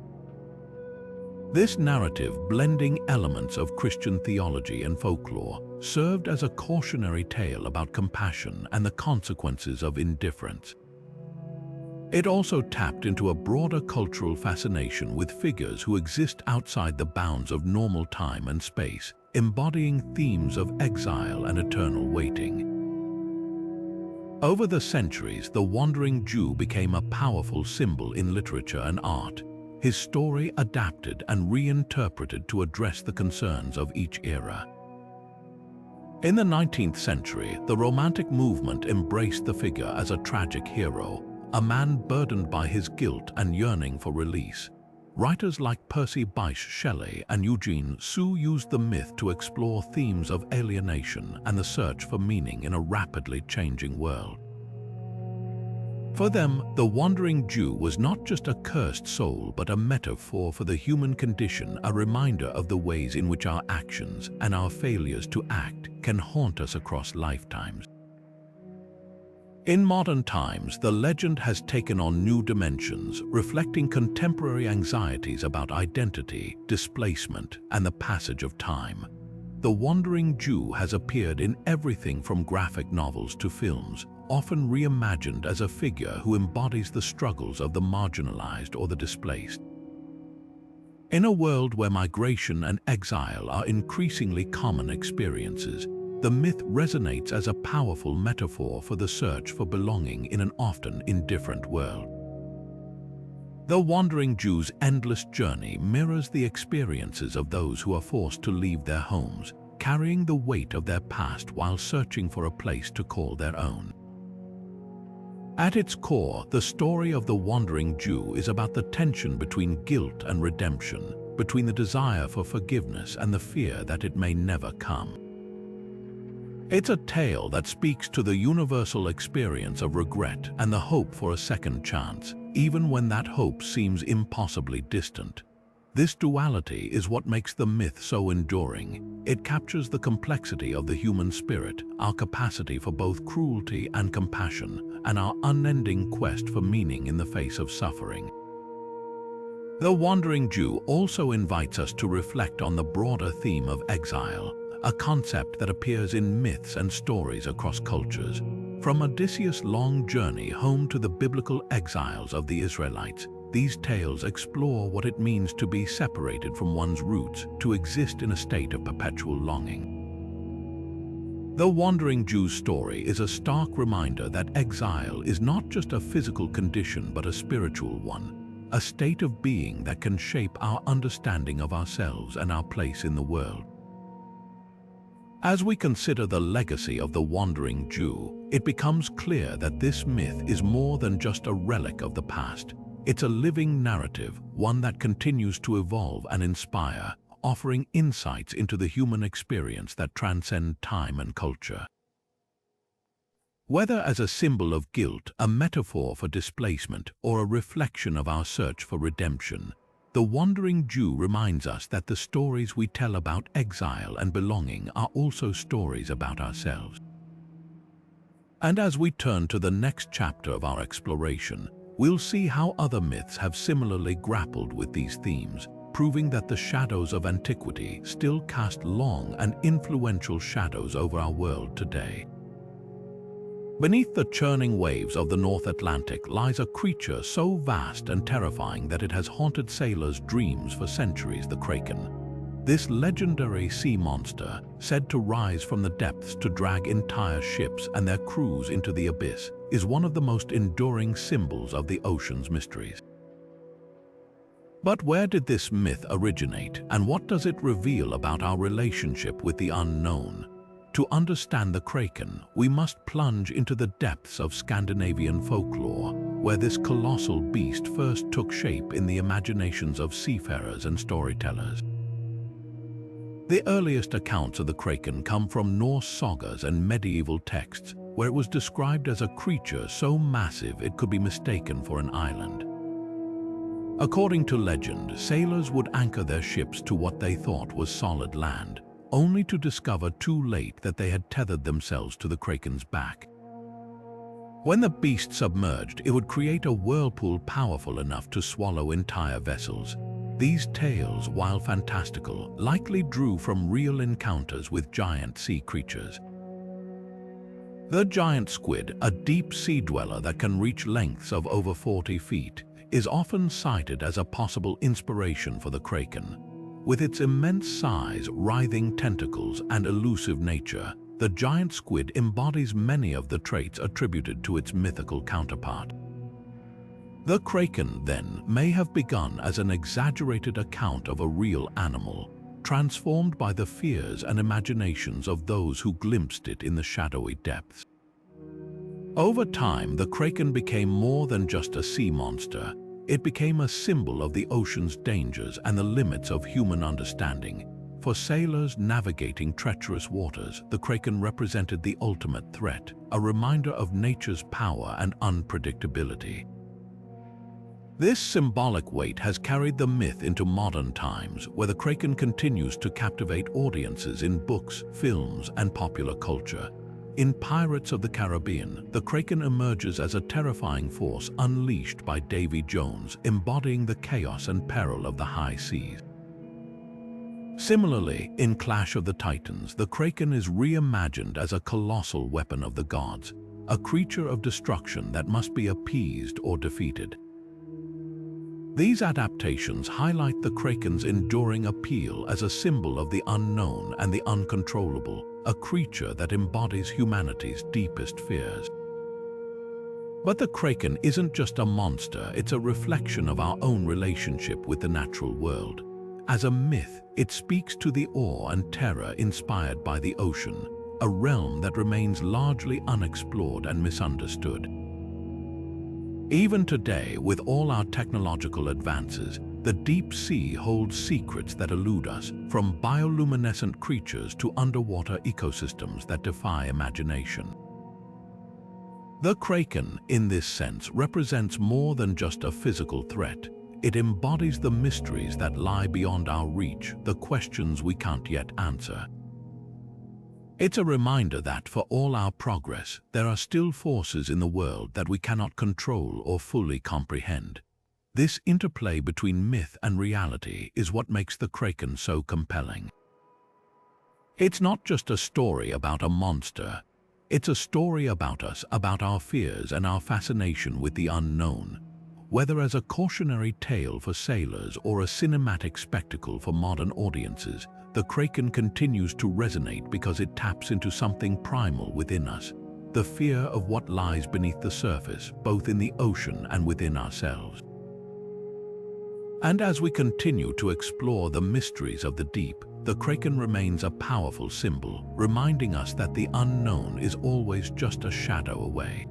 This narrative, blending elements of Christian theology and folklore, served as a cautionary tale about compassion and the consequences of indifference. It also tapped into a broader cultural fascination with figures who exist outside the bounds of normal time and space, embodying themes of exile and eternal waiting. Over the centuries, the Wandering Jew became a powerful symbol in literature and art. His story adapted and reinterpreted to address the concerns of each era. In the 19th century, the Romantic movement embraced the figure as a tragic hero, a man burdened by his guilt and yearning for release. Writers like Percy Bysshe Shelley and Eugene Sue used the myth to explore themes of alienation and the search for meaning in a rapidly changing world. For them, the wandering Jew was not just a cursed soul but a metaphor for the human condition, a reminder of the ways in which our actions and our failures to act can haunt us across lifetimes. In modern times, the legend has taken on new dimensions, reflecting contemporary anxieties about identity, displacement, and the passage of time. The wandering Jew has appeared in everything from graphic novels to films, often reimagined as a figure who embodies the struggles of the marginalized or the displaced. In a world where migration and exile are increasingly common experiences, the myth resonates as a powerful metaphor for the search for belonging in an often indifferent world. The wandering Jew's endless journey mirrors the experiences of those who are forced to leave their homes, carrying the weight of their past while searching for a place to call their own. At its core, the story of the wandering Jew is about the tension between guilt and redemption, between the desire for forgiveness and the fear that it may never come. It's a tale that speaks to the universal experience of regret and the hope for a second chance, even when that hope seems impossibly distant. This duality is what makes the myth so enduring. It captures the complexity of the human spirit, our capacity for both cruelty and compassion, and our unending quest for meaning in the face of suffering. The Wandering Jew also invites us to reflect on the broader theme of exile, a concept that appears in myths and stories across cultures. From Odysseus' long journey home to the biblical exiles of the Israelites, these tales explore what it means to be separated from one's roots, to exist in a state of perpetual longing. The Wandering Jew's story is a stark reminder that exile is not just a physical condition but a spiritual one, a state of being that can shape our understanding of ourselves and our place in the world. As we consider the legacy of the Wandering Jew, it becomes clear that this myth is more than just a relic of the past. It's a living narrative, one that continues to evolve and inspire, offering insights into the human experience that transcend time and culture. Whether as a symbol of guilt, a metaphor for displacement, or a reflection of our search for redemption, the Wandering Jew reminds us that the stories we tell about exile and belonging are also stories about ourselves. And as we turn to the next chapter of our exploration, we'll see how other myths have similarly grappled with these themes, proving that the shadows of antiquity still cast long and influential shadows over our world today. Beneath the churning waves of the North Atlantic lies a creature so vast and terrifying that it has haunted sailors' dreams for centuries: the Kraken. This legendary sea monster, said to rise from the depths to drag entire ships and their crews into the abyss, is one of the most enduring symbols of the ocean's mysteries. But where did this myth originate, and what does it reveal about our relationship with the unknown? To understand the Kraken, we must plunge into the depths of Scandinavian folklore, where this colossal beast first took shape in the imaginations of seafarers and storytellers. The earliest accounts of the Kraken come from Norse sagas and medieval texts, where it was described as a creature so massive it could be mistaken for an island. According to legend, sailors would anchor their ships to what they thought was solid land, only to discover too late that they had tethered themselves to the Kraken's back. When the beast submerged, it would create a whirlpool powerful enough to swallow entire vessels. These tales, while fantastical, likely drew from real encounters with giant sea creatures. The giant squid, a deep sea dweller that can reach lengths of over 40 feet, is often cited as a possible inspiration for the Kraken. With its immense size, writhing tentacles, and elusive nature, the giant squid embodies many of the traits attributed to its mythical counterpart. The Kraken, then, may have begun as an exaggerated account of a real animal, transformed by the fears and imaginations of those who glimpsed it in the shadowy depths. Over time, the kraken became more than just a sea monster. It became a symbol of the ocean's dangers and the limits of human understanding. For sailors navigating treacherous waters, the kraken represented the ultimate threat, a reminder of nature's power and unpredictability. This symbolic weight has carried the myth into modern times, where the kraken continues to captivate audiences in books, films, and popular culture. In Pirates of the Caribbean, the kraken emerges as a terrifying force unleashed by Davy Jones, embodying the chaos and peril of the high seas. Similarly, in Clash of the Titans, the kraken is reimagined as a colossal weapon of the gods, a creature of destruction that must be appeased or defeated. These adaptations highlight the kraken's enduring appeal as a symbol of the unknown and the uncontrollable, a creature that embodies humanity's deepest fears. But the kraken isn't just a monster, it's a reflection of our own relationship with the natural world. As a myth, it speaks to the awe and terror inspired by the ocean, a realm that remains largely unexplored and misunderstood. Even today, with all our technological advances, the deep sea holds secrets that elude us, from bioluminescent creatures to underwater ecosystems that defy imagination. The kraken, in this sense, represents more than just a physical threat. It embodies the mysteries that lie beyond our reach, the questions we can't yet answer. It's a reminder that, for all our progress, there are still forces in the world that we cannot control or fully comprehend. This interplay between myth and reality is what makes the kraken so compelling. It's not just a story about a monster. It's a story about us, about our fears and our fascination with the unknown. Whether as a cautionary tale for sailors or a cinematic spectacle for modern audiences, the kraken continues to resonate because it taps into something primal within us, the fear of what lies beneath the surface, both in the ocean and within ourselves. And as we continue to explore the mysteries of the deep, the kraken remains a powerful symbol, reminding us that the unknown is always just a shadow away.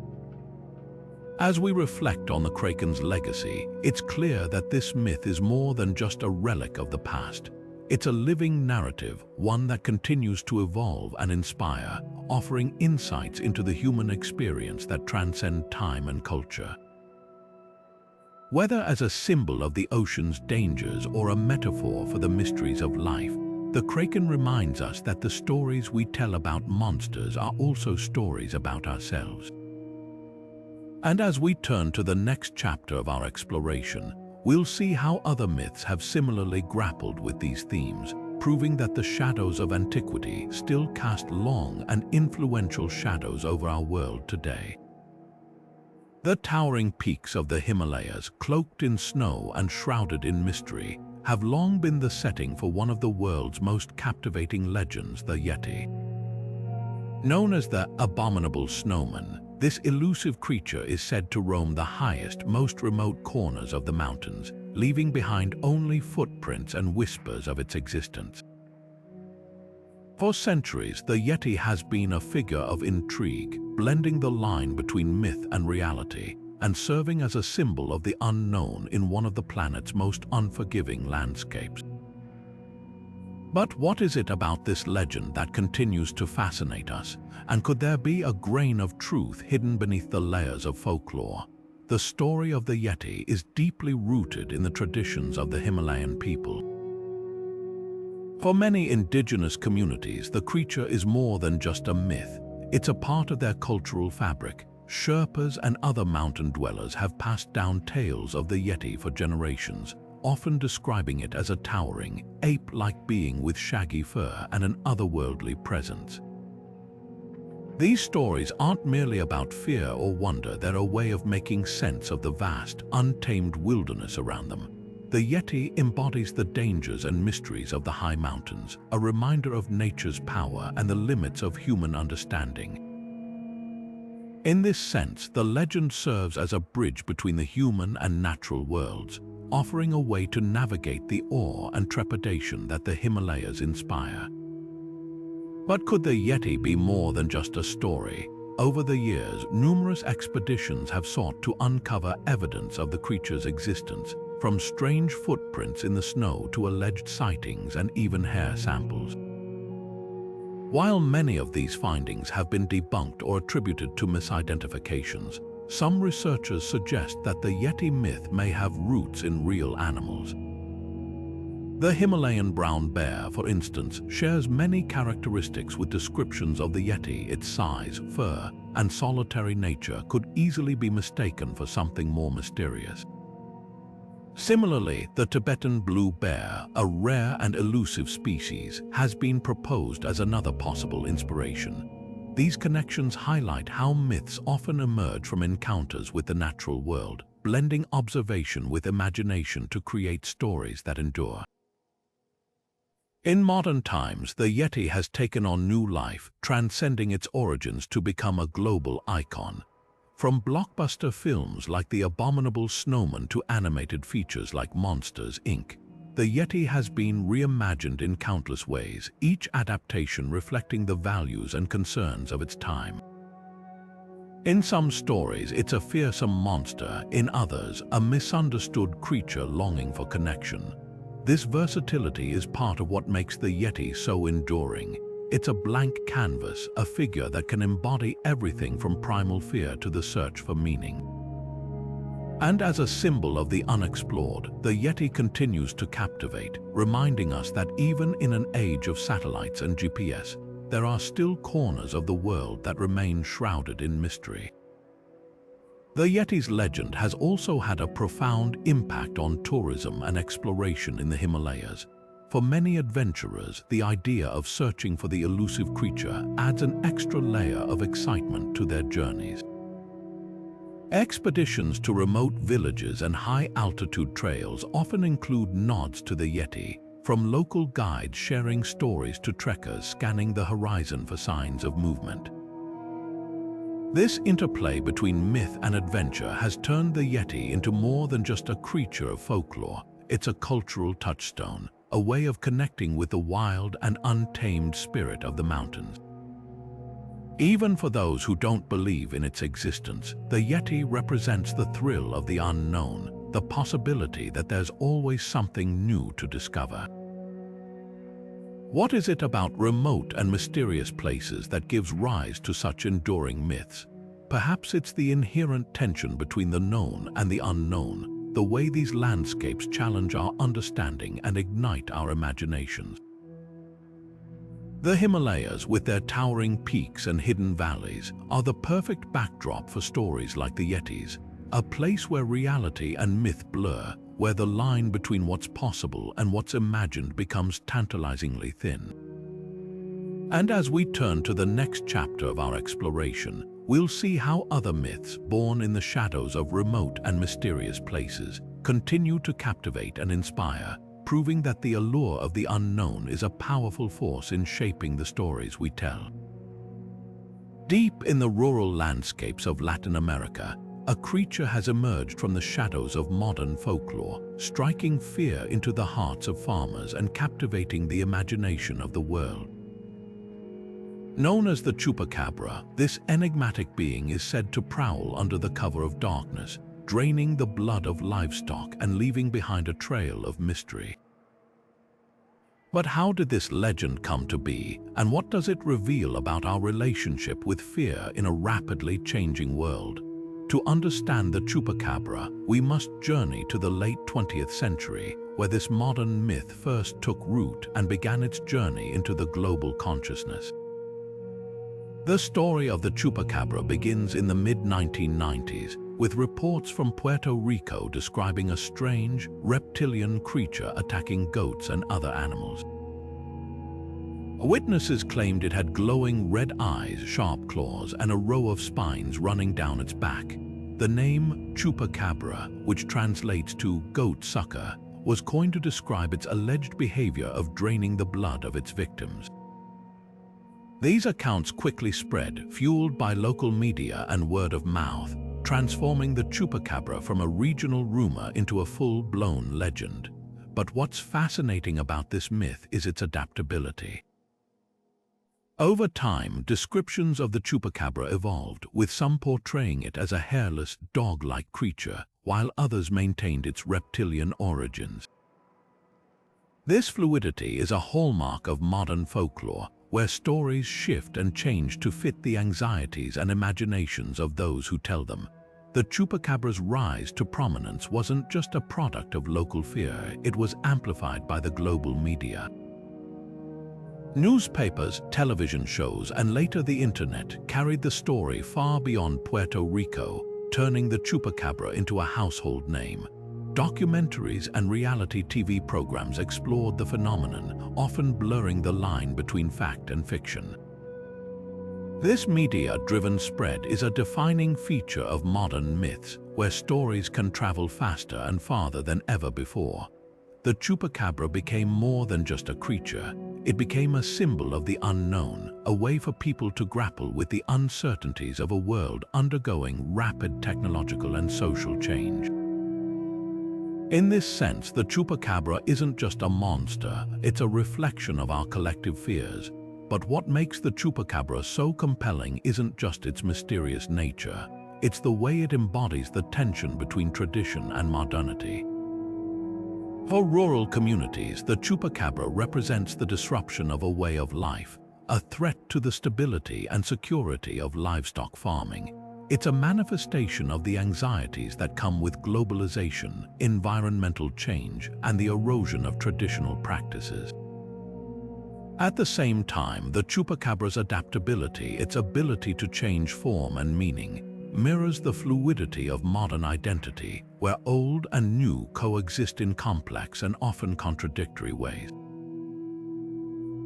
As we reflect on the kraken's legacy, it's clear that this myth is more than just a relic of the past. It's a living narrative, one that continues to evolve and inspire, offering insights into the human experience that transcend time and culture. Whether as a symbol of the ocean's dangers or a metaphor for the mysteries of life, the kraken reminds us that the stories we tell about monsters are also stories about ourselves. And as we turn to the next chapter of our exploration, we'll see how other myths have similarly grappled with these themes, proving that the shadows of antiquity still cast long and influential shadows over our world today. The towering peaks of the Himalayas, cloaked in snow and shrouded in mystery, have long been the setting for one of the world's most captivating legends, the Yeti. Known as the abominable snowman, this elusive creature is said to roam the highest, most remote corners of the mountains, leaving behind only footprints and whispers of its existence. For centuries, the Yeti has been a figure of intrigue, blending the line between myth and reality, and serving as a symbol of the unknown in one of the planet's most unforgiving landscapes. But what is it about this legend that continues to fascinate us? And could there be a grain of truth hidden beneath the layers of folklore? The story of the Yeti is deeply rooted in the traditions of the Himalayan people. For many indigenous communities, the creature is more than just a myth. It's a part of their cultural fabric. Sherpas and other mountain dwellers have passed down tales of the Yeti for generations, often describing it as a towering, ape-like being with shaggy fur and an otherworldly presence. These stories aren't merely about fear or wonder, they're a way of making sense of the vast, untamed wilderness around them. The Yeti embodies the dangers and mysteries of the high mountains, a reminder of nature's power and the limits of human understanding. In this sense, the legend serves as a bridge between the human and natural worlds, offering a way to navigate the awe and trepidation that the Himalayas inspire. But could the Yeti be more than just a story? Over the years, numerous expeditions have sought to uncover evidence of the creature's existence, from strange footprints in the snow to alleged sightings and even hair samples. While many of these findings have been debunked or attributed to misidentifications, some researchers suggest that the Yeti myth may have roots in real animals. The Himalayan brown bear, for instance, shares many characteristics with descriptions of the Yeti. Its size, fur, and solitary nature could easily be mistaken for something more mysterious. Similarly, the Tibetan blue bear, a rare and elusive species, has been proposed as another possible inspiration. These connections highlight how myths often emerge from encounters with the natural world, blending observation with imagination to create stories that endure. In modern times, the Yeti has taken on new life, transcending its origins to become a global icon. From blockbuster films like The Abominable Snowman to animated features like Monsters, Inc., the Yeti has been reimagined in countless ways, each adaptation reflecting the values and concerns of its time. In some stories, it's a fearsome monster; in others, a misunderstood creature longing for connection. This versatility is part of what makes the Yeti so enduring. It's a blank canvas, a figure that can embody everything from primal fear to the search for meaning. And as a symbol of the unexplored, the Yeti continues to captivate, reminding us that even in an age of satellites and GPS, there are still corners of the world that remain shrouded in mystery. The Yeti's legend has also had a profound impact on tourism and exploration in the Himalayas. For many adventurers, the idea of searching for the elusive creature adds an extra layer of excitement to their journeys. Expeditions to remote villages and high-altitude trails often include nods to the Yeti, from local guides sharing stories to trekkers scanning the horizon for signs of movement. This interplay between myth and adventure has turned the Yeti into more than just a creature of folklore. It's a cultural touchstone, a way of connecting with the wild and untamed spirit of the mountains. Even for those who don't believe in its existence, the Yeti represents the thrill of the unknown, the possibility that there's always something new to discover. What is it about remote and mysterious places that gives rise to such enduring myths? Perhaps it's the inherent tension between the known and the unknown, the way these landscapes challenge our understanding and ignite our imaginations. The Himalayas, with their towering peaks and hidden valleys, are the perfect backdrop for stories like the Yetis, a place where reality and myth blur, where the line between what's possible and what's imagined becomes tantalizingly thin. And as we turn to the next chapter of our exploration, we'll see how other myths, born in the shadows of remote and mysterious places, continue to captivate and inspire, proving that the allure of the unknown is a powerful force in shaping the stories we tell. Deep in the rural landscapes of Latin America, a creature has emerged from the shadows of modern folklore, striking fear into the hearts of farmers and captivating the imagination of the world. Known as the Chupacabra, this enigmatic being is said to prowl under the cover of darkness, draining the blood of livestock and leaving behind a trail of mystery. But how did this legend come to be, and what does it reveal about our relationship with fear in a rapidly changing world? To understand the Chupacabra, we must journey to the late 20th century, where this modern myth first took root and began its journey into the global consciousness. The story of the Chupacabra begins in the mid-1990s, with reports from Puerto Rico describing a strange, reptilian creature attacking goats and other animals. Witnesses claimed it had glowing red eyes, sharp claws, and a row of spines running down its back. The name Chupacabra, which translates to goat sucker, was coined to describe its alleged behavior of draining the blood of its victims. These accounts quickly spread, fueled by local media and word of mouth. transforming the Chupacabra from a regional rumor into a full-blown legend. But what's fascinating about this myth is its adaptability. Over time, descriptions of the Chupacabra evolved, with some portraying it as a hairless, dog-like creature, while others maintained its reptilian origins. This fluidity is a hallmark of modern folklore, where stories shift and change to fit the anxieties and imaginations of those who tell them. The Chupacabra's rise to prominence wasn't just a product of local fear, it was amplified by the global media. Newspapers, television shows, and later the internet carried the story far beyond Puerto Rico, turning the Chupacabra into a household name. Documentaries and reality TV programs explored the phenomenon, often blurring the line between fact and fiction. This media-driven spread is a defining feature of modern myths, where stories can travel faster and farther than ever before. The Chupacabra became more than just a creature. It became a symbol of the unknown, a way for people to grapple with the uncertainties of a world undergoing rapid technological and social change. In this sense, the Chupacabra isn't just a monster, it's a reflection of our collective fears. But what makes the Chupacabra so compelling isn't just its mysterious nature, it's the way it embodies the tension between tradition and modernity. For rural communities, the Chupacabra represents the disruption of a way of life, a threat to the stability and security of livestock farming. It's a manifestation of the anxieties that come with globalization, environmental change, and the erosion of traditional practices. At the same time, the Chupacabra's adaptability, its ability to change form and meaning, mirrors the fluidity of modern identity, where old and new coexist in complex and often contradictory ways.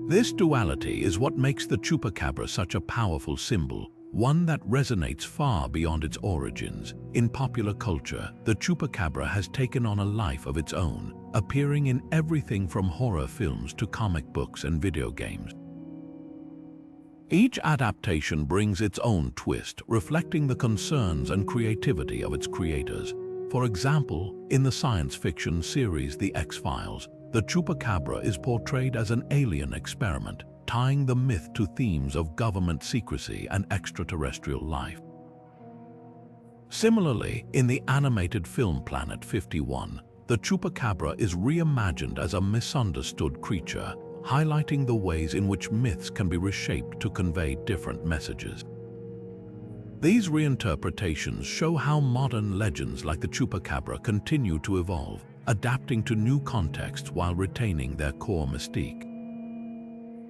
This duality is what makes the Chupacabra such a powerful symbol, one that resonates far beyond its origins. In popular culture, the Chupacabra has taken on a life of its own, appearing in everything from horror films to comic books and video games. Each adaptation brings its own twist, reflecting the concerns and creativity of its creators. For example, in the science fiction series The X-Files, the Chupacabra is portrayed as an alien experiment, tying the myth to themes of government secrecy and extraterrestrial life. Similarly, in the animated film Planet 51, the Chupacabra is reimagined as a misunderstood creature, highlighting the ways in which myths can be reshaped to convey different messages. These reinterpretations show how modern legends like the Chupacabra continue to evolve, adapting to new contexts while retaining their core mystique.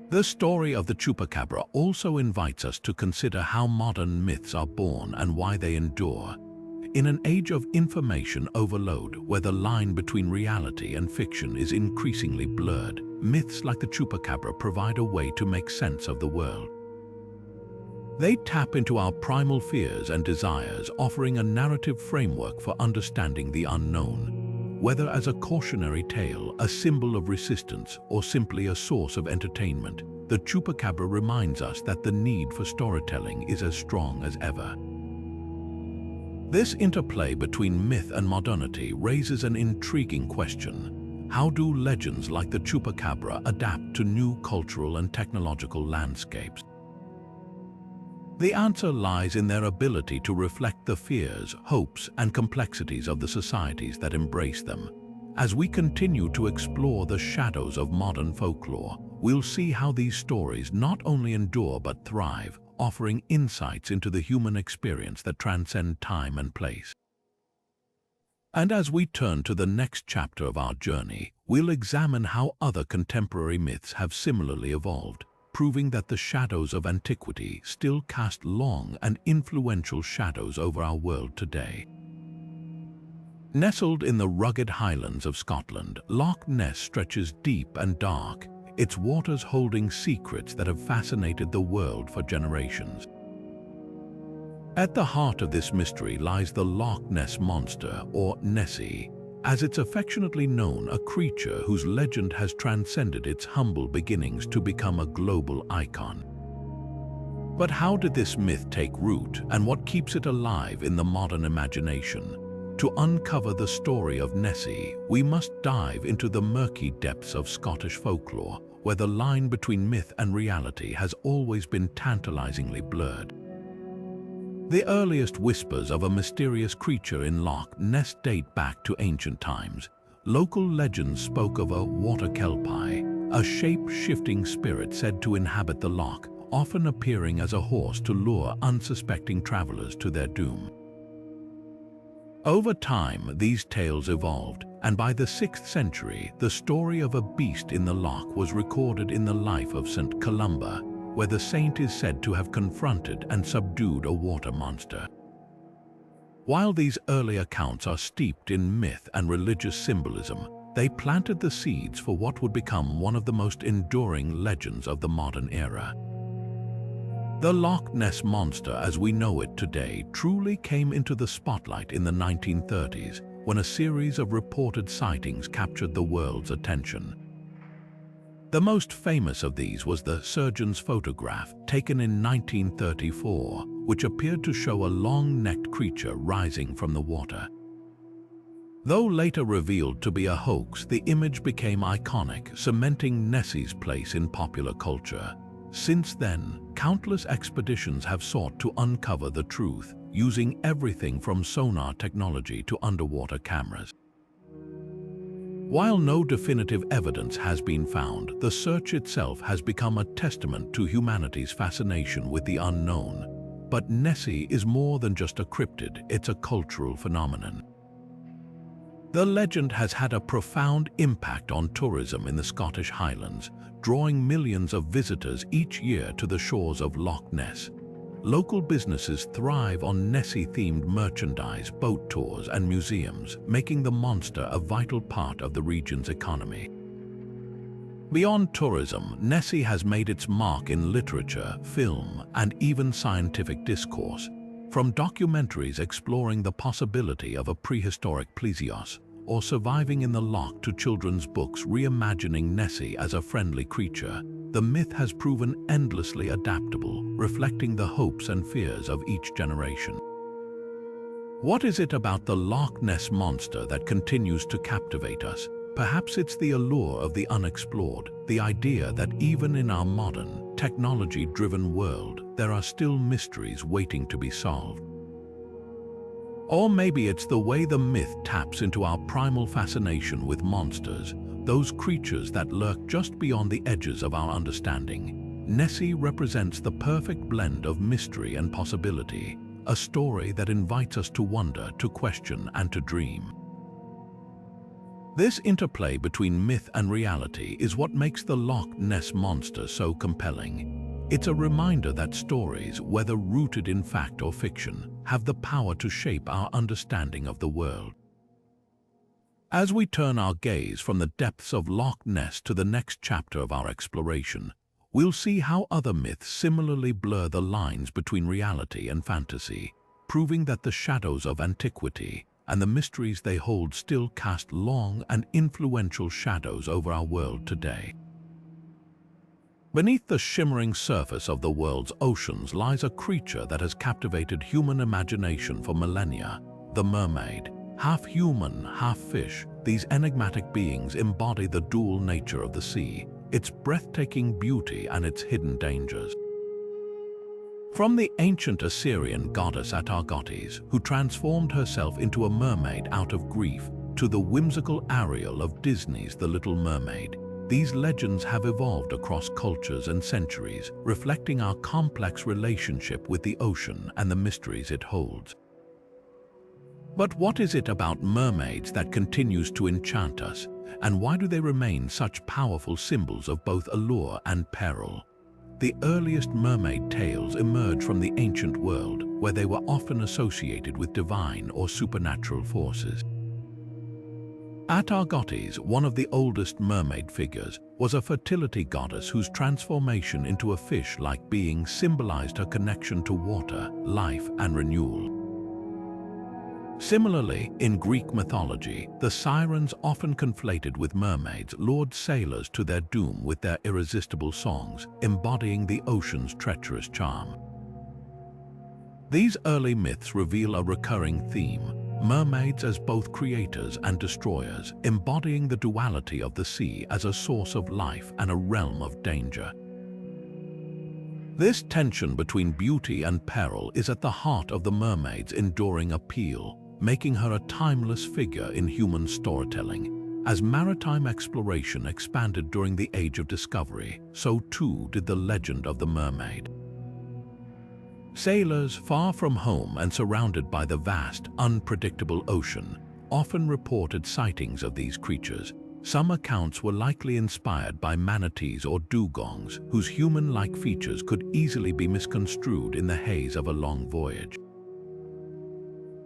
The story of the Chupacabra also invites us to consider how modern myths are born and why they endure. In an age of information overload, where the line between reality and fiction is increasingly blurred, myths like the Chupacabra provide a way to make sense of the world. They tap into our primal fears and desires, offering a narrative framework for understanding the unknown. Whether as a cautionary tale, a symbol of resistance, or simply a source of entertainment, the Chupacabra reminds us that the need for storytelling is as strong as ever. This interplay between myth and modernity raises an intriguing question. How do legends like the Chupacabra adapt to new cultural and technological landscapes? The answer lies in their ability to reflect the fears, hopes, and complexities of the societies that embrace them. As we continue to explore the shadows of modern folklore, we'll see how these stories not only endure but thrive, offering insights into the human experience that transcend time and place. And as we turn to the next chapter of our journey, we'll examine how other contemporary myths have similarly evolved, proving that the shadows of antiquity still cast long and influential shadows over our world today. Nestled in the rugged highlands of Scotland, Loch Ness stretches deep and dark, its waters holding secrets that have fascinated the world for generations. At the heart of this mystery lies the Loch Ness Monster, or Nessie, as it's affectionately known, a creature whose legend has transcended its humble beginnings to become a global icon. But how did this myth take root, and what keeps it alive in the modern imagination? To uncover the story of Nessie, we must dive into the murky depths of Scottish folklore, where the line between myth and reality has always been tantalizingly blurred. The earliest whispers of a mysterious creature in Loch Ness date back to ancient times. Local legends spoke of a water kelpie, a shape-shifting spirit said to inhabit the loch, often appearing as a horse to lure unsuspecting travelers to their doom. Over time, these tales evolved, and by the 6th century, the story of a beast in the loch was recorded in the life of St. Columba, where the saint is said to have confronted and subdued a water monster. While these early accounts are steeped in myth and religious symbolism, they planted the seeds for what would become one of the most enduring legends of the modern era. The Loch Ness Monster as we know it today truly came into the spotlight in the 1930s, when a series of reported sightings captured the world's attention. The most famous of these was the surgeon's photograph taken in 1934, which appeared to show a long-necked creature rising from the water. Though later revealed to be a hoax, the image became iconic, cementing Nessie's place in popular culture. Since then, countless expeditions have sought to uncover the truth, using everything from sonar technology to underwater cameras. While no definitive evidence has been found, the search itself has become a testament to humanity's fascination with the unknown. But Nessie is more than just a cryptid, it's a cultural phenomenon. The legend has had a profound impact on tourism in the Scottish Highlands, drawing millions of visitors each year to the shores of Loch Ness. Local businesses thrive on Nessie-themed merchandise, boat tours, and museums, making the monster a vital part of the region's economy. Beyond tourism, Nessie has made its mark in literature, film, and even scientific discourse, from documentaries exploring the possibility of a prehistoric plesiosaur or surviving in the loch to children's books reimagining Nessie as a friendly creature. The myth has proven endlessly adaptable, reflecting the hopes and fears of each generation. What is it about the Loch Ness Monster that continues to captivate us? Perhaps it's the allure of the unexplored, the idea that even in our modern, technology-driven world, there are still mysteries waiting to be solved. Or maybe it's the way the myth taps into our primal fascination with monsters, those creatures that lurk just beyond the edges of our understanding. Nessie represents the perfect blend of mystery and possibility, a story that invites us to wonder, to question, and to dream. This interplay between myth and reality is what makes the Loch Ness Monster so compelling. It's a reminder that stories, whether rooted in fact or fiction, have the power to shape our understanding of the world. As we turn our gaze from the depths of Loch Ness to the next chapter of our exploration, we'll see how other myths similarly blur the lines between reality and fantasy, proving that the shadows of antiquity and the mysteries they hold still cast long and influential shadows over our world today. Beneath the shimmering surface of the world's oceans lies a creature that has captivated human imagination for millennia, the mermaid. Half human, half fish, these enigmatic beings embody the dual nature of the sea, its breathtaking beauty and its hidden dangers. From the ancient Assyrian goddess Atargates, who transformed herself into a mermaid out of grief, to the whimsical Ariel of Disney's The Little Mermaid, these legends have evolved across cultures and centuries, reflecting our complex relationship with the ocean and the mysteries it holds. But what is it about mermaids that continues to enchant us, and why do they remain such powerful symbols of both allure and peril? The earliest mermaid tales emerge from the ancient world, where they were often associated with divine or supernatural forces. Atargates, one of the oldest mermaid figures, was a fertility goddess whose transformation into a fish-like being symbolized her connection to water, life, and renewal. Similarly, in Greek mythology, the sirens, often conflated with mermaids, lured sailors to their doom with their irresistible songs, embodying the ocean's treacherous charm. These early myths reveal a recurring theme: mermaids as both creators and destroyers, embodying the duality of the sea as a source of life and a realm of danger. This tension between beauty and peril is at the heart of the mermaid's enduring appeal, making her a timeless figure in human storytelling. As maritime exploration expanded during the Age of Discovery, so too did the legend of the mermaid. Sailors, far from home and surrounded by the vast, unpredictable ocean, often reported sightings of these creatures. Some accounts were likely inspired by manatees or dugongs, whose human-like features could easily be misconstrued in the haze of a long voyage.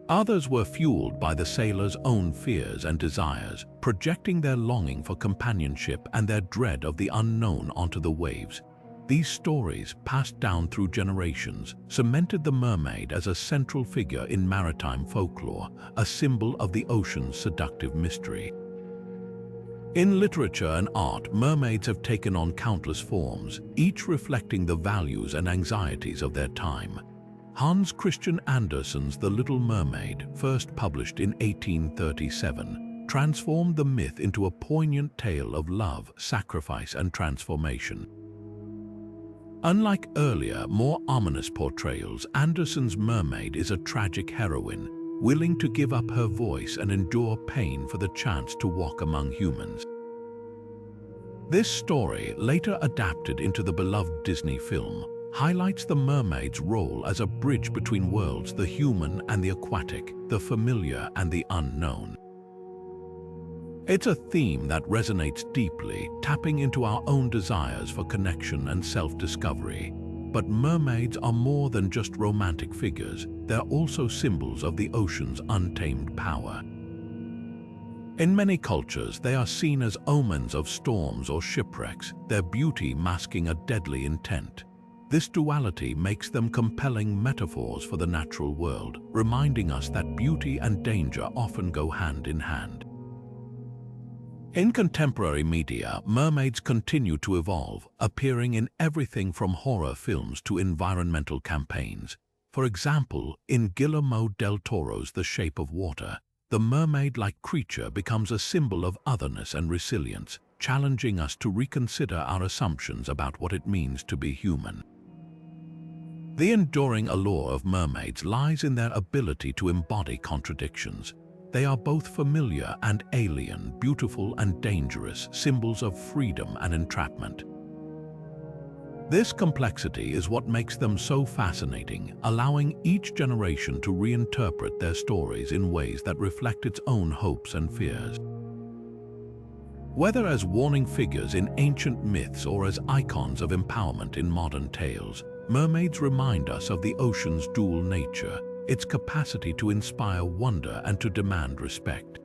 Others were fueled by the sailors' own fears and desires, projecting their longing for companionship and their dread of the unknown onto the waves. These stories, passed down through generations, cemented the mermaid as a central figure in maritime folklore, a symbol of the ocean's seductive mystery. In literature and art, mermaids have taken on countless forms, each reflecting the values and anxieties of their time. Hans Christian Andersen's The Little Mermaid, first published in 1837, transformed the myth into a poignant tale of love, sacrifice, and transformation. Unlike earlier, more ominous portrayals, Andersen's mermaid is a tragic heroine, willing to give up her voice and endure pain for the chance to walk among humans. This story, later adapted into the beloved Disney film, highlights the mermaid's role as a bridge between worlds, the human and the aquatic, the familiar and the unknown. It's a theme that resonates deeply, tapping into our own desires for connection and self-discovery. But mermaids are more than just romantic figures, they're also symbols of the ocean's untamed power. In many cultures, they are seen as omens of storms or shipwrecks, their beauty masking a deadly intent. This duality makes them compelling metaphors for the natural world, reminding us that beauty and danger often go hand in hand. In contemporary media, mermaids continue to evolve, appearing in everything from horror films to environmental campaigns. For example, in Guillermo del Toro's The Shape of Water, the mermaid-like creature becomes a symbol of otherness and resilience, challenging us to reconsider our assumptions about what it means to be human. The enduring allure of mermaids lies in their ability to embody contradictions. They are both familiar and alien, beautiful and dangerous, symbols of freedom and entrapment. This complexity is what makes them so fascinating, allowing each generation to reinterpret their stories in ways that reflect its own hopes and fears. Whether as warning figures in ancient myths or as icons of empowerment in modern tales, mermaids remind us of the ocean's dual nature, its capacity to inspire wonder and to demand respect.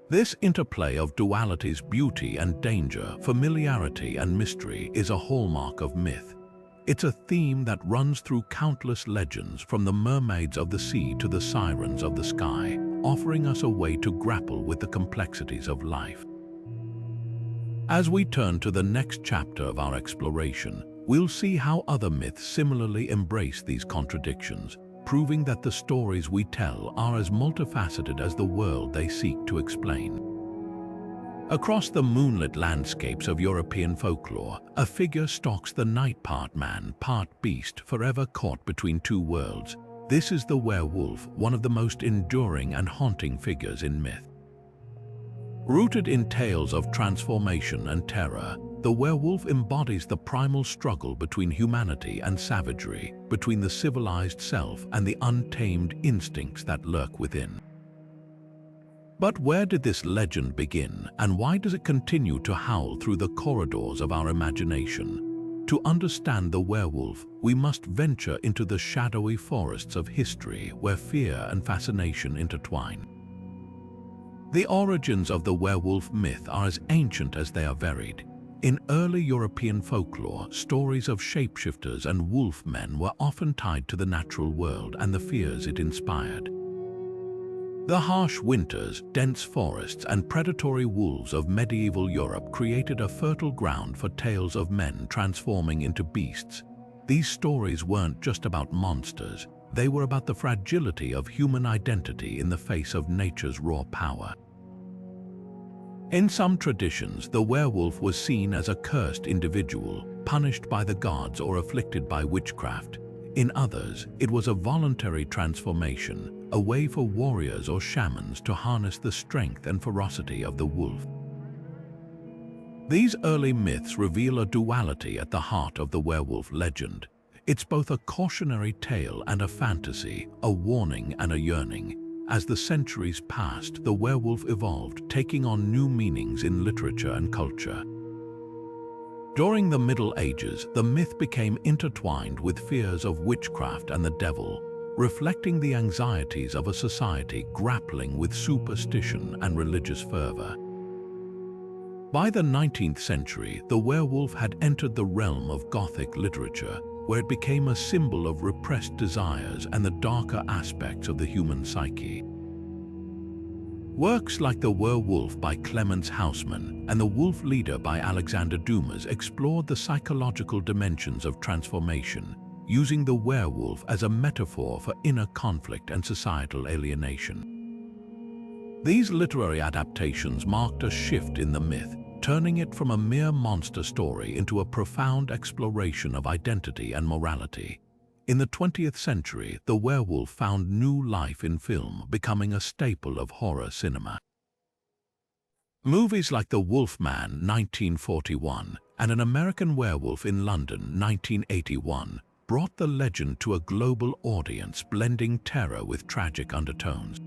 This interplay of duality's beauty and danger, familiarity and mystery is a hallmark of myth. It's a theme that runs through countless legends, from the mermaids of the sea to the sirens of the sky, offering us a way to grapple with the complexities of life. As we turn to the next chapter of our exploration, we'll see how other myths similarly embrace these contradictions, proving that the stories we tell are as multifaceted as the world they seek to explain. Across the moonlit landscapes of European folklore, a figure stalks the night, part man, part beast, forever caught between two worlds. This is the werewolf, one of the most enduring and haunting figures in myth. Rooted in tales of transformation and terror, the werewolf embodies the primal struggle between humanity and savagery, between the civilized self and the untamed instincts that lurk within. But where did this legend begin, and why does it continue to howl through the corridors of our imagination? To understand the werewolf, we must venture into the shadowy forests of history where fear and fascination intertwine. The origins of the werewolf myth are as ancient as they are varied. In early European folklore, stories of shapeshifters and wolfmen were often tied to the natural world and the fears it inspired. The harsh winters, dense forests, and predatory wolves of medieval Europe created a fertile ground for tales of men transforming into beasts. these stories weren't just about monsters, they were about the fragility of human identity in the face of nature's raw power. In some traditions, the werewolf was seen as a cursed individual, punished by the gods or afflicted by witchcraft. In others, it was a voluntary transformation, a way for warriors or shamans to harness the strength and ferocity of the wolf. These early myths reveal a duality at the heart of the werewolf legend. It's both a cautionary tale and a fantasy, a warning and a yearning. As the centuries passed, the werewolf evolved, taking on new meanings in literature and culture. During the Middle Ages, the myth became intertwined with fears of witchcraft and the devil, reflecting the anxieties of a society grappling with superstition and religious fervor. By the 19th century, the werewolf had entered the realm of Gothic literature, where it became a symbol of repressed desires and the darker aspects of the human psyche. Works like The Werewolf by Clemens Hausmann and The Wolf Leader by Alexander Dumas explored the psychological dimensions of transformation, using the werewolf as a metaphor for inner conflict and societal alienation. These literary adaptations marked a shift in the myth, turning it from a mere monster story into a profound exploration of identity and morality. In the 20th century, the werewolf found new life in film, becoming a staple of horror cinema. Movies like The Wolfman, 1941, and An American Werewolf in London, 1981, brought the legend to a global audience, blending terror with tragic undertones.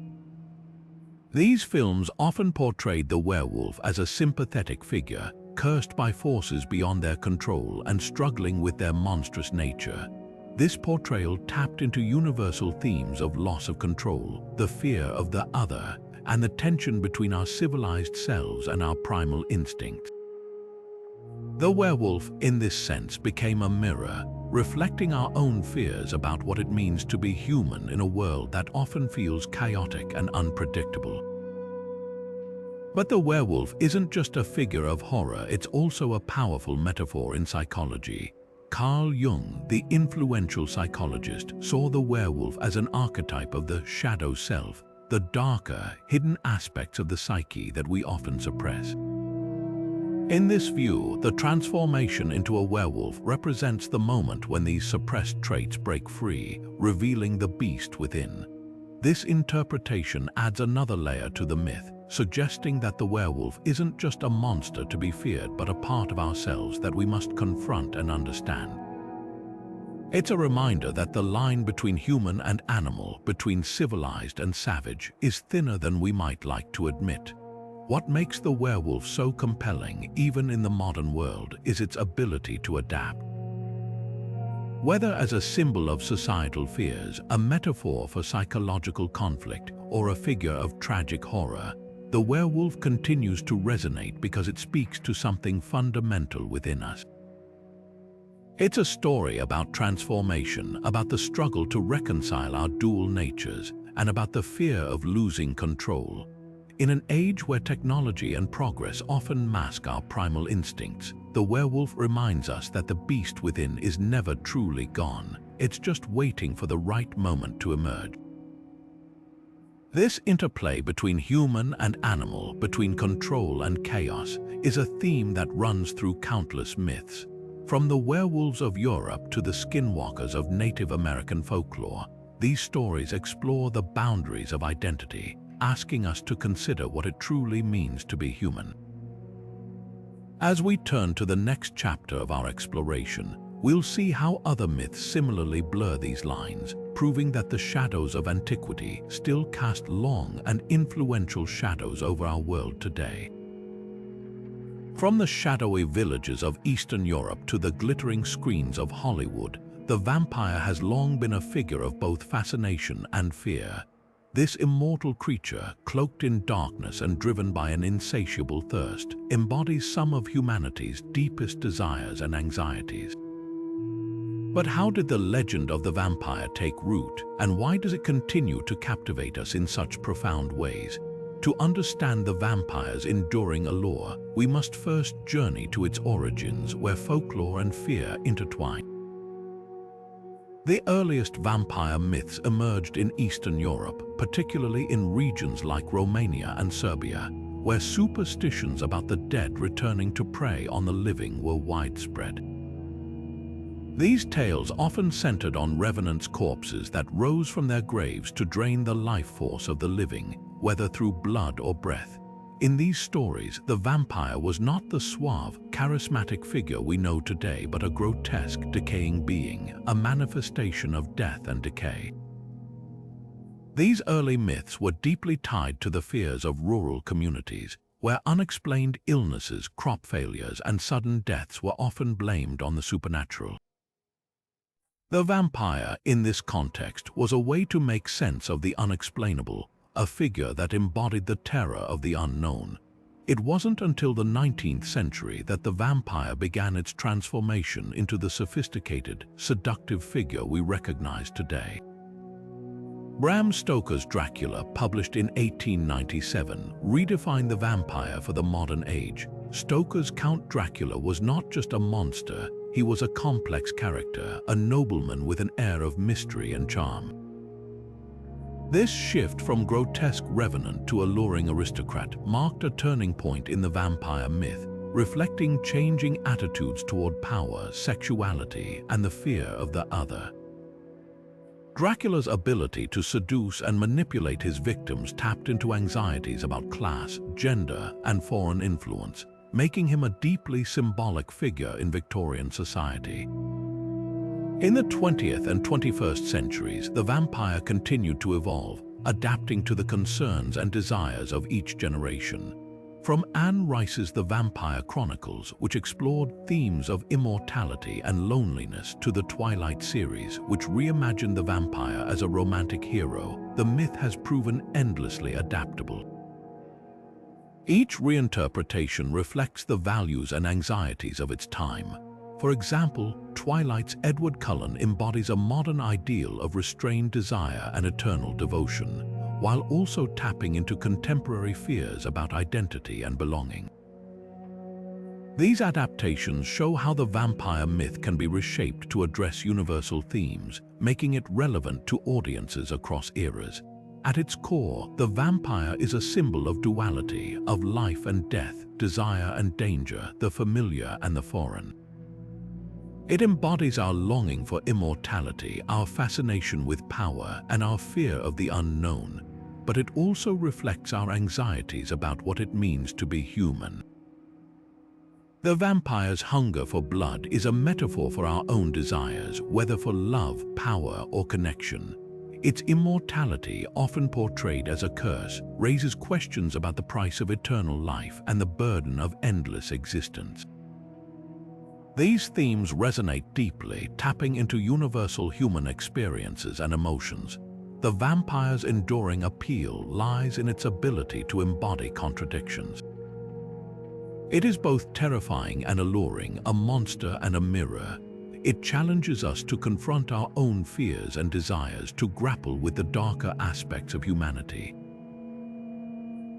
These films often portrayed the werewolf as a sympathetic figure, cursed by forces beyond their control and struggling with their monstrous nature. This portrayal tapped into universal themes of loss of control, the fear of the other, and the tension between our civilized selves and our primal instincts. The werewolf, in this sense, became a mirror, reflecting our own fears about what it means to be human in a world that often feels chaotic and unpredictable. But the werewolf isn't just a figure of horror, it's also a powerful metaphor in psychology. Carl Jung, the influential psychologist, saw the werewolf as an archetype of the shadow self, the darker, hidden aspects of the psyche that we often suppress. In this view, the transformation into a werewolf represents the moment when these suppressed traits break free, revealing the beast within. This interpretation adds another layer to the myth, suggesting that the werewolf isn't just a monster to be feared but a part of ourselves that we must confront and understand. It's a reminder that the line between human and animal, between civilized and savage, is thinner than we might like to admit. What makes the werewolf so compelling, even in the modern world, is its ability to adapt. Whether as a symbol of societal fears, a metaphor for psychological conflict, or a figure of tragic horror, the werewolf continues to resonate because it speaks to something fundamental within us. It's a story about transformation, about the struggle to reconcile our dual natures, and about the fear of losing control. In an age where technology and progress often mask our primal instincts, the werewolf reminds us that the beast within is never truly gone. It's just waiting for the right moment to emerge. This interplay between human and animal, between control and chaos, is a theme that runs through countless myths. From the werewolves of Europe to the skinwalkers of Native American folklore, these stories explore the boundaries of identity, asking us to consider what it truly means to be human. As we turn to the next chapter of our exploration, we'll see how other myths similarly blur these lines, proving that the shadows of antiquity still cast long and influential shadows over our world today. From the shadowy villages of Eastern Europe to the glittering screens of Hollywood, the vampire has long been a figure of both fascination and fear. This immortal creature, cloaked in darkness and driven by an insatiable thirst, embodies some of humanity's deepest desires and anxieties. But how did the legend of the vampire take root, and why does it continue to captivate us in such profound ways? To understand the vampire's enduring allure, we must first journey to its origins, where folklore and fear intertwine. The earliest vampire myths emerged in Eastern Europe, particularly in regions like Romania and Serbia, where superstitions about the dead returning to prey on the living were widespread. These tales often centered on revenants' corpses that rose from their graves to drain the life force of the living, whether through blood or breath. In these stories, the vampire was not the suave, charismatic figure we know today, but a grotesque, decaying being, a manifestation of death and decay. These early myths were deeply tied to the fears of rural communities, where unexplained illnesses, crop failures, and sudden deaths were often blamed on the supernatural. The vampire, in this context, was a way to make sense of the unexplainable, a figure that embodied the terror of the unknown. It wasn't until the 19th century that the vampire began its transformation into the sophisticated, seductive figure we recognize today. Bram Stoker's Dracula, published in 1897, redefined the vampire for the modern age. Stoker's Count Dracula was not just a monster, he was a complex character, a nobleman with an air of mystery and charm. This shift from grotesque revenant to alluring aristocrat marked a turning point in the vampire myth, reflecting changing attitudes toward power, sexuality, and the fear of the other. Dracula's ability to seduce and manipulate his victims tapped into anxieties about class, gender, and foreign influence, making him a deeply symbolic figure in Victorian society. In the 20th and 21st centuries, the vampire continued to evolve, adapting to the concerns and desires of each generation. From Anne Rice's The Vampire Chronicles, which explored themes of immortality and loneliness, to the Twilight series, which reimagined the vampire as a romantic hero, the myth has proven endlessly adaptable. Each reinterpretation reflects the values and anxieties of its time. For example, Twilight's Edward Cullen embodies a modern ideal of restrained desire and eternal devotion, while also tapping into contemporary fears about identity and belonging. These adaptations show how the vampire myth can be reshaped to address universal themes, making it relevant to audiences across eras. At its core, the vampire is a symbol of duality, of life and death, desire and danger, the familiar and the foreign. It embodies our longing for immortality, our fascination with power, and our fear of the unknown, but it also reflects our anxieties about what it means to be human. The vampire's hunger for blood is a metaphor for our own desires, whether for love, power, or connection. Its immortality, often portrayed as a curse, raises questions about the price of eternal life and the burden of endless existence. These themes resonate deeply, tapping into universal human experiences and emotions. The vampire's enduring appeal lies in its ability to embody contradictions. It is both terrifying and alluring, a monster and a mirror. It challenges us to confront our own fears and desires, to grapple with the darker aspects of humanity.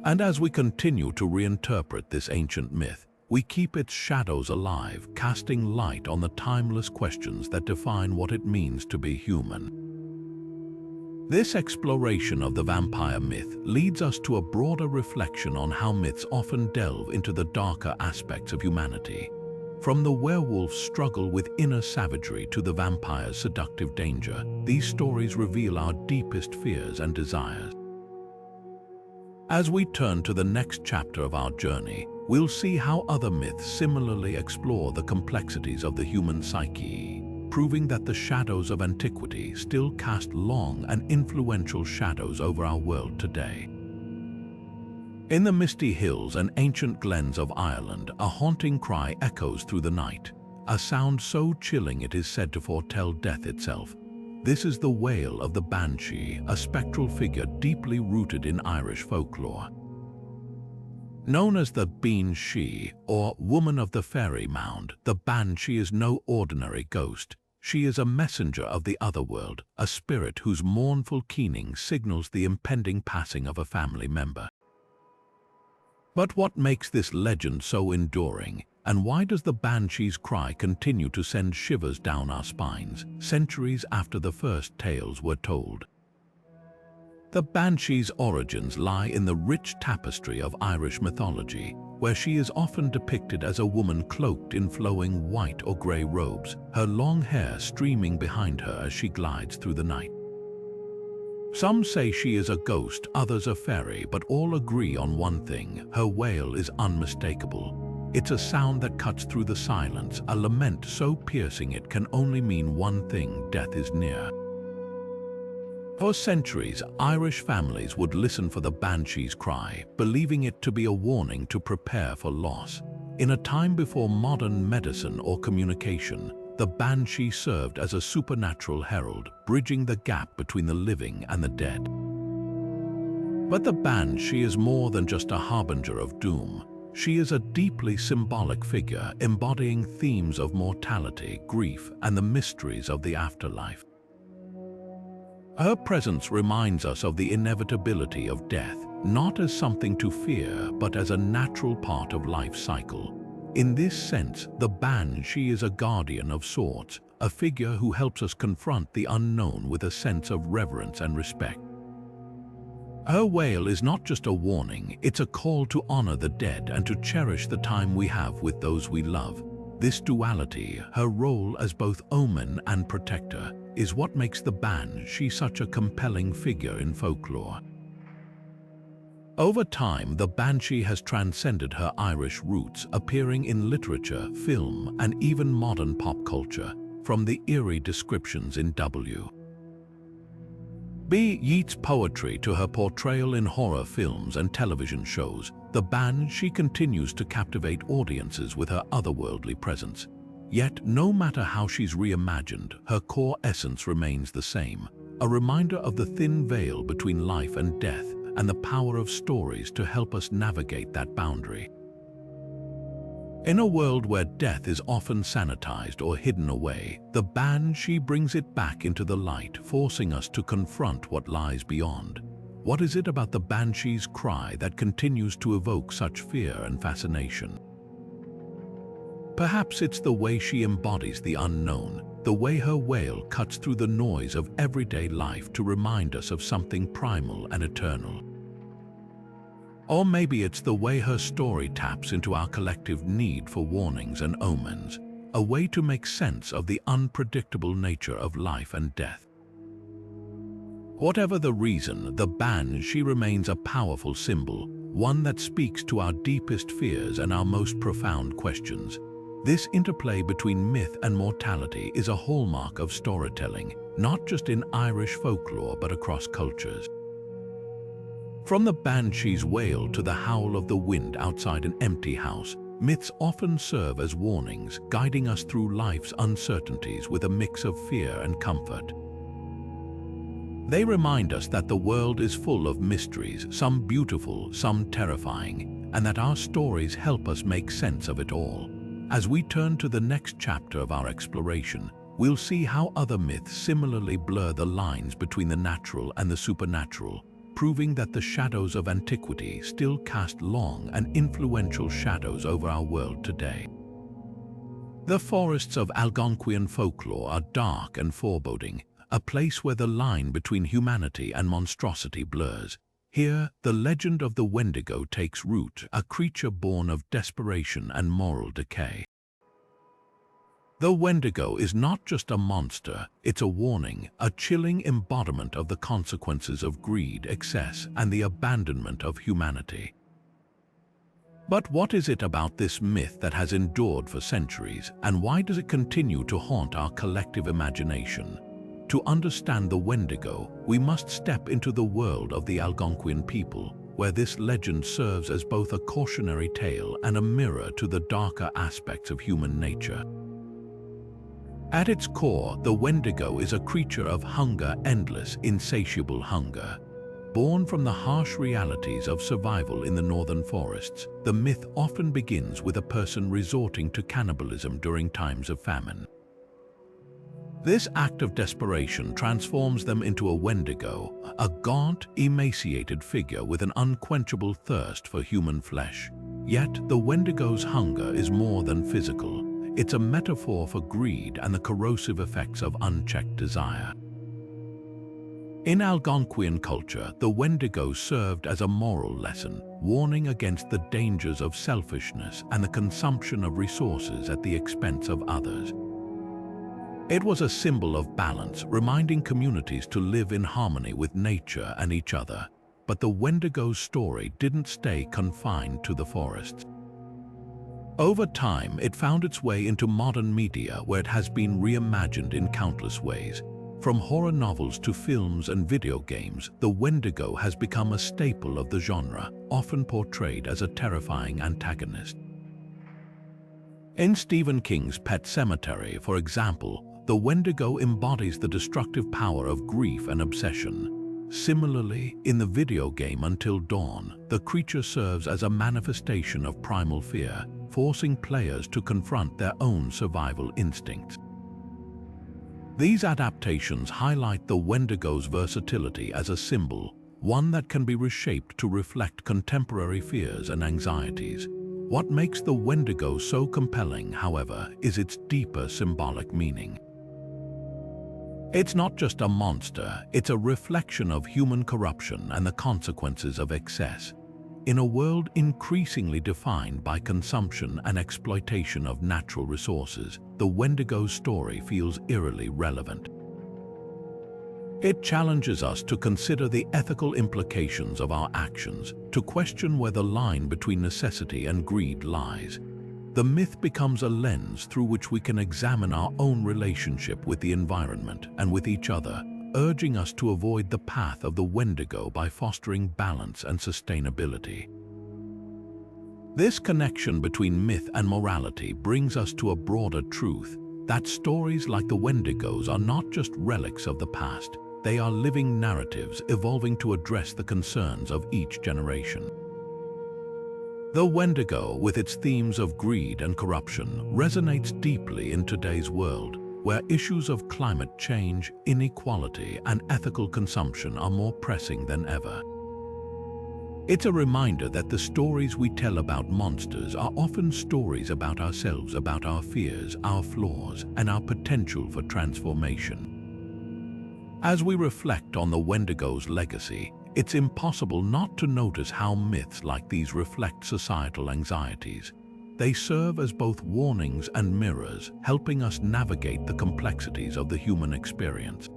And as we continue to reinterpret this ancient myth, we keep its shadows alive, casting light on the timeless questions that define what it means to be human. This exploration of the vampire myth leads us to a broader reflection on how myths often delve into the darker aspects of humanity. From the werewolf's struggle with inner savagery to the vampire's seductive danger, these stories reveal our deepest fears and desires. As we turn to the next chapter of our journey, we'll see how other myths similarly explore the complexities of the human psyche, proving that the shadows of antiquity still cast long and influential shadows over our world today. In the misty hills and ancient glens of Ireland, a haunting cry echoes through the night, a sound so chilling it is said to foretell death itself. This is the wail of the banshee, a spectral figure deeply rooted in Irish folklore. Known as the Bean-She, or Woman of the Fairy Mound, the banshee is no ordinary ghost. She is a messenger of the otherworld, a spirit whose mournful keening signals the impending passing of a family member. But what makes this legend so enduring And why does the banshee's cry continue to send shivers down our spines, centuries after the first tales were told? The banshee's origins lie in the rich tapestry of Irish mythology, where she is often depicted as a woman cloaked in flowing white or grey robes, her long hair streaming behind her as she glides through the night. Some say she is a ghost, others a fairy, but all agree on one thing: her wail is unmistakable. It's a sound that cuts through the silence, a lament so piercing it can only mean one thing: death is near. For centuries, Irish families would listen for the banshee's cry, believing it to be a warning to prepare for loss. In a time before modern medicine or communication, the banshee served as a supernatural herald, bridging the gap between the living and the dead. But the banshee is more than just a harbinger of doom. She is a deeply symbolic figure, embodying themes of mortality, grief, and the mysteries of the afterlife. Her presence reminds us of the inevitability of death, not as something to fear, but as a natural part of life's cycle. In this sense, the banshee is a guardian of sorts, a figure who helps us confront the unknown with a sense of reverence and respect. Her wail is not just a warning, it's a call to honor the dead and to cherish the time we have with those we love. This duality, her role as both omen and protector, is what makes the banshee such a compelling figure in folklore. Over time, the banshee has transcended her Irish roots, appearing in literature, film, and even modern pop culture, from the eerie descriptions in W. B. Yeats' poetry to her portrayal in horror films and television shows, the banshee continues to captivate audiences with her otherworldly presence. Yet, no matter how she's reimagined, her core essence remains the same, a reminder of the thin veil between life and death and the power of stories to help us navigate that boundary. In a world where death is often sanitized or hidden away, the banshee brings it back into the light, forcing us to confront what lies beyond. What is it about the banshee's cry that continues to evoke such fear and fascination? Perhaps it's the way she embodies the unknown, the way her wail cuts through the noise of everyday life to remind us of something primal and eternal. Or maybe it's the way her story taps into our collective need for warnings and omens, a way to make sense of the unpredictable nature of life and death. Whatever the reason, the banshee remains a powerful symbol, one that speaks to our deepest fears and our most profound questions. This interplay between myth and mortality is a hallmark of storytelling, not just in Irish folklore but across cultures. From the banshee's wail to the howl of the wind outside an empty house, myths often serve as warnings, guiding us through life's uncertainties with a mix of fear and comfort. They remind us that the world is full of mysteries, some beautiful, some terrifying, and that our stories help us make sense of it all. As we turn to the next chapter of our exploration, we'll see how other myths similarly blur the lines between the natural and the supernatural, proving that the shadows of antiquity still cast long and influential shadows over our world today. The forests of Algonquian folklore are dark and foreboding, a place where the line between humanity and monstrosity blurs. Here, the legend of the Wendigo takes root, a creature born of desperation and moral decay. The Wendigo is not just a monster, it's a warning, a chilling embodiment of the consequences of greed, excess, and the abandonment of humanity. But what is it about this myth that has endured for centuries, and why does it continue to haunt our collective imagination? To understand the Wendigo, we must step into the world of the Algonquian people, where this legend serves as both a cautionary tale and a mirror to the darker aspects of human nature. At its core, the Wendigo is a creature of hunger, endless, insatiable hunger. Born from the harsh realities of survival in the northern forests, the myth often begins with a person resorting to cannibalism during times of famine. This act of desperation transforms them into a Wendigo, a gaunt, emaciated figure with an unquenchable thirst for human flesh. Yet, the Wendigo's hunger is more than physical. It's a metaphor for greed and the corrosive effects of unchecked desire. In Algonquian culture, the Wendigo served as a moral lesson, warning against the dangers of selfishness and the consumption of resources at the expense of others. It was a symbol of balance, reminding communities to live in harmony with nature and each other. But the Wendigo's story didn't stay confined to the forests. Over time, it found its way into modern media, where it has been reimagined in countless ways. From horror novels to films and video games, the Wendigo has become a staple of the genre, often portrayed as a terrifying antagonist. In Stephen King's Pet Sematary, for example, the Wendigo embodies the destructive power of grief and obsession. Similarly, in the video game Until Dawn, the creature serves as a manifestation of primal fear, forcing players to confront their own survival instincts. These adaptations highlight the Wendigo's versatility as a symbol, one that can be reshaped to reflect contemporary fears and anxieties. What makes the Wendigo so compelling, however, is its deeper symbolic meaning. It's not just a monster, it's a reflection of human corruption and the consequences of excess. In a world increasingly defined by consumption and exploitation of natural resources, the Wendigo's story feels eerily relevant. It challenges us to consider the ethical implications of our actions, to question where the line between necessity and greed lies. The myth becomes a lens through which we can examine our own relationship with the environment and with each other, urging us to avoid the path of the Wendigo by fostering balance and sustainability. This connection between myth and morality brings us to a broader truth, that stories like the Wendigos are not just relics of the past, they are living narratives evolving to address the concerns of each generation. The Wendigo, with its themes of greed and corruption, resonates deeply in today's world, where issues of climate change, inequality, and ethical consumption are more pressing than ever. It's a reminder that the stories we tell about monsters are often stories about ourselves, about our fears, our flaws, and our potential for transformation. As we reflect on the Wendigo's legacy, it's impossible not to notice how myths like these reflect societal anxieties. They serve as both warnings and mirrors, helping us navigate the complexities of the human experience.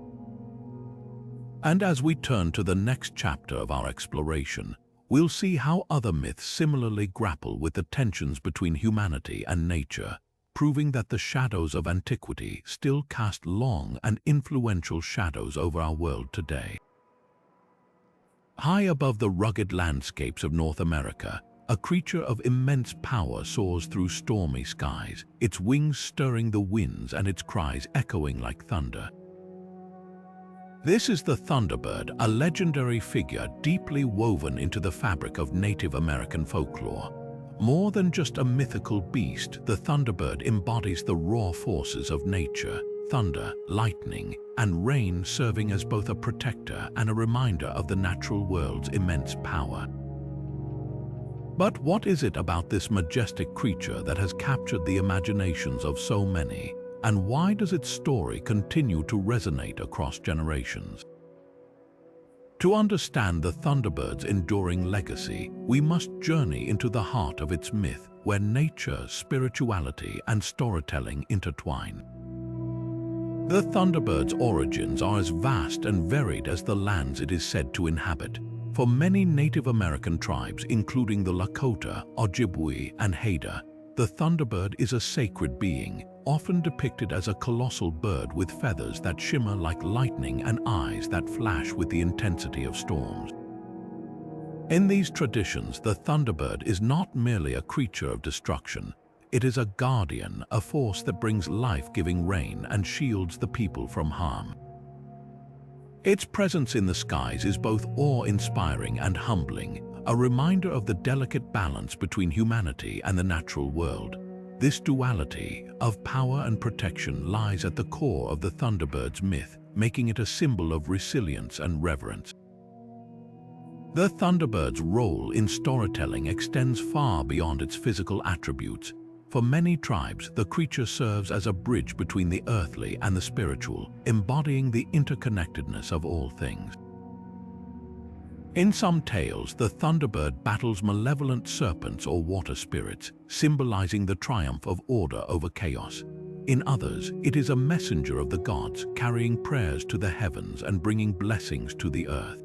And as we turn to the next chapter of our exploration, we'll see how other myths similarly grapple with the tensions between humanity and nature, proving that the shadows of antiquity still cast long and influential shadows over our world today. High above the rugged landscapes of North America, a creature of immense power soars through stormy skies, its wings stirring the winds and its cries echoing like thunder. This is the Thunderbird, a legendary figure deeply woven into the fabric of Native American folklore. More than just a mythical beast, the Thunderbird embodies the raw forces of nature, thunder, lightning, and rain serving as both a protector and a reminder of the natural world's immense power. But what is it about this majestic creature that has captured the imaginations of so many, and why does its story continue to resonate across generations? To understand the Thunderbird's enduring legacy, we must journey into the heart of its myth, where nature, spirituality, and storytelling intertwine. The Thunderbird's origins are as vast and varied as the lands it is said to inhabit. For many Native American tribes, including the Lakota, Ojibwe, and Haida, the Thunderbird is a sacred being, often depicted as a colossal bird with feathers that shimmer like lightning and eyes that flash with the intensity of storms. In these traditions, the Thunderbird is not merely a creature of destruction. It is a guardian, a force that brings life-giving rain and shields the people from harm. Its presence in the skies is both awe-inspiring and humbling, a reminder of the delicate balance between humanity and the natural world. This duality of power and protection lies at the core of the Thunderbird's myth, making it a symbol of resilience and reverence. The Thunderbird's role in storytelling extends far beyond its physical attributes. For many tribes, the creature serves as a bridge between the earthly and the spiritual, embodying the interconnectedness of all things. In some tales, the Thunderbird battles malevolent serpents or water spirits, symbolizing the triumph of order over chaos. In others, it is a messenger of the gods, carrying prayers to the heavens and bringing blessings to the earth.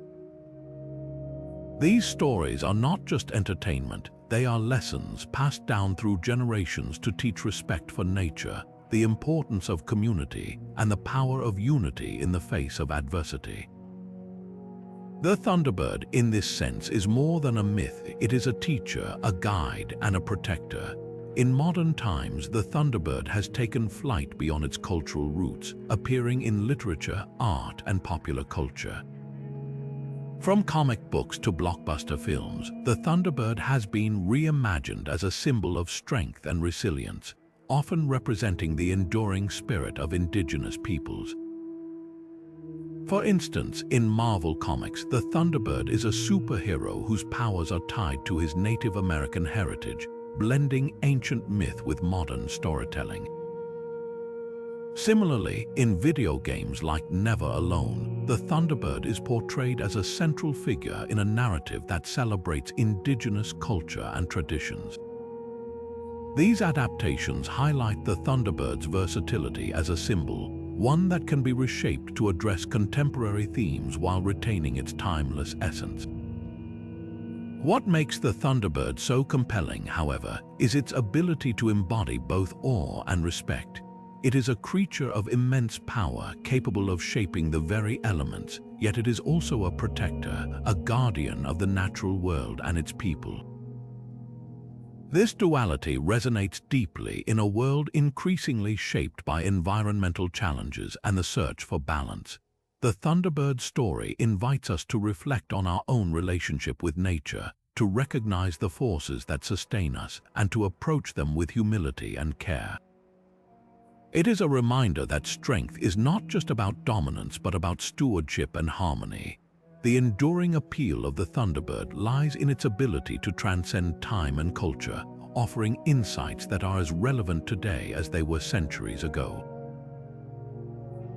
These stories are not just entertainment, they are lessons passed down through generations to teach respect for nature, the importance of community, and the power of unity in the face of adversity. The Thunderbird, in this sense, is more than a myth. It is a teacher, a guide, and a protector. In modern times, the Thunderbird has taken flight beyond its cultural roots, appearing in literature, art, and popular culture. From comic books to blockbuster films, the Thunderbird has been reimagined as a symbol of strength and resilience, often representing the enduring spirit of indigenous peoples. For instance, in Marvel Comics, the Thunderbird is a superhero whose powers are tied to his Native American heritage, blending ancient myth with modern storytelling. Similarly, in video games like Never Alone, the Thunderbird is portrayed as a central figure in a narrative that celebrates indigenous culture and traditions. These adaptations highlight the Thunderbird's versatility as a symbol, one that can be reshaped to address contemporary themes while retaining its timeless essence. What makes the Thunderbird so compelling, however, is its ability to embody both awe and respect. It is a creature of immense power, capable of shaping the very elements, yet it is also a protector, a guardian of the natural world and its people. This duality resonates deeply in a world increasingly shaped by environmental challenges and the search for balance. The Thunderbird story invites us to reflect on our own relationship with nature, to recognize the forces that sustain us, and to approach them with humility and care. It is a reminder that strength is not just about dominance but about stewardship and harmony. The enduring appeal of the Thunderbird lies in its ability to transcend time and culture, offering insights that are as relevant today as they were centuries ago.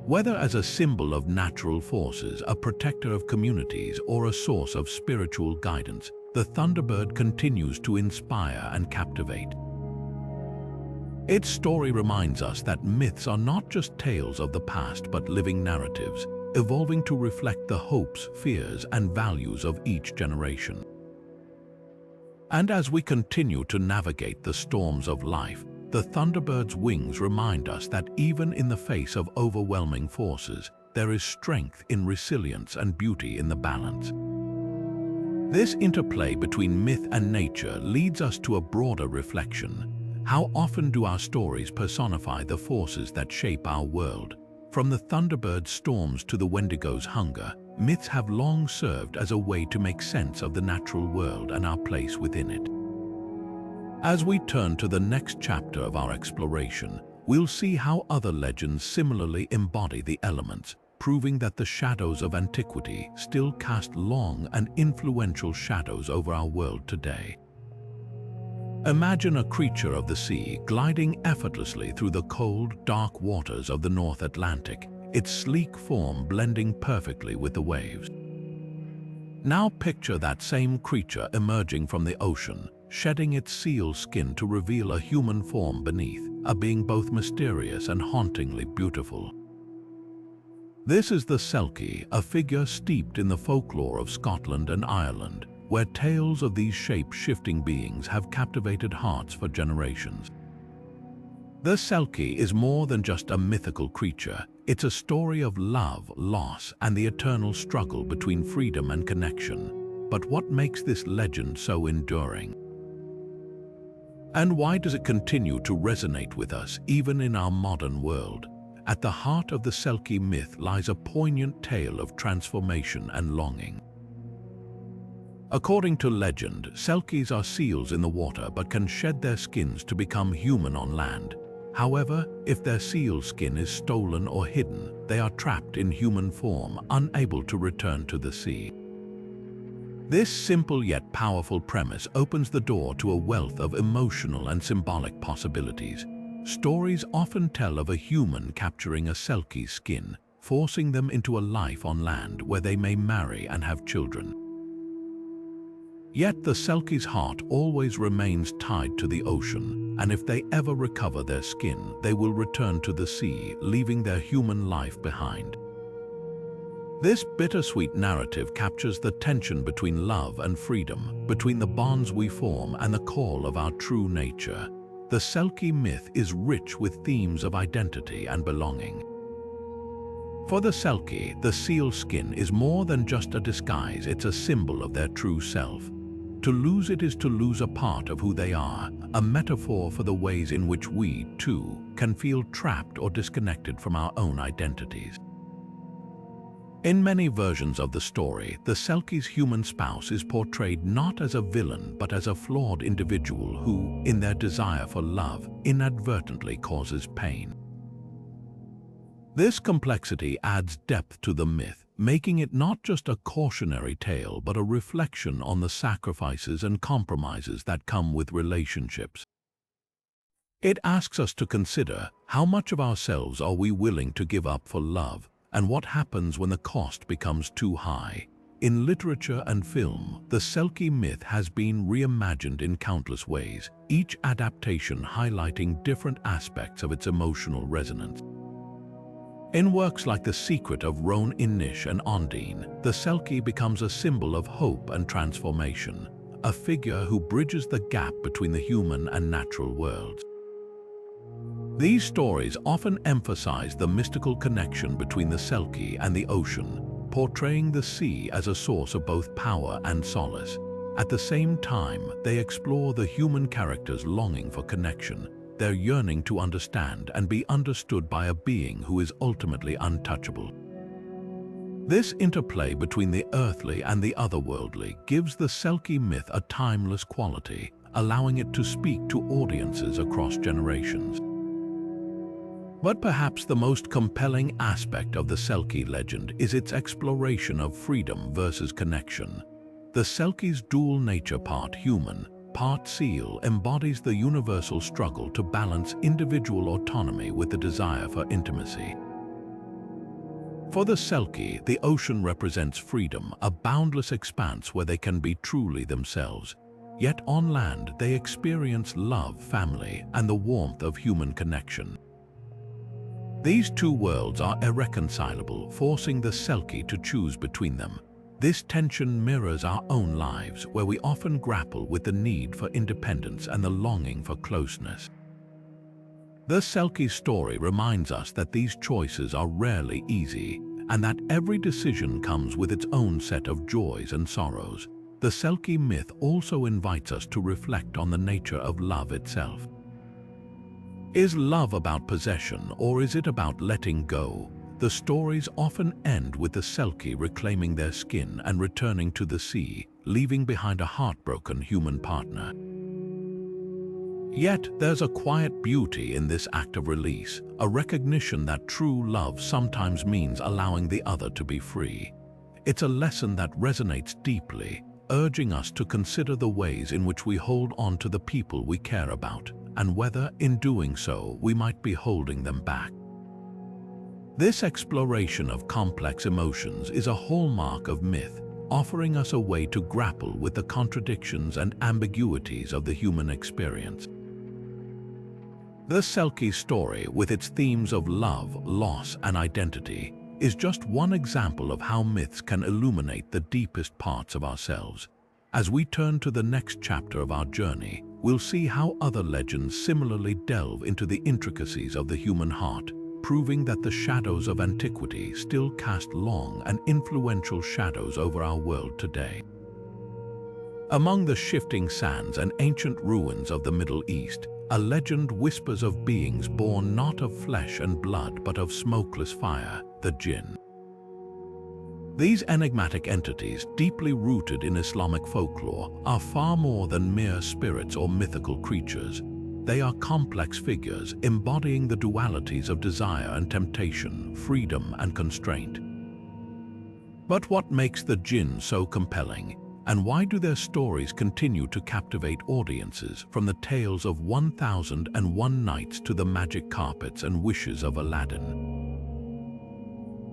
Whether as a symbol of natural forces, a protector of communities, or a source of spiritual guidance, the Thunderbird continues to inspire and captivate. Its story reminds us that myths are not just tales of the past but living narratives, evolving to reflect the hopes, fears, and values of each generation. And as we continue to navigate the storms of life, the Thunderbird's wings remind us that even in the face of overwhelming forces, there is strength in resilience and beauty in the balance. This interplay between myth and nature leads us to a broader reflection. How often do our stories personify the forces that shape our world? From the Thunderbird's storms to the Wendigo's hunger, myths have long served as a way to make sense of the natural world and our place within it. As we turn to the next chapter of our exploration, we'll see how other legends similarly embody the elements, proving that the Shadows of Antiquity still cast long and influential shadows over our world today. Imagine a creature of the sea gliding effortlessly through the cold, dark waters of the North Atlantic, its sleek form blending perfectly with the waves. Now picture that same creature emerging from the ocean, shedding its seal skin to reveal a human form beneath, a being both mysterious and hauntingly beautiful. This is the Selkie, a figure steeped in the folklore of Scotland and Ireland, where tales of these shape-shifting beings have captivated hearts for generations. The Selkie is more than just a mythical creature. It's a story of love, loss, and the eternal struggle between freedom and connection. But what makes this legend so enduring? And why does it continue to resonate with us even in our modern world? At the heart of the Selkie myth lies a poignant tale of transformation and longing. According to legend, Selkies are seals in the water but can shed their skins to become human on land. However, if their seal skin is stolen or hidden, they are trapped in human form, unable to return to the sea. This simple yet powerful premise opens the door to a wealth of emotional and symbolic possibilities. Stories often tell of a human capturing a Selkie's skin, forcing them into a life on land where they may marry and have children. Yet the Selkie's heart always remains tied to the ocean, and if they ever recover their skin, they will return to the sea, leaving their human life behind. This bittersweet narrative captures the tension between love and freedom, between the bonds we form and the call of our true nature. The Selkie myth is rich with themes of identity and belonging. For the Selkie, the seal skin is more than just a disguise, it's a symbol of their true self. To lose it is to lose a part of who they are, a metaphor for the ways in which we, too, can feel trapped or disconnected from our own identities. In many versions of the story, the Selkie's human spouse is portrayed not as a villain but as a flawed individual who, in their desire for love, inadvertently causes pain. This complexity adds depth to the myth, making it not just a cautionary tale but a reflection on the sacrifices and compromises that come with relationships. It asks us to consider how much of ourselves are we willing to give up for love, and what happens when the cost becomes too high. In literature and film, the Selkie myth has been reimagined in countless ways, each adaptation highlighting different aspects of its emotional resonance. In works like The Secret of Roan Inish and Ondine, the Selkie becomes a symbol of hope and transformation, a figure who bridges the gap between the human and natural worlds. These stories often emphasize the mystical connection between the Selkie and the ocean, portraying the sea as a source of both power and solace. At the same time, they explore the human character's longing for connection, their yearning to understand and be understood by a being who is ultimately untouchable. This interplay between the earthly and the otherworldly gives the Selkie myth a timeless quality, allowing it to speak to audiences across generations. But perhaps the most compelling aspect of the Selkie legend is its exploration of freedom versus connection. The Selkie's dual nature, part human, part seal, embodies the universal struggle to balance individual autonomy with the desire for intimacy. For the Selkie, the ocean represents freedom, a boundless expanse where they can be truly themselves. Yet on land, they experience love, family, and the warmth of human connection. These two worlds are irreconcilable, forcing the Selkie to choose between them. This tension mirrors our own lives, where we often grapple with the need for independence and the longing for closeness. The Selkie story reminds us that these choices are rarely easy, and that every decision comes with its own set of joys and sorrows. The Selkie myth also invites us to reflect on the nature of love itself. Is love about possession, or is it about letting go? The stories often end with the Selkie reclaiming their skin and returning to the sea, leaving behind a heartbroken human partner. Yet there's a quiet beauty in this act of release, a recognition that true love sometimes means allowing the other to be free. It's a lesson that resonates deeply, urging us to consider the ways in which we hold on to the people we care about, and whether, in doing so, we might be holding them back. This exploration of complex emotions is a hallmark of myth, offering us a way to grapple with the contradictions and ambiguities of the human experience. The Selkie story, with its themes of love, loss, and identity, is just one example of how myths can illuminate the deepest parts of ourselves. As we turn to the next chapter of our journey, we'll see how other legends similarly delve into the intricacies of the human heart, proving that the shadows of antiquity still cast long and influential shadows over our world today. Among the shifting sands and ancient ruins of the Middle East, a legend whispers of beings born not of flesh and blood but of smokeless fire, the jinn. These enigmatic entities, deeply rooted in Islamic folklore, are far more than mere spirits or mythical creatures. They are complex figures embodying the dualities of desire and temptation, freedom and constraint. But what makes the jinn so compelling? And why do their stories continue to captivate audiences, from the tales of 1001 Nights to the magic carpets and wishes of Aladdin?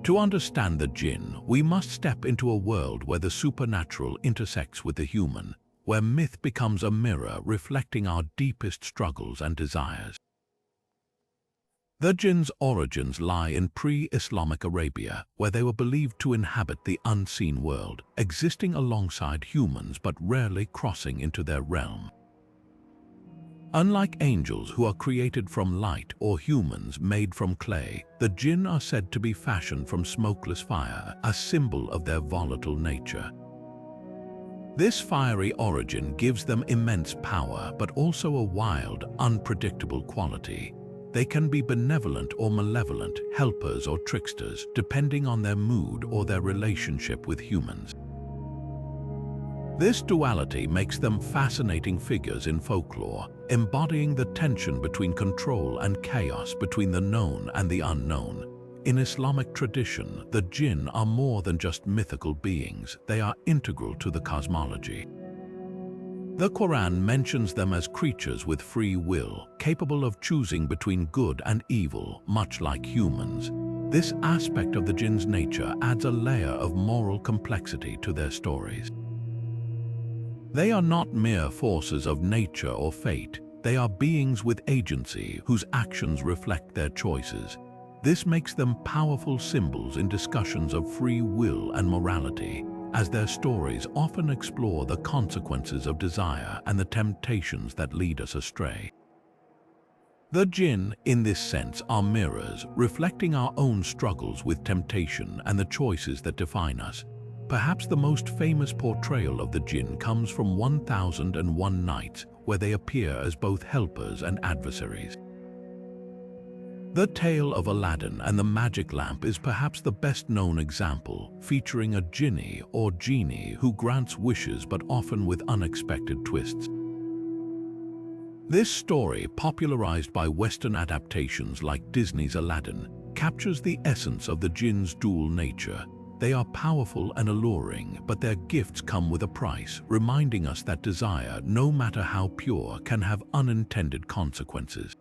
To understand the jinn, we must step into a world where the supernatural intersects with the human, where myth becomes a mirror reflecting our deepest struggles and desires. The jinn's origins lie in pre-Islamic Arabia, where they were believed to inhabit the unseen world, existing alongside humans but rarely crossing into their realm. Unlike angels who are created from light or humans made from clay, the jinn are said to be fashioned from smokeless fire, a symbol of their volatile nature. This fiery origin gives them immense power, but also a wild, unpredictable quality. They can be benevolent or malevolent, helpers or tricksters, depending on their mood or their relationship with humans. This duality makes them fascinating figures in folklore, embodying the tension between control and chaos, between the known and the unknown. In Islamic tradition, the jinn are more than just mythical beings, they are integral to the cosmology. The Quran mentions them as creatures with free will, capable of choosing between good and evil, much like humans. This aspect of the jinn's nature adds a layer of moral complexity to their stories. They are not mere forces of nature or fate, they are beings with agency whose actions reflect their choices. This makes them powerful symbols in discussions of free will and morality, as their stories often explore the consequences of desire and the temptations that lead us astray. The jinn, in this sense, are mirrors, reflecting our own struggles with temptation and the choices that define us. Perhaps the most famous portrayal of the jinn comes from 1001 Nights, where they appear as both helpers and adversaries. The tale of Aladdin and the magic lamp is perhaps the best-known example, featuring a jinni or genie who grants wishes but often with unexpected twists. This story, popularized by Western adaptations like Disney's Aladdin, captures the essence of the jinn's dual nature. They are powerful and alluring, but their gifts come with a price, reminding us that desire, no matter how pure, can have unintended consequences.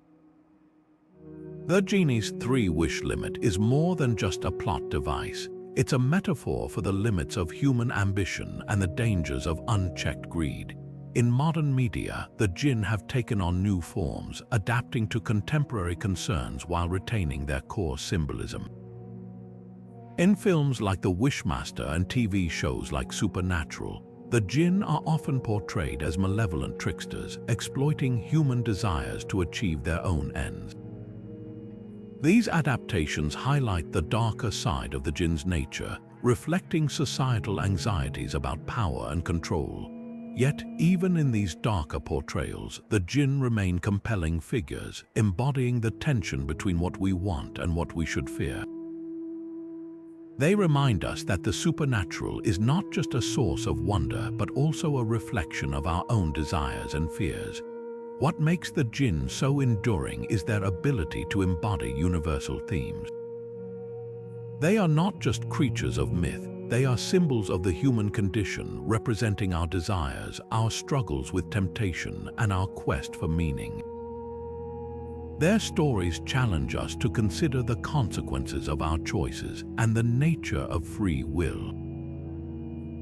The genie's three-wish limit is more than just a plot device. It's a metaphor for the limits of human ambition and the dangers of unchecked greed. In modern media, the jinn have taken on new forms, adapting to contemporary concerns while retaining their core symbolism. In films like The Wishmaster and TV shows like Supernatural, the jinn are often portrayed as malevolent tricksters, exploiting human desires to achieve their own ends. These adaptations highlight the darker side of the jinn's nature, reflecting societal anxieties about power and control. Yet, even in these darker portrayals, the jinn remain compelling figures, embodying the tension between what we want and what we should fear. They remind us that the supernatural is not just a source of wonder, but also a reflection of our own desires and fears. What makes the jinn so enduring is their ability to embody universal themes. They are not just creatures of myth, they are symbols of the human condition, representing our desires, our struggles with temptation, and our quest for meaning. Their stories challenge us to consider the consequences of our choices and the nature of free will.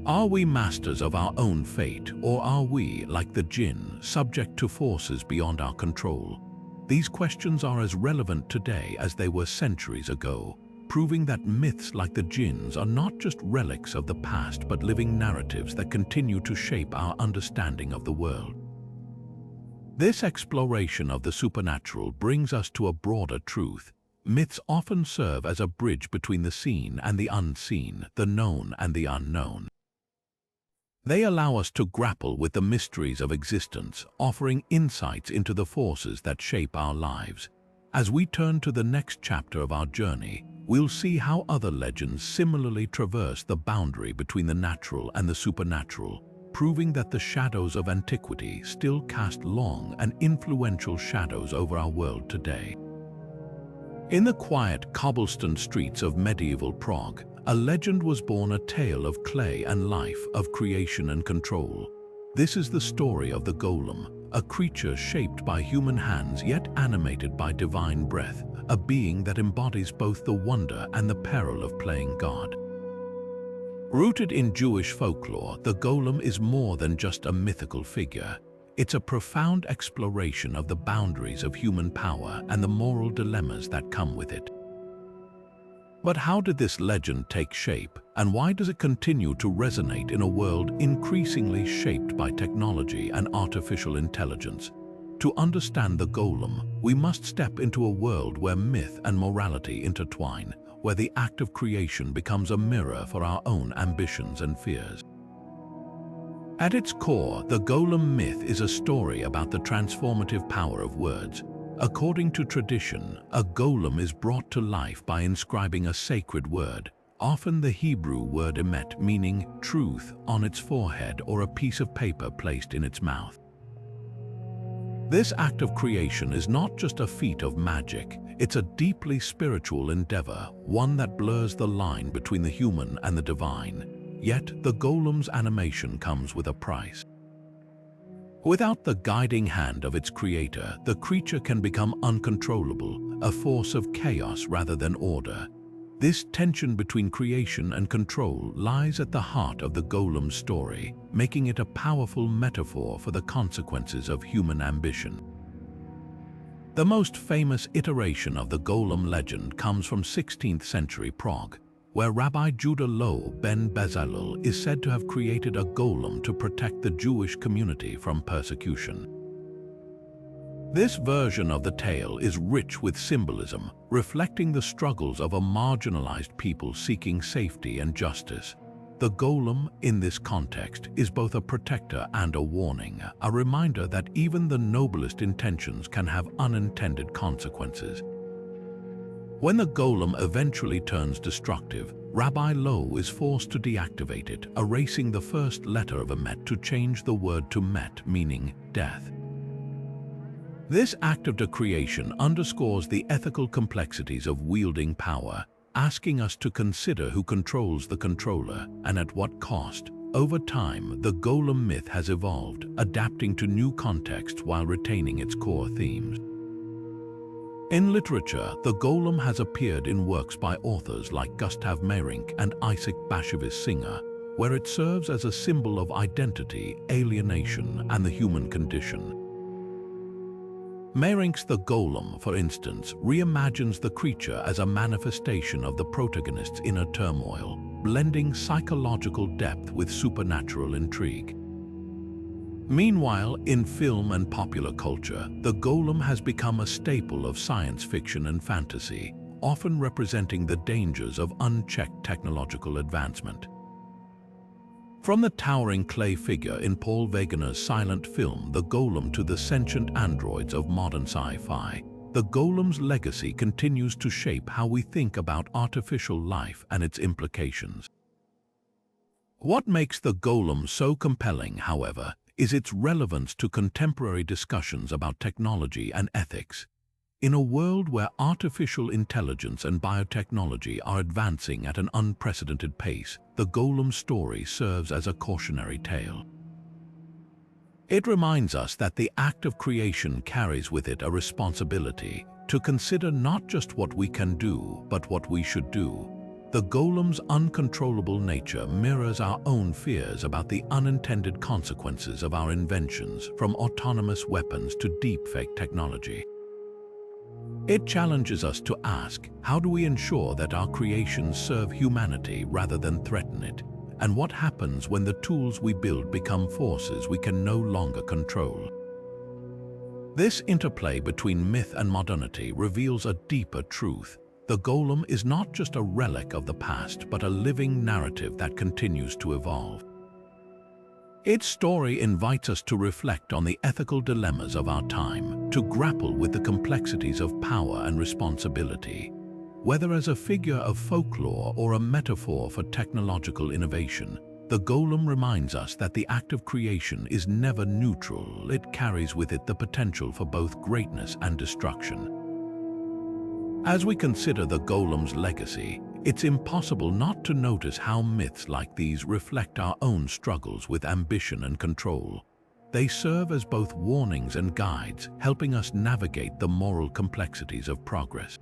Are we masters of our own fate, or are we, like the jinn, subject to forces beyond our control? These questions are as relevant today as they were centuries ago, proving that myths like the jinns are not just relics of the past but living narratives that continue to shape our understanding of the world. This exploration of the supernatural brings us to a broader truth. Myths often serve as a bridge between the seen and the unseen, the known and the unknown. They allow us to grapple with the mysteries of existence, offering insights into the forces that shape our lives. As we turn to the next chapter of our journey, we'll see how other legends similarly traverse the boundary between the natural and the supernatural, proving that the shadows of antiquity still cast long and influential shadows over our world today. In the quiet cobblestone streets of medieval Prague, a legend was born, a tale of clay and life, of creation and control. This is the story of the golem, a creature shaped by human hands yet animated by divine breath, a being that embodies both the wonder and the peril of playing God. Rooted in Jewish folklore, the golem is more than just a mythical figure. It's a profound exploration of the boundaries of human power and the moral dilemmas that come with it. But how did this legend take shape, and why does it continue to resonate in a world increasingly shaped by technology and artificial intelligence? To understand the golem, we must step into a world where myth and morality intertwine, where the act of creation becomes a mirror for our own ambitions and fears. At its core, the golem myth is a story about the transformative power of words. According to tradition, a golem is brought to life by inscribing a sacred word, often the Hebrew word emet, meaning truth, on its forehead, or a piece of paper placed in its mouth. This act of creation is not just a feat of magic, it's a deeply spiritual endeavor, one that blurs the line between the human and the divine. Yet, the golem's animation comes with a price. Without the guiding hand of its creator, the creature can become uncontrollable, a force of chaos rather than order. This tension between creation and control lies at the heart of the golem's story, making it a powerful metaphor for the consequences of human ambition. The most famous iteration of the golem legend comes from 16th century Prague, where Rabbi Judah Loew ben Bezalel is said to have created a golem to protect the Jewish community from persecution. This version of the tale is rich with symbolism, reflecting the struggles of a marginalized people seeking safety and justice. The golem, in this context, is both a protector and a warning, a reminder that even the noblest intentions can have unintended consequences. When the golem eventually turns destructive, Rabbi Loew is forced to deactivate it, erasing the first letter of emet to change the word to met, meaning death. This act of decreation underscores the ethical complexities of wielding power, asking us to consider who controls the controller and at what cost. Over time, the golem myth has evolved, adapting to new contexts while retaining its core themes. In literature, the golem has appeared in works by authors like Gustav Meyrink and Isaac Bashevis Singer, where it serves as a symbol of identity, alienation, and the human condition. Meyrink's The Golem, for instance, reimagines the creature as a manifestation of the protagonist's inner turmoil, blending psychological depth with supernatural intrigue. Meanwhile, in film and popular culture, the golem has become a staple of science fiction and fantasy, often representing the dangers of unchecked technological advancement. From the towering clay figure in Paul Wegener's silent film The Golem to the sentient androids of modern sci-fi, the golem's legacy continues to shape how we think about artificial life and its implications. What makes the golem so compelling, however, is its relevance to contemporary discussions about technology and ethics. In a world where artificial intelligence and biotechnology are advancing at an unprecedented pace, the golem story serves as a cautionary tale. It reminds us that the act of creation carries with it a responsibility to consider not just what we can do, but what we should do. The golem's uncontrollable nature mirrors our own fears about the unintended consequences of our inventions, from autonomous weapons to deepfake technology. It challenges us to ask, how do we ensure that our creations serve humanity rather than threaten it? And what happens when the tools we build become forces we can no longer control? This interplay between myth and modernity reveals a deeper truth. The golem is not just a relic of the past, but a living narrative that continues to evolve. Its story invites us to reflect on the ethical dilemmas of our time, to grapple with the complexities of power and responsibility. Whether as a figure of folklore or a metaphor for technological innovation, the golem reminds us that the act of creation is never neutral. It carries with it the potential for both greatness and destruction. As we consider the golem's legacy, It's impossible not to notice how myths like these reflect our own struggles with ambition and control. They serve as both warnings and guides, helping us navigate the moral complexities of progress.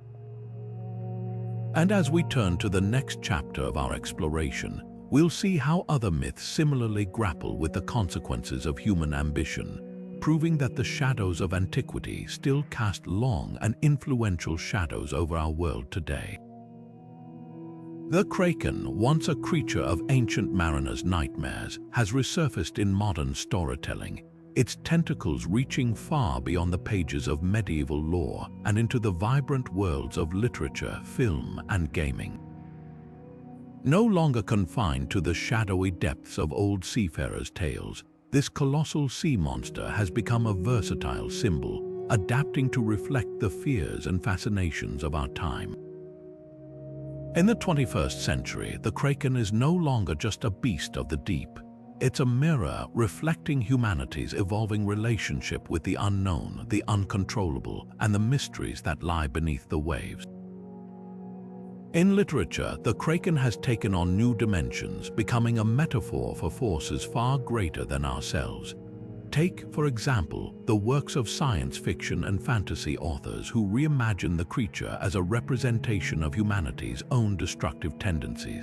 And as we turn to the next chapter of our exploration, we'll see how other myths similarly grapple with the consequences of human ambition, proving that the shadows of antiquity still cast long and influential shadows over our world today. The kraken, once a creature of ancient mariners' nightmares, has resurfaced in modern storytelling, its tentacles reaching far beyond the pages of medieval lore and into the vibrant worlds of literature, film, and gaming. No longer confined to the shadowy depths of old seafarers' tales, this colossal sea monster has become a versatile symbol, adapting to reflect the fears and fascinations of our time. In the 21st century, the kraken is no longer just a beast of the deep. It's a mirror reflecting humanity's evolving relationship with the unknown, the uncontrollable, and the mysteries that lie beneath the waves. In literature, the kraken has taken on new dimensions, becoming a metaphor for forces far greater than ourselves. Take, for example, the works of science fiction and fantasy authors who reimagine the creature as a representation of humanity's own destructive tendencies.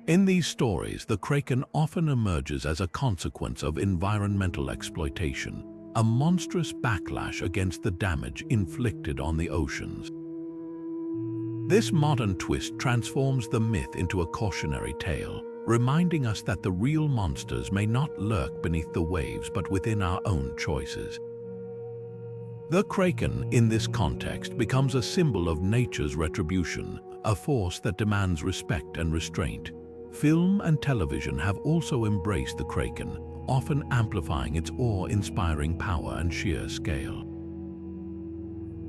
In these stories, the kraken often emerges as a consequence of environmental exploitation, a monstrous backlash against the damage inflicted on the oceans. This modern twist transforms the myth into a cautionary tale, reminding us that the real monsters may not lurk beneath the waves but within our own choices. The kraken, in this context, becomes a symbol of nature's retribution, a force that demands respect and restraint. Film and television have also embraced the kraken, often amplifying its awe-inspiring power and sheer scale.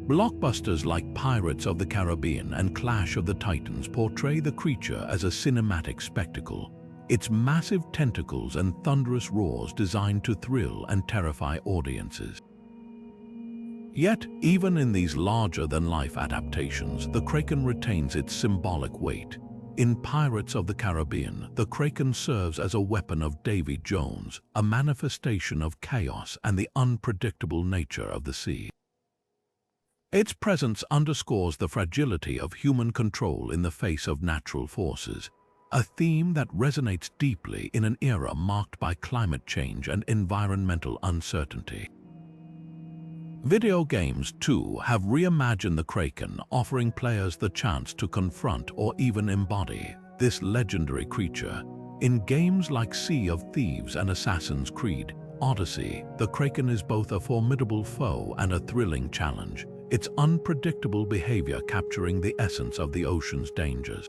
Blockbusters like Pirates of the Caribbean and Clash of the Titans portray the creature as a cinematic spectacle, its massive tentacles and thunderous roars designed to thrill and terrify audiences. Yet, even in these larger-than-life adaptations, the kraken retains its symbolic weight. In Pirates of the Caribbean, the kraken serves as a weapon of Davy Jones, a manifestation of chaos and the unpredictable nature of the sea. Its presence underscores the fragility of human control in the face of natural forces, a theme that resonates deeply in an era marked by climate change and environmental uncertainty. Video games, too, have reimagined the kraken, offering players the chance to confront or even embody this legendary creature. In games like Sea of Thieves and Assassin's Creed Odyssey, the kraken is both a formidable foe and a thrilling challenge, its unpredictable behavior capturing the essence of the ocean's dangers.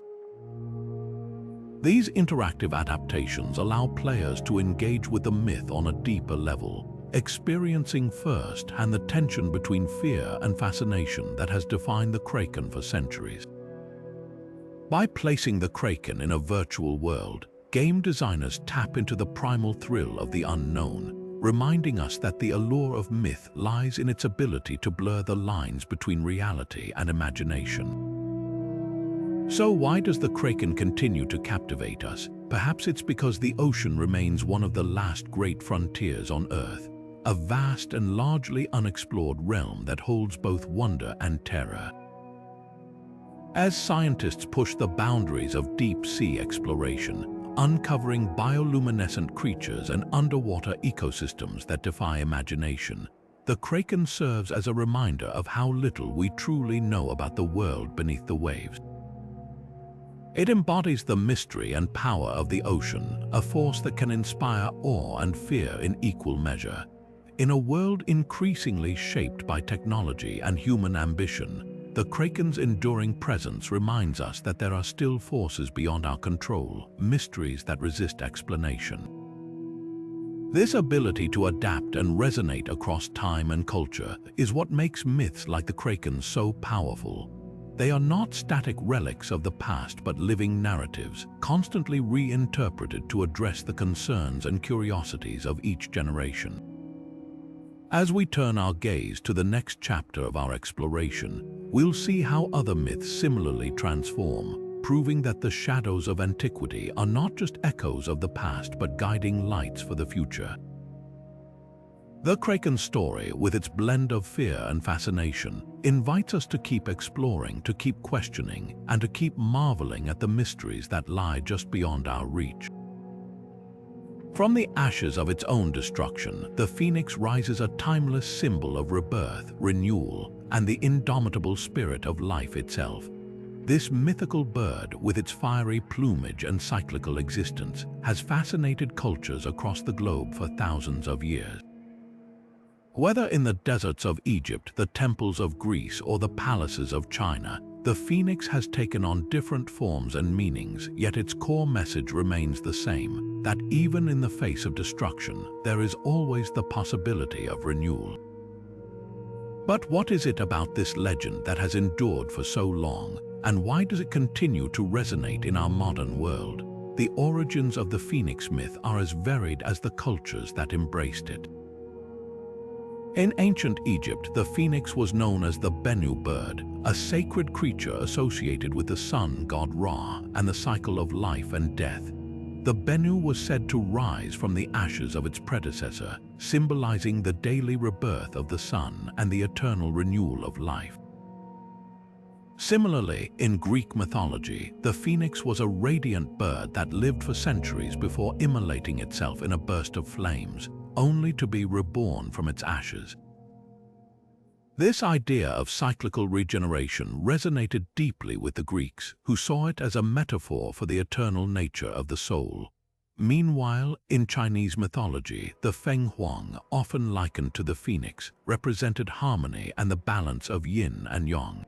These interactive adaptations allow players to engage with the myth on a deeper level, experiencing firsthand the tension between fear and fascination that has defined the kraken for centuries. By placing the kraken in a virtual world, game designers tap into the primal thrill of the unknown, reminding us that the allure of myth lies in its ability to blur the lines between reality and imagination. So why does the kraken continue to captivate us? Perhaps it's because the ocean remains one of the last great frontiers on Earth, a vast and largely unexplored realm that holds both wonder and terror. As scientists push the boundaries of deep-sea exploration, uncovering bioluminescent creatures and underwater ecosystems that defy imagination, the kraken serves as a reminder of how little we truly know about the world beneath the waves. It embodies the mystery and power of the ocean, a force that can inspire awe and fear in equal measure. In a world increasingly shaped by technology and human ambition, the kraken's enduring presence reminds us that there are still forces beyond our control, mysteries that resist explanation. This ability to adapt and resonate across time and culture is what makes myths like the kraken so powerful. They are not static relics of the past but living narratives, constantly reinterpreted to address the concerns and curiosities of each generation. As we turn our gaze to the next chapter of our exploration, we'll see how other myths similarly transform, proving that the shadows of antiquity are not just echoes of the past but guiding lights for the future. The Kraken story, with its blend of fear and fascination, invites us to keep exploring, to keep questioning, and to keep marveling at the mysteries that lie just beyond our reach. From the ashes of its own destruction, the phoenix rises, a timeless symbol of rebirth, renewal, and the indomitable spirit of life itself. This mythical bird, with its fiery plumage and cyclical existence, has fascinated cultures across the globe for thousands of years. Whether in the deserts of Egypt, the temples of Greece, or the palaces of China, the phoenix has taken on different forms and meanings, yet its core message remains the same, that even in the face of destruction, there is always the possibility of renewal. But what is it about this legend that has endured for so long, and why does it continue to resonate in our modern world? The origins of the phoenix myth are as varied as the cultures that embraced it. In ancient Egypt, the phoenix was known as the Bennu bird, a sacred creature associated with the sun god Ra and the cycle of life and death. The Bennu was said to rise from the ashes of its predecessor, symbolizing the daily rebirth of the sun and the eternal renewal of life. Similarly, in Greek mythology, the phoenix was a radiant bird that lived for centuries before immolating itself in a burst of flames, only to be reborn from its ashes. This idea of cyclical regeneration resonated deeply with the Greeks, who saw it as a metaphor for the eternal nature of the soul. Meanwhile, in Chinese mythology, the Feng Huang, often likened to the phoenix, represented harmony and the balance of yin and yang.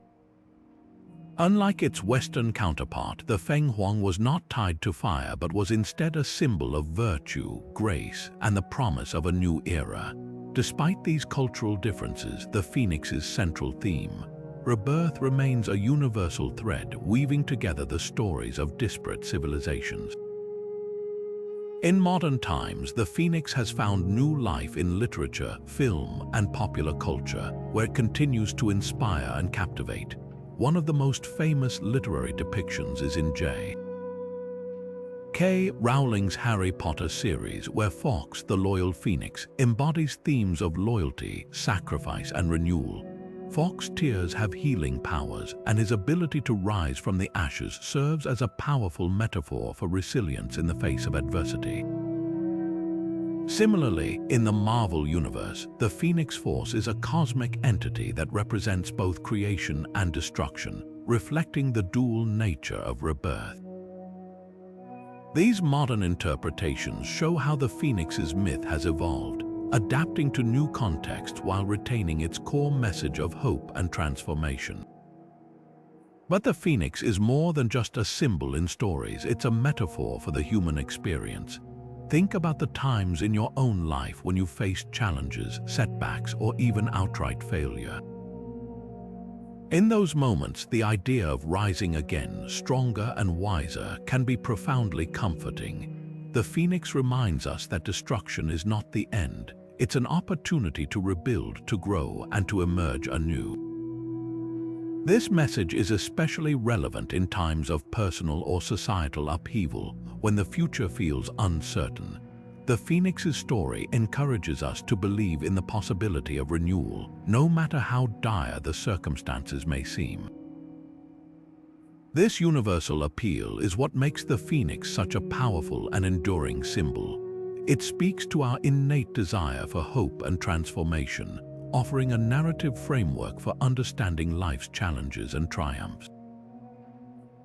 Unlike its Western counterpart, the Feng Huang was not tied to fire but was instead a symbol of virtue, grace, and the promise of a new era. Despite these cultural differences, the phoenix's central theme, rebirth, remains a universal thread weaving together the stories of disparate civilizations. In modern times, the phoenix has found new life in literature, film, and popular culture, where it continues to inspire and captivate. One of the most famous literary depictions is in J.K. Rowling's Harry Potter series, where Fawkes, the loyal phoenix, embodies themes of loyalty, sacrifice, and renewal. Fawkes' tears have healing powers, and his ability to rise from the ashes serves as a powerful metaphor for resilience in the face of adversity. Similarly, in the Marvel universe, the Phoenix Force is a cosmic entity that represents both creation and destruction, reflecting the dual nature of rebirth. These modern interpretations show how the Phoenix's myth has evolved, adapting to new contexts while retaining its core message of hope and transformation. But the Phoenix is more than just a symbol in stories, it's a metaphor for the human experience. Think about the times in your own life when you faced challenges, setbacks, or even outright failure. In those moments, the idea of rising again, stronger and wiser, can be profoundly comforting. The Phoenix reminds us that destruction is not the end. It's an opportunity to rebuild, to grow, and to emerge anew. This message is especially relevant in times of personal or societal upheaval, when the future feels uncertain. The Phoenix's story encourages us to believe in the possibility of renewal, no matter how dire the circumstances may seem. This universal appeal is what makes the Phoenix such a powerful and enduring symbol. It speaks to our innate desire for hope and transformation, offering a narrative framework for understanding life's challenges and triumphs.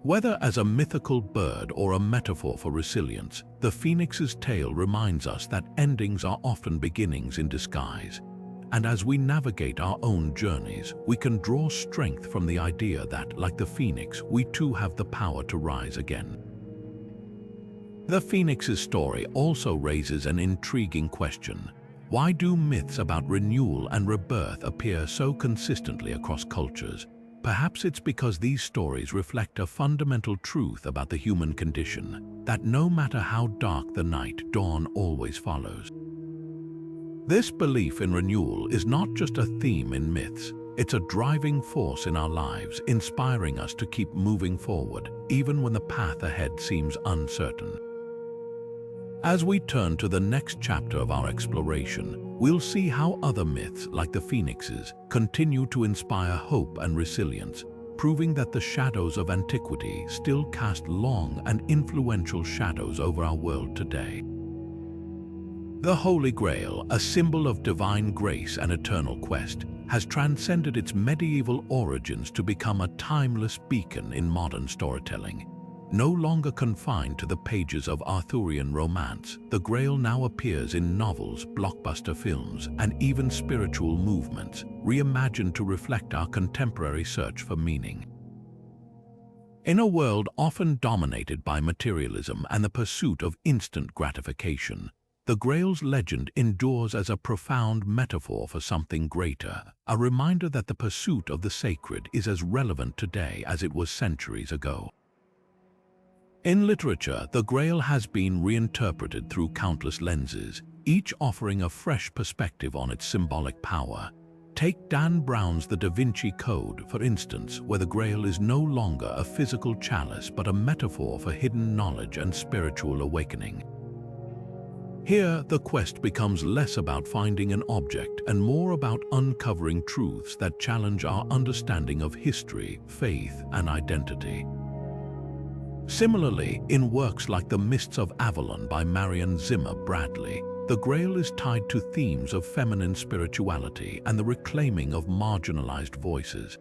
Whether as a mythical bird or a metaphor for resilience, the Phoenix's tale reminds us that endings are often beginnings in disguise. And as we navigate our own journeys, we can draw strength from the idea that, like the Phoenix, we too have the power to rise again. The Phoenix's story also raises an intriguing question. Why do myths about renewal and rebirth appear so consistently across cultures? Perhaps it's because these stories reflect a fundamental truth about the human condition, that no matter how dark the night, dawn always follows. This belief in renewal is not just a theme in myths, It's a driving force in our lives, inspiring us to keep moving forward, even when the path ahead seems uncertain. As we turn to the next chapter of our exploration, we'll see how other myths, like the Phoenixes, continue to inspire hope and resilience, proving that the shadows of antiquity still cast long and influential shadows over our world today. The Holy Grail, a symbol of divine grace and eternal quest, has transcended its medieval origins to become a timeless beacon in modern storytelling. No longer confined to the pages of Arthurian romance, the Grail now appears in novels, blockbuster films, and even spiritual movements, reimagined to reflect our contemporary search for meaning. In a world often dominated by materialism and the pursuit of instant gratification, the Grail's legend endures as a profound metaphor for something greater, a reminder that the pursuit of the sacred is as relevant today as it was centuries ago. In literature, the Grail has been reinterpreted through countless lenses, each offering a fresh perspective on its symbolic power. Take Dan Brown's The Da Vinci Code, for instance, where the Grail is no longer a physical chalice but a metaphor for hidden knowledge and spiritual awakening. Here, the quest becomes less about finding an object and more about uncovering truths that challenge our understanding of history, faith, and identity. Similarly, in works like The Mists of Avalon by Marion Zimmer Bradley, the Grail is tied to themes of feminine spirituality and the reclaiming of marginalized voices.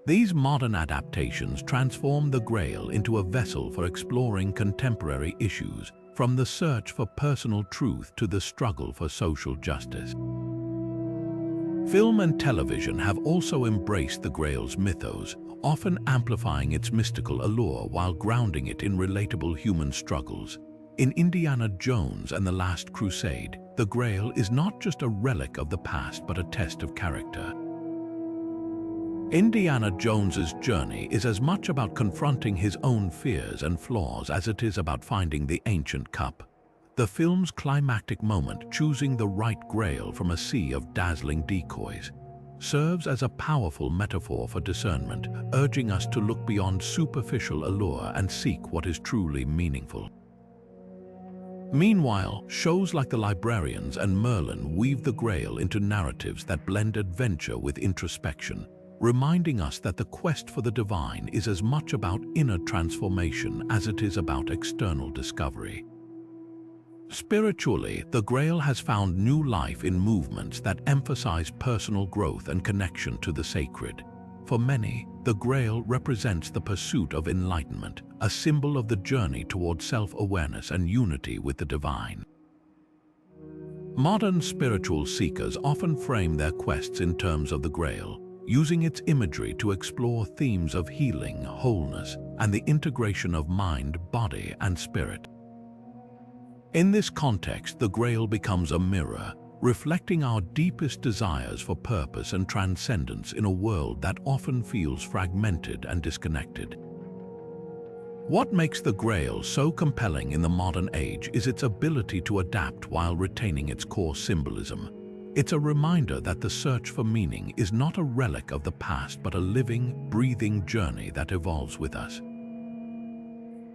These modern adaptations transform the Grail into a vessel for exploring contemporary issues, from the search for personal truth to the struggle for social justice. Film and television have also embraced the Grail's mythos, often amplifying its mystical allure while grounding it in relatable human struggles. In Indiana Jones and the Last Crusade, the Grail is not just a relic of the past but a test of character. Indiana Jones's journey is as much about confronting his own fears and flaws as it is about finding the ancient cup. The film's climactic moment, choosing the right Grail from a sea of dazzling decoys, serves as a powerful metaphor for discernment, urging us to look beyond superficial allure and seek what is truly meaningful. Meanwhile, shows like The Librarians and Merlin weave the Grail into narratives that blend adventure with introspection, reminding us that the quest for the divine is as much about inner transformation as it is about external discovery. Spiritually, the Grail has found new life in movements that emphasize personal growth and connection to the sacred. For many, the Grail represents the pursuit of enlightenment, a symbol of the journey toward self-awareness and unity with the divine. Modern spiritual seekers often frame their quests in terms of the Grail, using its imagery to explore themes of healing, wholeness, and the integration of mind, body, and spirit. In this context, the Grail becomes a mirror, reflecting our deepest desires for purpose and transcendence in a world that often feels fragmented and disconnected. What makes the Grail so compelling in the modern age is its ability to adapt while retaining its core symbolism. It's a reminder that the search for meaning is not a relic of the past but a living, breathing journey that evolves with us.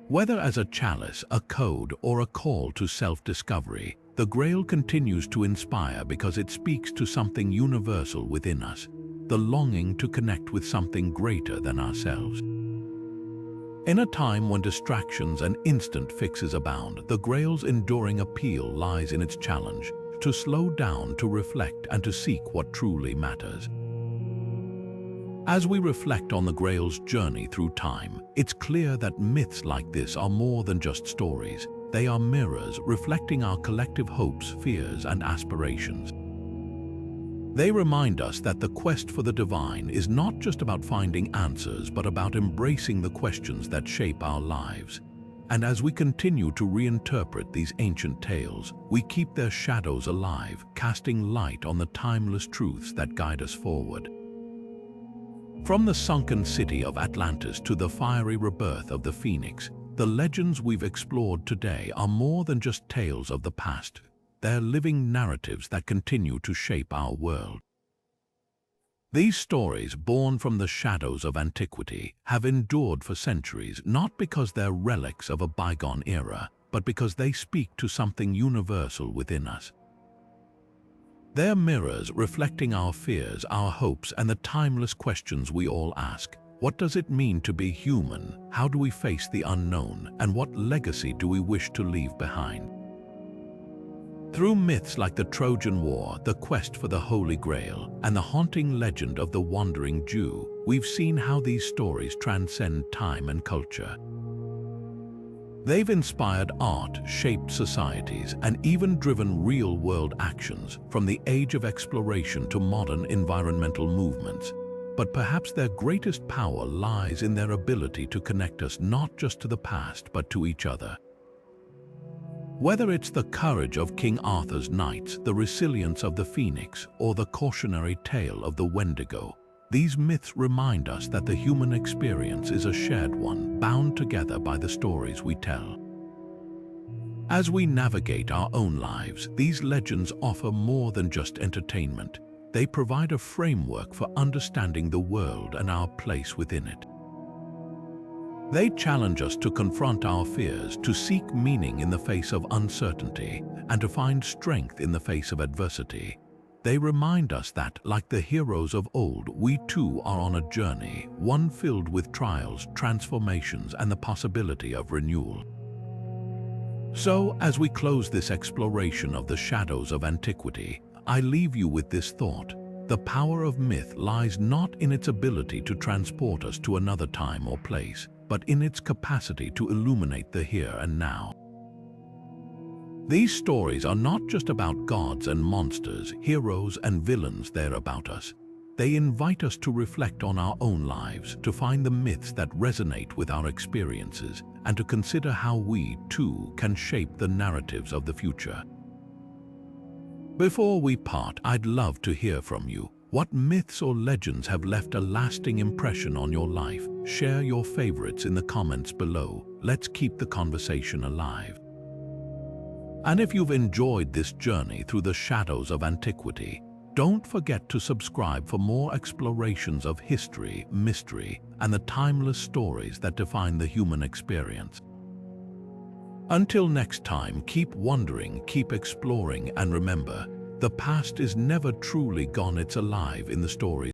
Whether as a chalice, a code, or a call to self-discovery, the Grail continues to inspire because it speaks to something universal within us, the longing to connect with something greater than ourselves. In a time when distractions and instant fixes abound, the Grail's enduring appeal lies in its challenge to slow down, to reflect, and to seek what truly matters. As we reflect on the Grail's journey through time, it's clear that myths like this are more than just stories. They are mirrors reflecting our collective hopes, fears, and aspirations. They remind us that the quest for the divine is not just about finding answers, but about embracing the questions that shape our lives. And as we continue to reinterpret these ancient tales, we keep their shadows alive, casting light on the timeless truths that guide us forward. From the sunken city of Atlantis to the fiery rebirth of the Phoenix, the legends we've explored today are more than just tales of the past. They're living narratives that continue to shape our world. These stories, born from the shadows of antiquity, have endured for centuries not because they're relics of a bygone era, but because they speak to something universal within us. They're mirrors reflecting our fears, our hopes, and the timeless questions we all ask. What does it mean to be human? How do we face the unknown? And what legacy do we wish to leave behind? Through myths like the Trojan War, the quest for the Holy Grail, and the haunting legend of the Wandering Jew, we've seen how these stories transcend time and culture. They've inspired art, shaped societies, and even driven real-world actions, from the age of exploration to modern environmental movements. But perhaps their greatest power lies in their ability to connect us not just to the past, but to each other. Whether it's the courage of King Arthur's knights, the resilience of the phoenix, or the cautionary tale of the Wendigo, these myths remind us that the human experience is a shared one, bound together by the stories we tell. As we navigate our own lives, these legends offer more than just entertainment. They provide a framework for understanding the world and our place within it. They challenge us to confront our fears, to seek meaning in the face of uncertainty, and to find strength in the face of adversity. They remind us that, like the heroes of old, we too are on a journey, one filled with trials, transformations, and the possibility of renewal. So, as we close this exploration of the shadows of antiquity, I leave you with this thought. The power of myth lies not in its ability to transport us to another time or place, but in its capacity to illuminate the here and now. These stories are not just about gods and monsters, heroes and villains, they're about us. They invite us to reflect on our own lives, to find the myths that resonate with our experiences, and to consider how we, too, can shape the narratives of the future. Before we part, I'd love to hear from you. What myths or legends have left a lasting impression on your life? Share your favorites in the comments below. Let's keep the conversation alive. And if you've enjoyed this journey through the shadows of antiquity, don't forget to subscribe for more explorations of history, mystery, and the timeless stories that define the human experience. Until next time, keep wondering, keep exploring, and remember, the past is never truly gone, it's alive in the stories